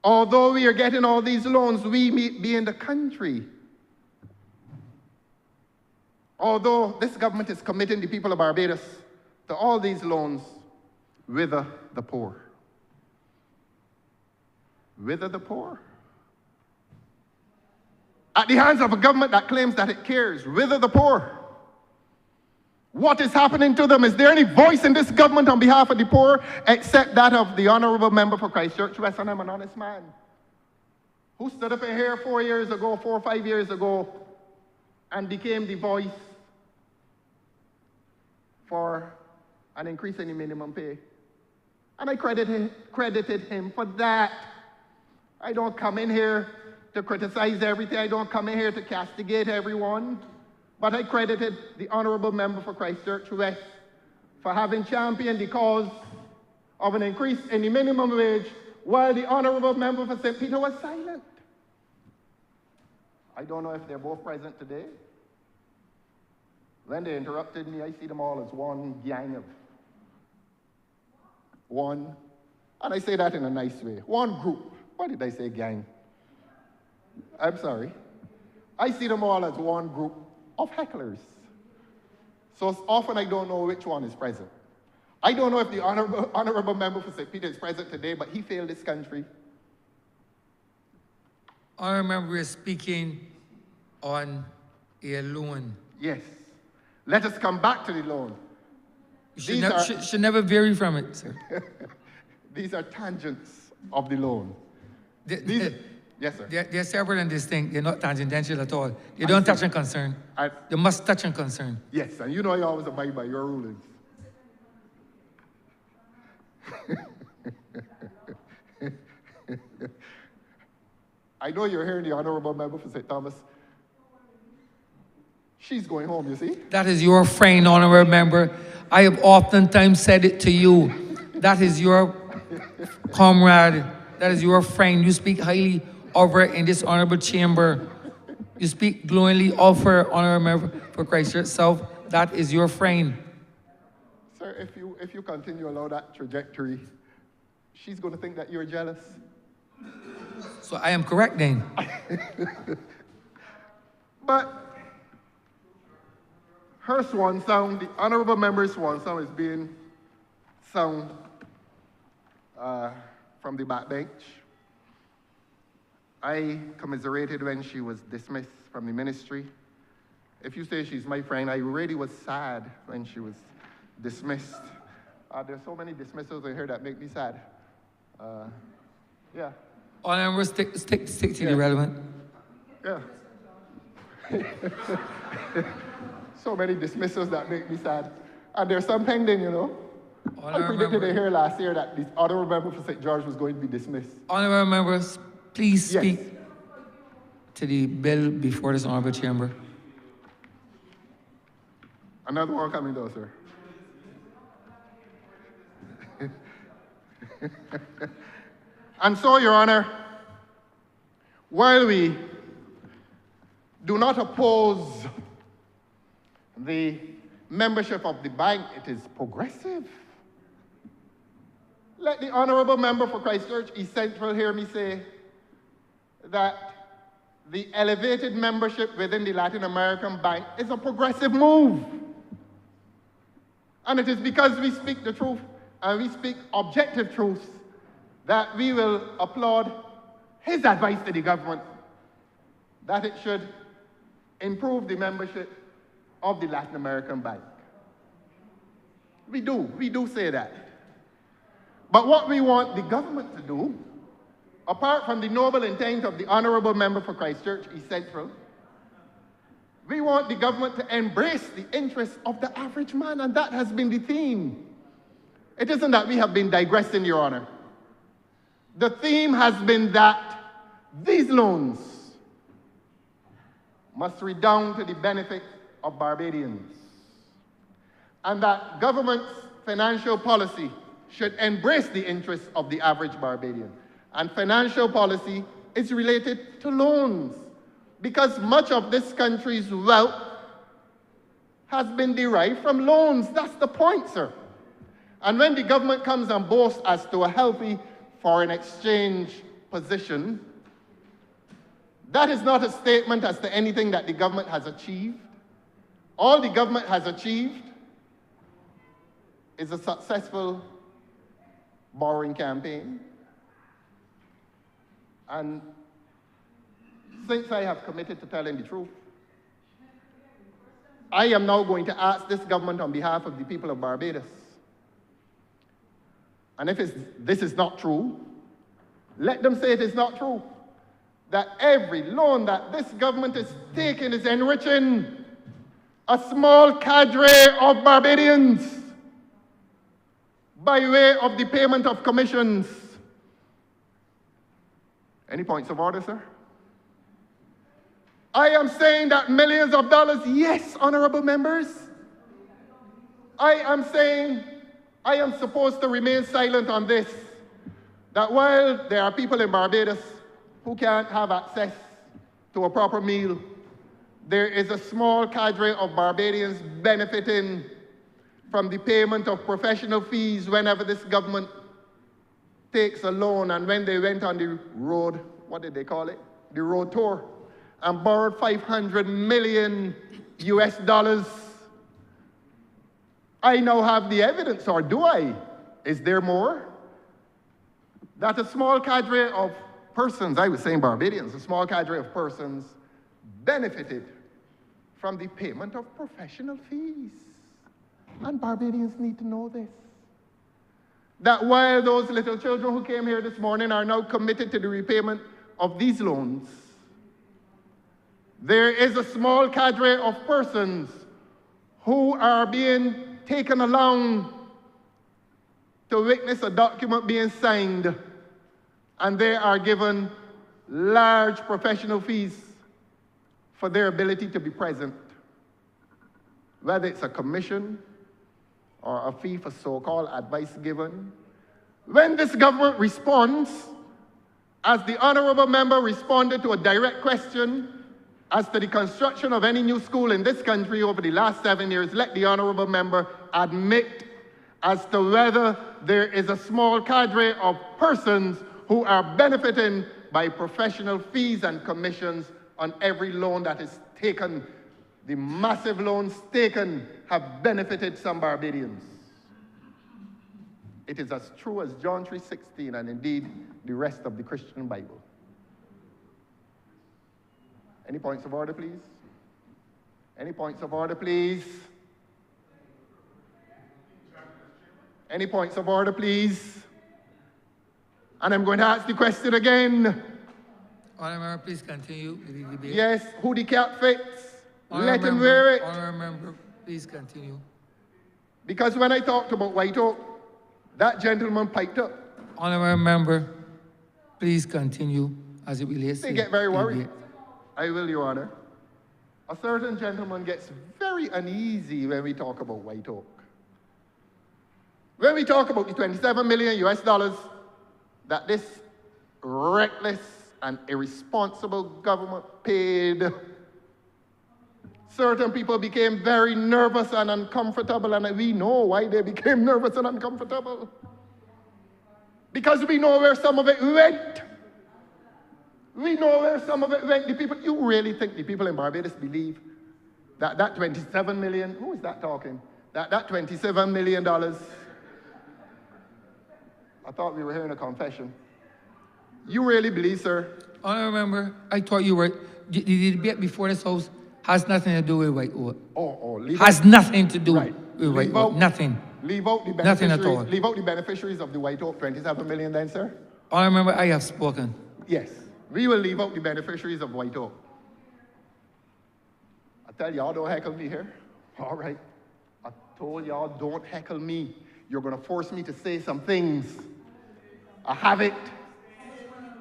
Although we are getting all these loans, we may be in the country. Although this government is committing the people of Barbados to all these loans, wither the poor. Wither the poor. At the hands of a government that claims that it cares, wither the poor. What is happening to them? Is there any voice in this government on behalf of the poor except that of the Honourable Member for Christchurch West? And I'm an honest man who stood up in here 4 or 5 years ago, and became the voice for an increase in the minimum pay. And I credited him for that. I don't come in here to criticize everything. I don't come in here to castigate everyone. But I credited the Honourable Member for Christchurch West for having championed the cause of an increase in the minimum wage, while the Honourable Member for St. Peter was silent. I don't know if they're both present today. When they interrupted me, I see them all as one gang of one, and I say that in a nice way, one group. Why did I say gang? I'm sorry. I see them all as one group of hecklers. So often I don't know which one is present. I don't know if the Honourable Member for St. Peter is present today, but he failed this country. Honourable member is speaking on a loan. Yes. Let us come back to the loan. You These are- should never vary from it, sir. These are tangents of the loan. Yes, sir. They're separate and distinct. They're not tangential at all. They don't touch and concern. They must touch and concern. Yes, and you know I always abide by your rulings. I know you're hearing the honourable member for St. Thomas. She's going home, you see? That is your friend, honourable member. I have oftentimes said it to you. That is your comrade. That is your friend. You speak highly of her in this honourable chamber. You speak glowingly of her, honourable member for Christchurch South. That is your friend. Sir, if you continue along that trajectory, she's going to think that you're jealous. So I am correct then. But her swan song, the honourable member's swan song, is being sung from the back bench. I commiserated when she was dismissed from the ministry. If you say she's my friend, I really was sad when she was dismissed. There's so many dismissals in here that make me sad. Yeah. Honourable, stick to the relevant. Yeah. So many dismissals that make me sad. And there's some pending, you know. I predicted it here last year that the honourable member for St. George was going to be dismissed. Honourable members, please Yes. speak to the bill before this honourable chamber. Another one coming though, sir. And so, Your Honor, while we do not oppose the membership of the bank, it is progressive. Let the honourable member for Christchurch East Central hear me say that the elevated membership within the Latin American Bank is a progressive move. And it is because we speak the truth and we speak objective truths that we will applaud his advice to the government that it should improve the membership of the Latin American Bank. We do say that. But what we want the government to do, apart from the noble intent of the honourable member for Christchurch East Central, we want the government to embrace the interests of the average man, and that has been the theme. It isn't that we have been digressing, Your Honour. The theme has been that these loans must redound to the benefit of Barbadians, and that government's financial policy should embrace the interests of the average Barbadian. And financial policy is related to loans, because much of this country's wealth has been derived from loans. That's the point, sir. And when the government comes and boasts as to a healthy foreign exchange position, that is not a statement as to anything that the government has achieved. All the government has achieved is a successful borrowing campaign. And since I have committed to telling the truth, I am now going to ask this government on behalf of the people of Barbados, and if this is not true, let them say it is not true, that every loan that this government is taking is enriching a small cadre of Barbadians by way of the payment of commissions. Any points of order, sir? I am saying that millions of dollars, yes, honourable members. I am saying I am supposed to remain silent on this, that while there are people in Barbados who can't have access to a proper meal, there is a small cadre of Barbadians benefiting from the payment of professional fees whenever this government takes a loan. And when they went on the road, what did they call it? The road tour, and borrowed $500 million US. I now have the evidence, or do I? Is there more? That a small cadre of persons, I was saying Barbadians, a small cadre of persons benefited from the payment of professional fees. And Barbadians need to know this. That while those little children who came here this morning are now committed to the repayment of these loans, there is a small cadre of persons who are being taken along to witness a document being signed, and they are given large professional fees for their ability to be present. Whether it's a commission or a fee for so-called advice given. When this government responds, as the honourable member responded to a direct question as to the construction of any new school in this country over the last 7 years, let the honourable member admit as to whether there is a small cadre of persons who are benefiting by professional fees and commissions on every loan that is taken. The massive loans taken have benefited some Barbadians. It is as true as John 3:16 and indeed the rest of the Christian Bible. Any points of order, please? Any points of order, please? Any points of order, please? And I'm going to ask the question again. Honourable member, please continue with the debate. Yes, who the cap fits, let him Member, wear it. Honourable member, please continue. Because when I talked about White Oak, that gentleman piped up. Honourable member, please continue as it relates They to get very the worried. debate. I will, Your Honor. A certain gentleman gets very uneasy when we talk about White Oak. When we talk about the 27 million US dollars that this reckless and irresponsible government paid, certain people became very nervous and uncomfortable, and we know why they became nervous and uncomfortable. Because we know where some of it went. We know where some of it went. The people, you really think the people in Barbados believe that that 27 million, who is that talking? That $27 million, I thought we were hearing a confession. You really believe, sir? Honourable member, I thought you were, the debate before this house has nothing to do with White Oak. Leave Has out, nothing to do right. with White Leave Oak. out- Nothing. Leave out the Nothing at beneficiaries. all. Leave out the beneficiaries of the White Oak 27 million then, sir? Honourable member, I have spoken. Yes. We will leave out the beneficiaries of White Oak. I tell y'all, don't heckle me here. All right. I told y'all, don't heckle me. You're going to force me to say some things. I have it.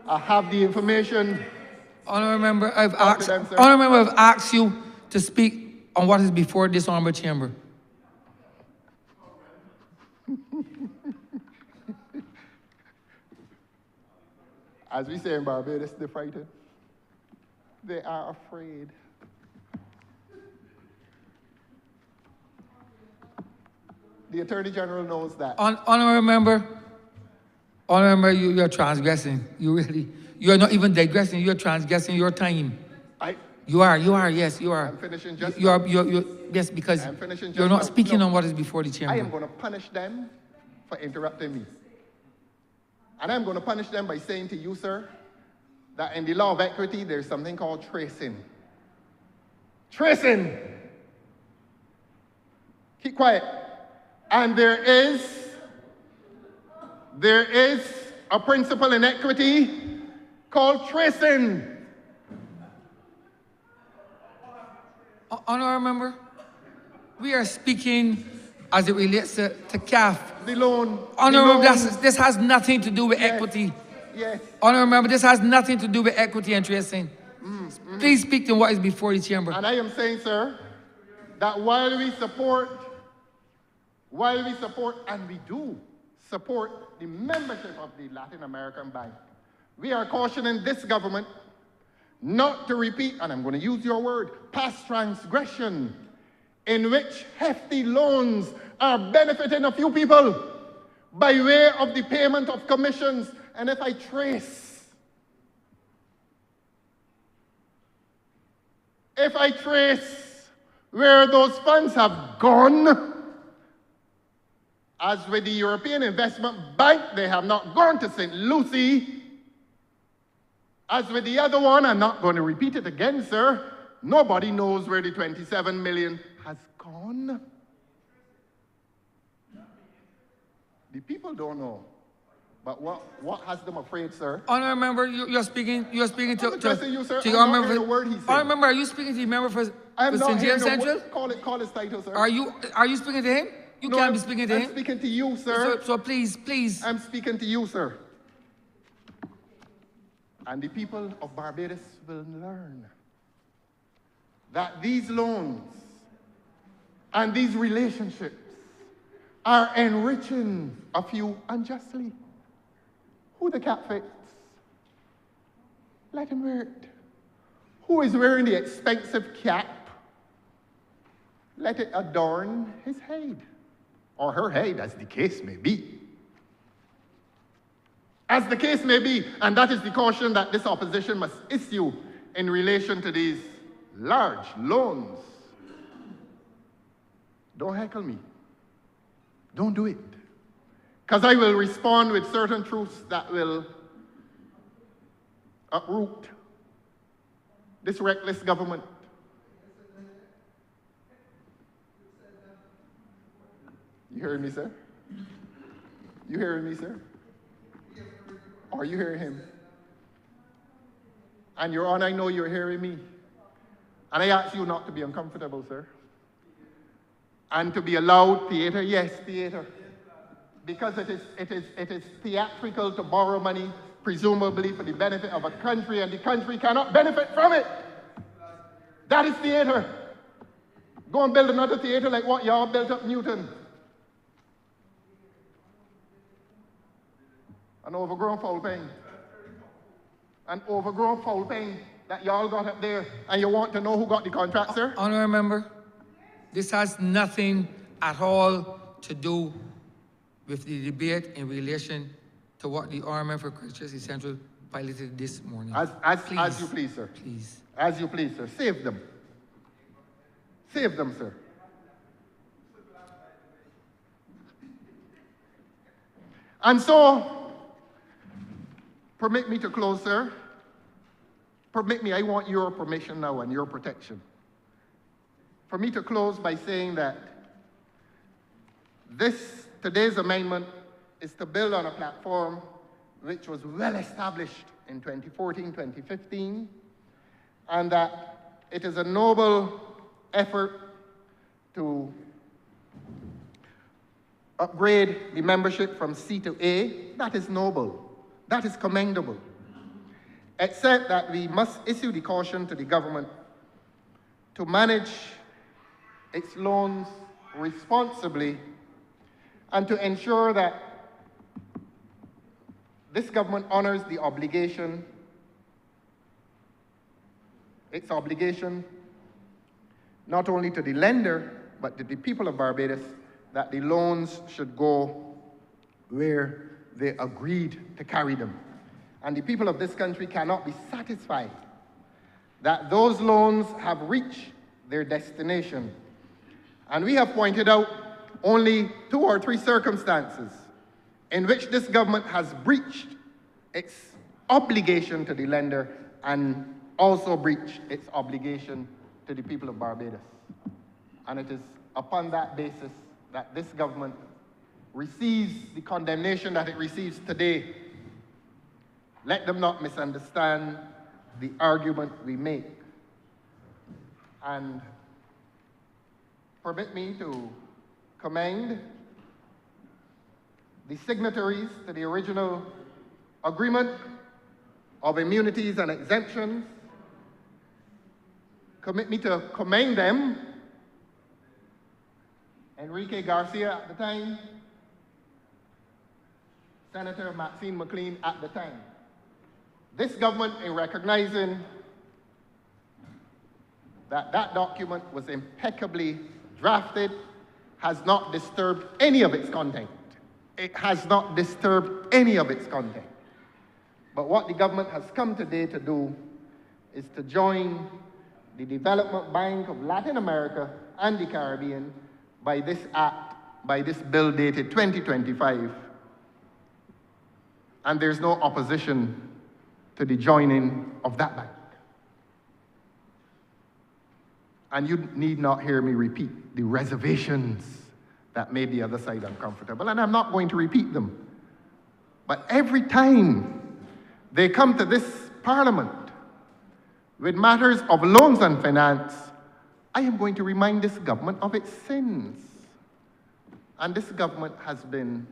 I have the information. Honourable member, Talk to them, sir. Honourable member, I've asked you to speak on what is before this honourable chamber. As we say in Barbados, they're frightened. They are afraid. The Attorney General knows that. Honourable member, you're transgressing. You're not even digressing, you're transgressing your time. You are, yes, you are. I'm finishing just You are, now. yes, because I'm finishing just you're not now. speaking No. on what is before the chamber. I am going to punish them for interrupting me. And I'm going to punish them by saying to you, sir, that in the law of equity, there's something called tracing. Tracing! Keep quiet. And there is a principle in equity called tracing. Honourable member, we are speaking as it relates to CAF. The loan. Honourable, the loan. this has nothing to do with Yes. equity. Yes. Honourable member, this has nothing to do with equity and tracing. Please speak to what is before the chamber. And I am saying, sir, that while we support, and we do support the membership of the Latin American Bank, we are cautioning this government not to repeat, and I'm going to use your word, past transgression, in which hefty loans are benefiting a few people by way of the payment of commissions. And if I trace where those funds have gone, as with the European Investment Bank, they have not gone to St. Lucie. As with the other one, I'm not going to repeat it again, sir. Nobody knows where the 27 million has gone. The people don't know. But what has them afraid, sir? Honourable member, you're speaking to I'm addressing you, sir. to I'm your not member. hearing a word he said. Honourable member, are you speaking to the member for I'm not St. hearing James a Central? word. Call his title, sir. Are you speaking to him? You No, can't be speaking to I'm him. speaking to you, sir. So please. I'm speaking to you, sir. And the people of Barbados will learn that these loans and these relationships are enriching a few unjustly. Who the cap fits? Let him wear it. Who is wearing the expensive cap? Let it adorn his head, or her head, as the case may be. As the case may be, and that is the caution that this opposition must issue in relation to these large loans. Don't heckle me. Don't do it. Because I will respond with certain truths that will uproot this reckless government. You hearing me, sir? You hearing me, sir? Are you hearing him? And Your Honor, I know you're hearing me. And I ask you not to be uncomfortable, sir. And to be allowed theater, yes, theater. Because it is theatrical to borrow money, presumably for the benefit of a country, and the country cannot benefit from it. That is theater. Go and build another theater like what y'all built up Newton. An overgrown foul pain. An overgrown foul pain that y'all got up there, and you want to know who got the contract, sir? Honourable member, this has nothing at all to do with the debate in relation to what the Honourable for Christ Church Central piloted this morning. As you please, sir. Please. As you please, sir. Save them. Save them, sir. And so, permit me to close, sir. Permit me, I want your permission now and your protection. For me to close by saying that today's amendment is to build on a platform which was well established in 2014, 2015, and that it is a noble effort to upgrade the membership from C to A. That is noble. That is commendable. Except that we must issue the caution to the government to manage its loans responsibly and to ensure that this government honors the obligation, its obligation, not only to the lender, but to the people of Barbados, that the loans should go where they agreed to carry them. And the people of this country cannot be satisfied that those loans have reached their destination. And we have pointed out only 2 or 3 circumstances in which this government has breached its obligation to the lender and also breached its obligation to the people of Barbados. And it is upon that basis that this government receives the condemnation that it receives today. Let them not misunderstand the argument we make. And permit me to commend the signatories to the original agreement of immunities and exemptions. Commit me to commend them, Enrique Garcia at the time, Senator Maxine McLean at the time. This government, in recognizing that that document was impeccably drafted, has not disturbed any of its content. It has not disturbed any of its content. But what the government has come today to do is to join the Development Bank of Latin America and the Caribbean by this act, by this bill dated 2025. And there's no opposition to the joining of that bank. And you need not hear me repeat the reservations that made the other side uncomfortable, and I'm not going to repeat them. But every time they come to this Parliament with matters of loans and finance, I am going to remind this government of its sins. And this government has been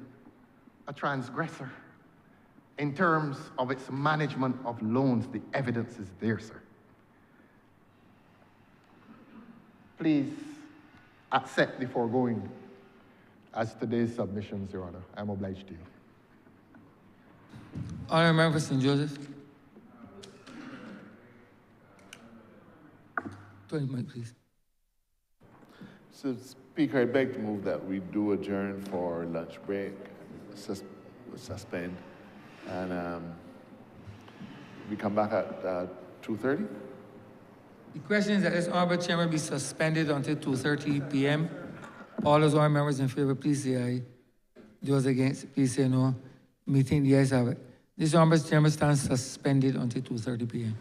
a transgressor in terms of its management of loans. The evidence is there, sir. Please accept the foregoing as today's submissions, Your Honor. I'm obliged to you. Honourable Member for St. Joseph. 20 minutes, please. So, Speaker, I beg to move that we do adjourn for lunch break, suspend, and we come back at 2:30. The question is that this honorable chamber be suspended until 2:30 p.m. All those honorable members in favor, please say aye. Those against, please say no. Meeting the ayes have it. This honorable chamber stands suspended until 2:30 p.m.